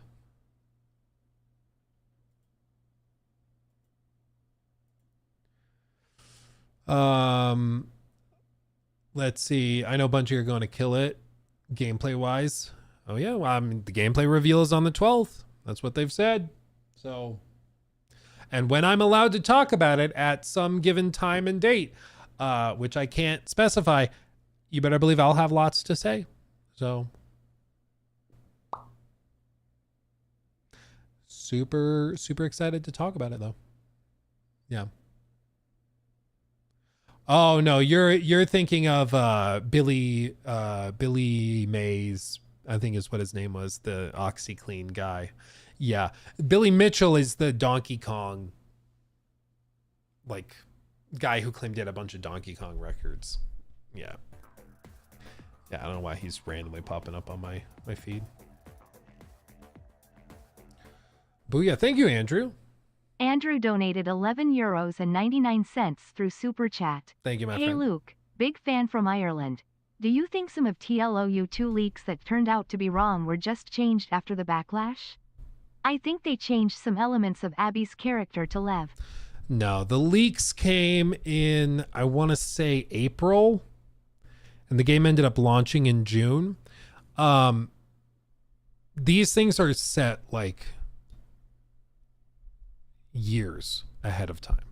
Let's see. I know a bunch of you are going to kill it gameplay wise. Oh yeah, well, I mean, the gameplay reveal is on the 12th. That's what they've said. So, and when I'm allowed to talk about it at some given time and date, which I can't specify, you better believe I'll have lots to say. So, super excited to talk about it though. Yeah. Oh no, you're thinking of Billy Mays, I think is what his name was, the OxyClean guy. Yeah. Billy Mitchell is the Donkey Kong like guy who claimed he had a bunch of Donkey Kong records. Yeah. Yeah, I don't know why he's randomly popping up on my feed. Booyah, thank you, Andrew. Andrew donated €11.99 through Super Chat. Thank you, my Hey friend. Luke, big fan from Ireland. Do you think some of TLOU2 leaks that turned out to be wrong were just changed after the backlash? I think they changed some elements of Abby's character to Lev. No, the leaks came in, I want to say April, and the game ended up launching in June. These things are set like years ahead of time,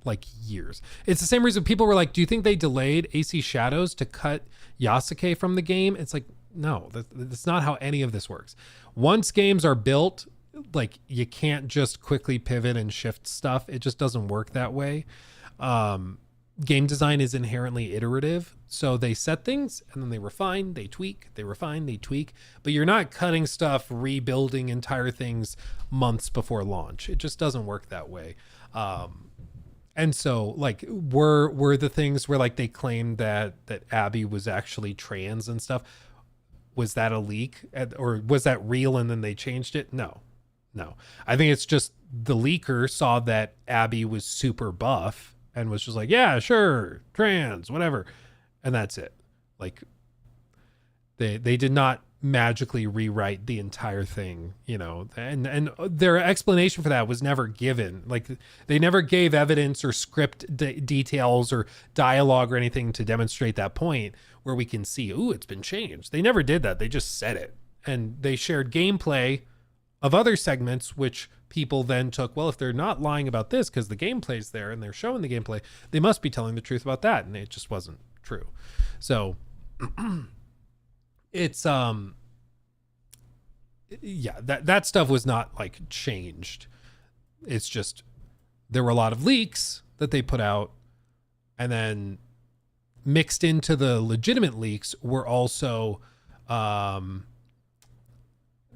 like years. It's the same reason people were like, do you think they delayed AC Shadows to cut Yasuke from the game? It's like, no, that's not how any of this works. Once games are built, like you can't just quickly pivot and shift stuff. It just doesn't work that way. Game design is inherently iterative. So they set things and then they refine, they tweak, they refine, they tweak, but you're not cutting stuff, rebuilding entire things months before launch. It just doesn't work that way. And so like were the things where like they claimed that Abby was actually trans and stuff, was that a leak or was that real and then they changed it? No. I think it's just the leaker saw that Abby was super buff and was just like, yeah, sure, trans, whatever. And that's it. Like they did not magically rewrite the entire thing, you know, and their explanation for that was never given. Like they never gave evidence or script details or dialogue or anything to demonstrate that point where we can see, ooh, it's been changed. They never did that. They just said it. And they shared gameplay of other segments, which people then took, well, if they're not lying about this because the gameplay's there and they're showing the gameplay, they must be telling the truth about that. And it just wasn't true. So it's yeah, that stuff was not like changed. It's just there were a lot of leaks that they put out, and then mixed into the legitimate leaks were also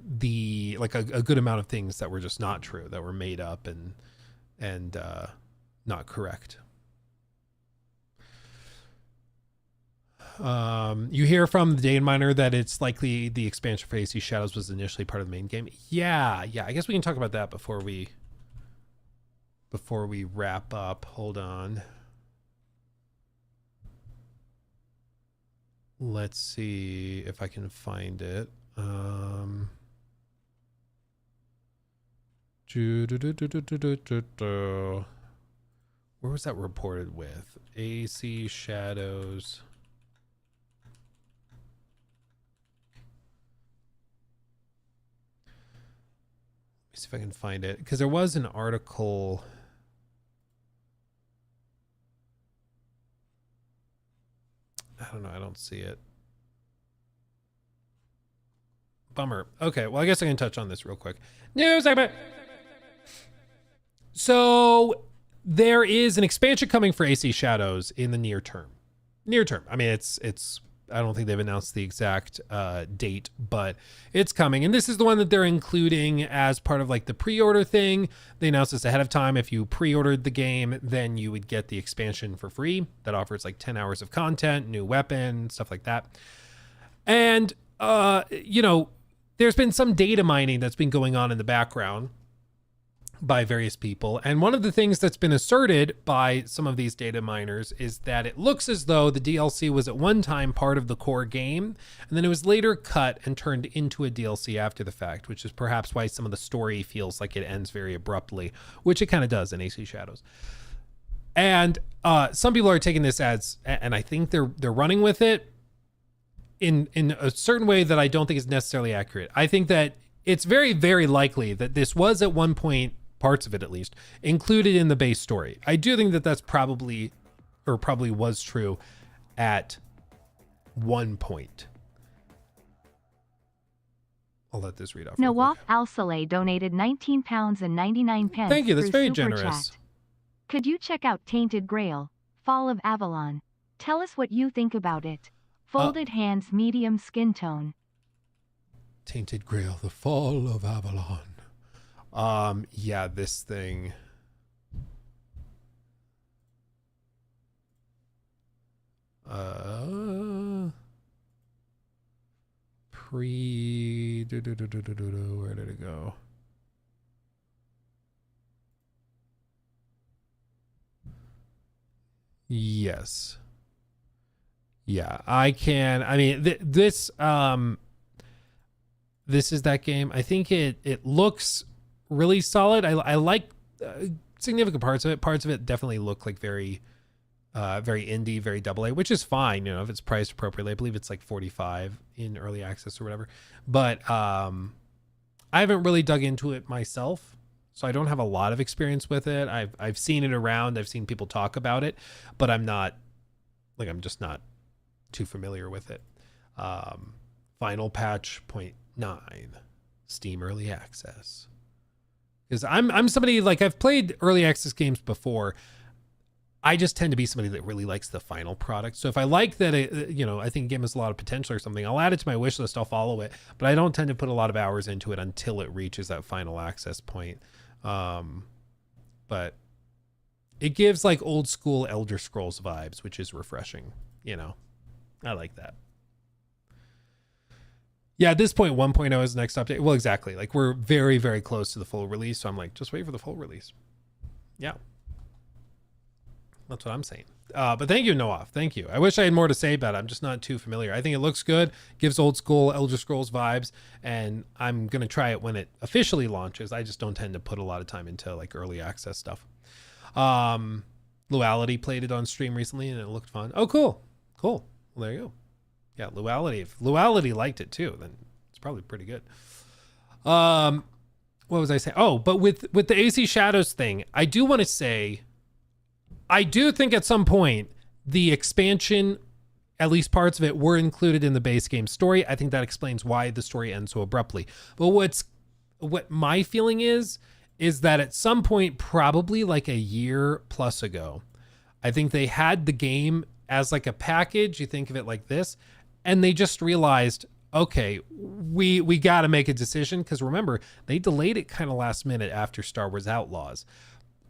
the like a good amount of things that were just not true, that were made up and not correct. You hear from the Dane Miner that it's likely the expansion for AC Shadows was initially part of the main game. Yeah. I guess we can talk about that before we wrap up. Hold on. Let's see if I can find it. Where was that reported with? AC Shadows. Let me see if I can find it, because there was an article. I don't know. I don't see it. Bummer. Okay, well, I guess I can touch on this real quick. News segment. So there is an expansion coming for AC Shadows in the near term. Near term. I mean, it's. I don't think they've announced the exact date, but it's coming. And this is the one that they're including as part of like the pre-order thing. They announced this ahead of time. If you pre-ordered the game, then you would get the expansion for free. That offers like 10 hours of content, new weapon, stuff like that. And, you know, there's been some data mining that's been going on in the background by various people. And one of the things that's been asserted by some of these data miners is that it looks as though the DLC was at one time part of the core game, and then it was later cut and turned into a DLC after the fact, which is perhaps why some of the story feels like it ends very abruptly, which it kind of does in AC Shadows. And some people are taking this as, and I think they're running with it in a certain way that I don't think is necessarily accurate. I think that it's very, very likely that this was at one point, parts of it at least, included in the base story. I do think that that's probably was true at one point. I'll let this read off. Nawaf Al Saleh donated £19.99. Thank you, that's through very Super generous. Chat. Could you check out Tainted Grail, Fall of Avalon? Tell us what you think about it. Folded hands, medium skin tone. Tainted Grail, the Fall of Avalon. Yeah, this thing. Where did it go? Yes. Yeah, I can. I mean, this is that game. I think it looks really solid. I like significant parts of it. Parts of it definitely look like very indie, very AA, which is fine, you know, if it's priced appropriately. I believe it's like 45 in early access or whatever. But I haven't really dug into it myself, so I don't have a lot of experience with it. I've seen it around. I've seen people talk about it, but I'm just not too familiar with it. Final patch 0.9, Steam early access. Because I'm somebody, like, I've played early access games before. I just tend to be somebody that really likes the final product. So if I like that, I think a game has a lot of potential or something, I'll add it to my wish list. I'll follow it, but I don't tend to put a lot of hours into it until it reaches that final access point. But it gives like old school Elder Scrolls vibes, which is refreshing. You know, I like that. Yeah, at this point, 1.0 is the next update. Well, exactly. Like, we're very, very close to the full release. So I'm like, just wait for the full release. Yeah. That's what I'm saying. But thank you, Noaf. Thank you. I wish I had more to say about it. I'm just not too familiar. I think it looks good, gives old school Elder Scrolls vibes, and I'm going to try it when it officially launches. I just don't tend to put a lot of time into like early access stuff. Luality played it on stream recently and it looked fun. Oh, cool. Cool. Well, there you go. Yeah, Luality. If Luality liked it too, then it's probably pretty good. What was I saying? Oh, but with the AC Shadows thing, I do want to say, I do think at some point the expansion, at least parts of it, were included in the base game story. I think that explains why the story ends so abruptly. But what my feeling is that at some point, probably like a year plus ago, I think they had the game as like a package. You think of it like this, and they just realized, okay, we got to make a decision, because remember, they delayed it kind of last minute after Star Wars Outlaws.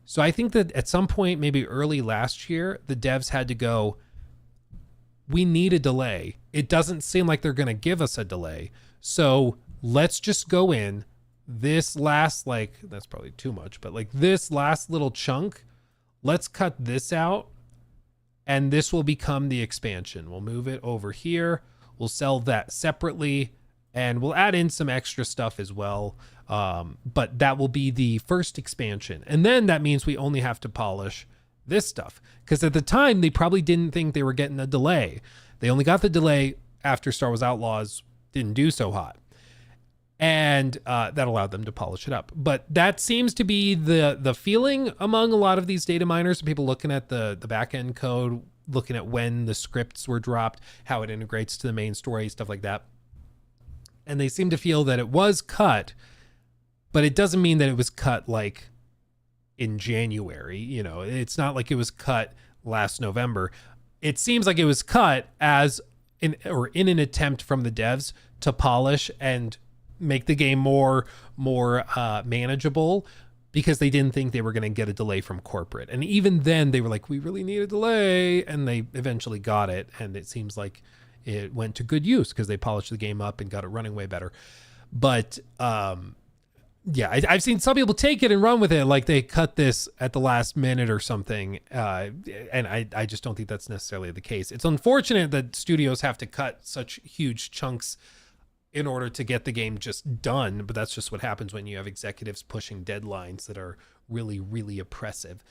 So I think that at some point, maybe early last year, the devs had to go, we need a delay. It doesn't seem like they're going to give us a delay. So let's just go in this last, like, that's probably too much, but like this last little chunk, let's cut this out and this will become the expansion. We'll move it over here. We'll sell that separately, and we'll add in some extra stuff as well. But that will be the first expansion. And then that means we only have to polish this stuff. Because at the time, they probably didn't think they were getting a delay. They only got the delay after Star Wars Outlaws didn't do so hot. And that allowed them to polish it up. But that seems to be the feeling among a lot of these data miners, people looking at the back-end code, looking at when the scripts were dropped, how it integrates to the main story, stuff like that. And they seem to feel that it was cut, but it doesn't mean that it was cut like in January. You know, it's not like it was cut last November. It seems like it was cut as in an attempt from the devs to polish and make the game more manageable, because they didn't think they were going to get a delay from corporate. And even then they were like, we really need a delay, and they eventually got it. And it seems like it went to good use because they polished the game up and got it running way better. But yeah, I've seen some people take it and run with it like they cut this at the last minute or something. And I just don't think that's necessarily the case. It's unfortunate that studios have to cut such huge chunks in order to get the game just done, but that's just what happens when you have executives pushing deadlines that are really, really oppressive.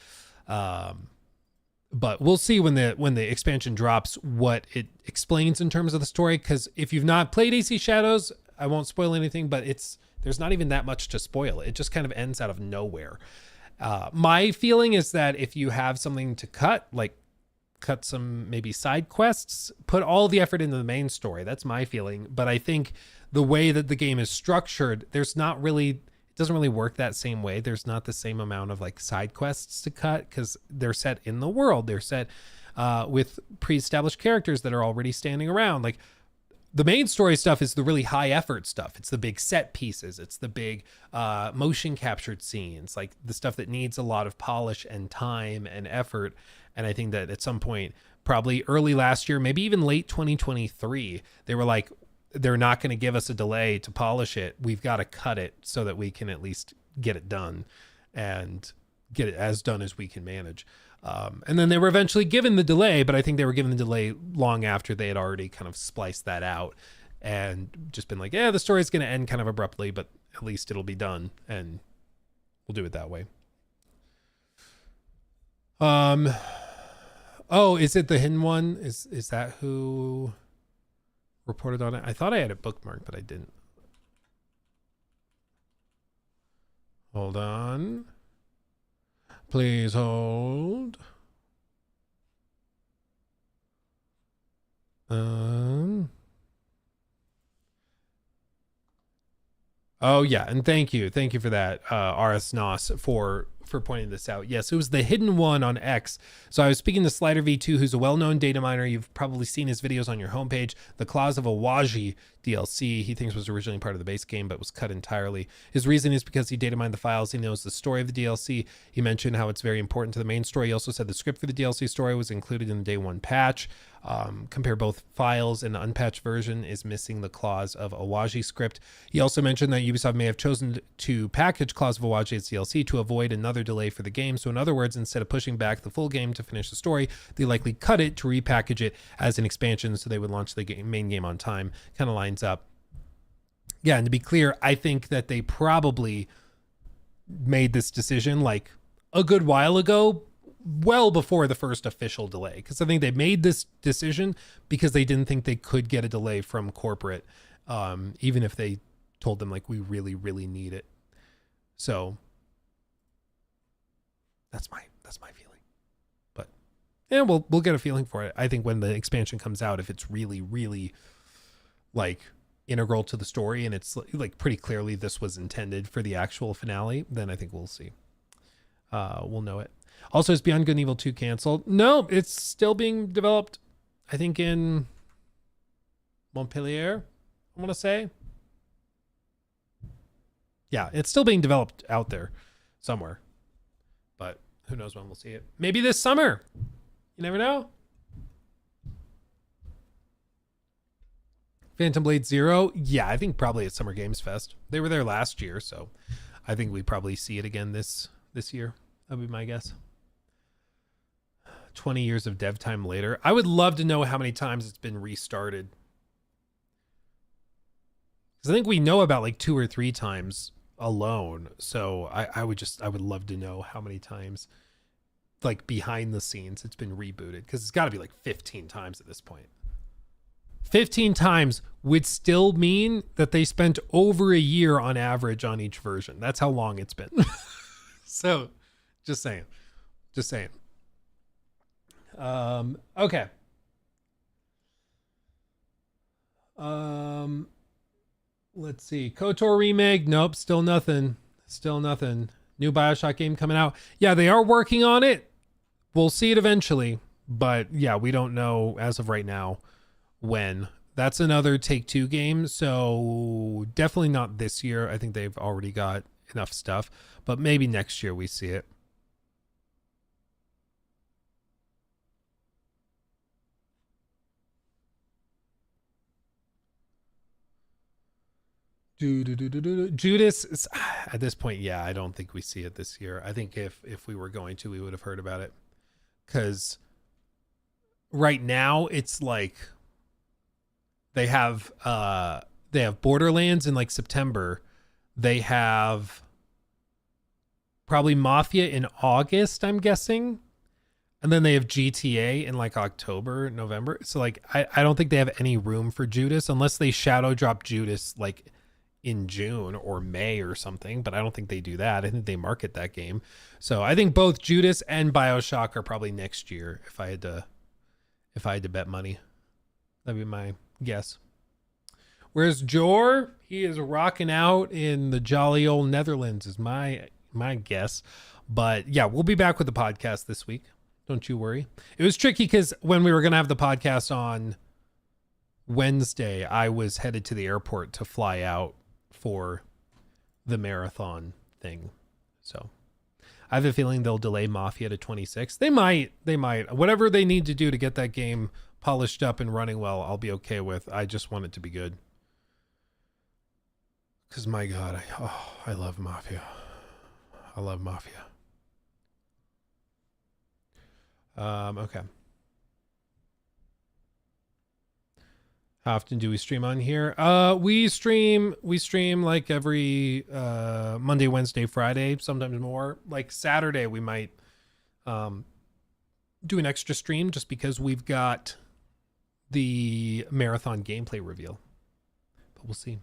But we'll see when the expansion drops what it explains in terms of the story, because if you've not played AC Shadows, I won't spoil anything, but there's not even that much to spoil. It just kind of ends out of nowhere. My feeling is that if you have something to cut, like cut some maybe side quests, put all the effort into the main story. That's my feeling. But I think the way that the game is structured, it doesn't really work that same way. There's not the same amount of like side quests to cut because they're set in the world. They're set with pre-established characters that are already standing around. Like the main story stuff is the really high effort stuff. It's the big set pieces. It's the big motion captured scenes, like the stuff that needs a lot of polish and time and effort. And I think that at some point, probably early last year, maybe even late 2023, they were like, they're not going to give us a delay to polish it. We've got to cut it so that we can at least get it done and get it as done as we can manage. And then they were eventually given the delay, but I think they were given the delay long after they had already kind of spliced that out and just been like, yeah, the story's going to end kind of abruptly, but at least it'll be done and we'll do it that way. Oh, is it the hidden one? Is that who reported on it? I thought I had it bookmarked, but I didn't. Hold on. Please hold. Oh yeah, and thank you for that, RS Nos, for pointing this out. Yes, it was the hidden one on X. So I was speaking to Slider V2, who's a well-known data miner. You've probably seen his videos on your homepage. The Claws of Awaji DLC, he thinks was originally part of the base game, but was cut entirely. His reason is because he data mined the files. He knows the story of the DLC. He mentioned how it's very important to the main story. He also said the script for the DLC story was included in the day one patch. Compare both files, and the unpatched version is missing the Claws of Awaji script. He also mentioned that Ubisoft may have chosen to package Claws of Awaji as DLC to avoid another delay for the game. So in other words, instead of pushing back the full game to finish the story, they likely cut it to repackage it as an expansion so they would launch the main game on time. Kind of lines up. Yeah, and to be clear, I think that they probably made this decision like a good while ago, well before the first official delay, because I think they made this decision because they didn't think they could get a delay from corporate, even if they told them like, we really, really need it. So that's my feeling. But yeah, we'll get a feeling for it. I think when the expansion comes out, if it's really, really like integral to the story and it's like pretty clearly this was intended for the actual finale, then I think we'll see. We'll know it. Also, is Beyond Good and Evil 2 canceled? No, it's still being developed, I think, in Montpellier, I want to say. Yeah, it's still being developed out there somewhere. But who knows when we'll see it. Maybe this summer. You never know. Phantom Blade Zero? Yeah, I think probably at Summer Games Fest. They were there last year, so I think we probably see it again this year. That would be my guess. 20 years of dev time later. I would love to know how many times it's been restarted. Because I think we know about like 2 or 3 times alone. So I would love to know how many times, like behind the scenes, it's been rebooted. Because it's got to be like 15 times at this point. 15 times would still mean that they spent over a year on average on each version. That's how long it's been. So just saying. Okay. Let's see. KOTOR remake. Nope. Still nothing. New BioShock game coming out. Yeah, they are working on it. We'll see it eventually. But yeah, we don't know as of right now when. That's another Take-Two game. So definitely not this year. I think they've already got enough stuff. But maybe next year we see it. Judas, at this point, yeah, I don't think we see it this year. I think if we were going to, we would have heard about it. Because right now it's like they have Borderlands in like September. They have probably Mafia in August, I'm guessing. And then they have GTA in like October, November. So like I don't think they have any room for Judas unless they shadow drop Judas like in June or May or something, but I don't think they do that. I think they market that game. So I think both Judas and BioShock are probably next year if I had to bet money. That'd be my guess. Whereas Jor, he is rocking out in the jolly old Netherlands is my guess. But yeah, we'll be back with the podcast this week. Don't you worry. It was tricky because when we were going to have the podcast on Wednesday, I was headed to the airport to fly out for the marathon thing. So I have a feeling they'll delay Mafia to 26. They might. Whatever they need to do to get that game polished up and running well, I'll be okay with. I just want it to be good. Because my God, I love Mafia. I love Mafia. Okay. How often do we stream on here? We stream like every Monday, Wednesday, Friday, sometimes more. Like Saturday, we might do an extra stream just because we've got the marathon gameplay reveal. But we'll see.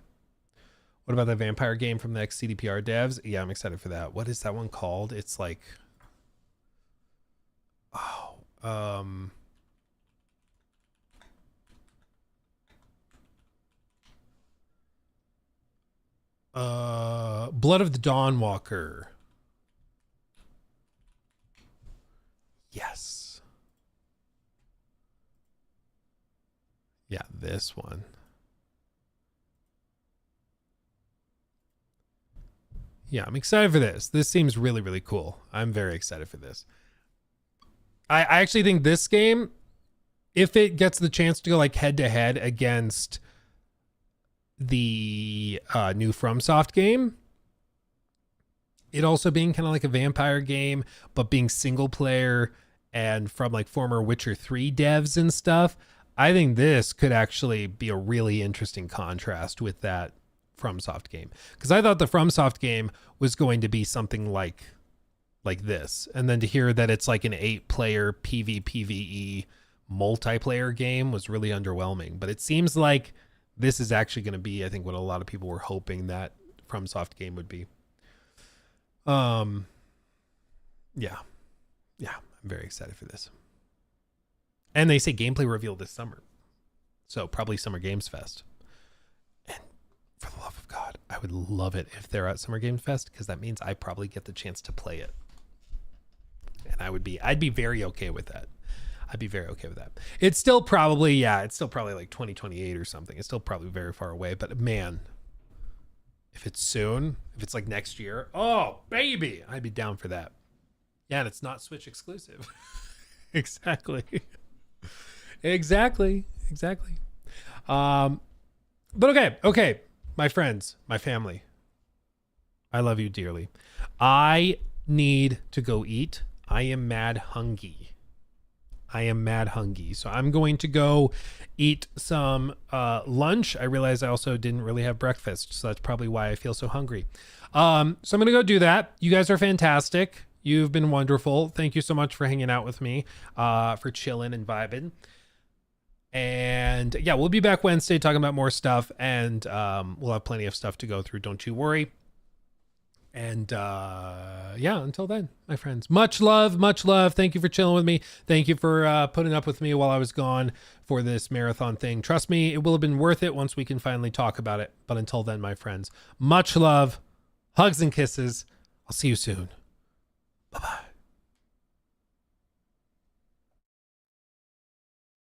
What about that vampire game from the ex-CDPR devs? Yeah, I'm excited for that. What is that one called? It's like... Blood of the Dawnwalker. Yes. Yeah, this one. Yeah, I'm excited for this. This seems really, really cool. I'm very excited for this. I actually think this game, if it gets the chance to go like head to head against the new FromSoft game, it also being kind of like a vampire game, but being single player and from like former Witcher 3 devs and stuff, I think this could actually be a really interesting contrast with that FromSoft game. Because I thought the FromSoft game was going to be something like this, and then to hear that it's like an 8-player PvPvE multiplayer game was really underwhelming. But it seems like this is actually going to be, I think, what a lot of people were hoping that FromSoft game would be. Yeah, I'm very excited for this. And they say gameplay reveal this summer, so probably Summer Games Fest. And for the love of God, I would love it if they're at Summer Games Fest, because that means I probably get the chance to play it. And I'd be very okay with that. It's still probably like 2028 or something. It's still probably very far away, but man, if it's soon, if it's like next year, oh baby, I'd be down for that. Yeah, and it's not Switch exclusive. Exactly. But okay, my friends, my family, I love you dearly. I need to go eat. I am mad hungry. I am mad hungry. So I'm going to go eat some lunch. I realized I also didn't really have breakfast, so that's probably why I feel so hungry. So I'm going to go do that. You guys are fantastic. You've been wonderful. Thank you so much for hanging out with me, for chilling and vibing. And yeah, we'll be back Wednesday talking about more stuff, and we'll have plenty of stuff to go through. Don't you worry. And yeah, until then, my friends, much love, much love. Thank you for chilling with me. Thank you for putting up with me while I was gone for this marathon thing. Trust me, it will have been worth it once we can finally talk about it. But until then, my friends, much love, hugs and kisses. I'll see you soon. Bye-bye.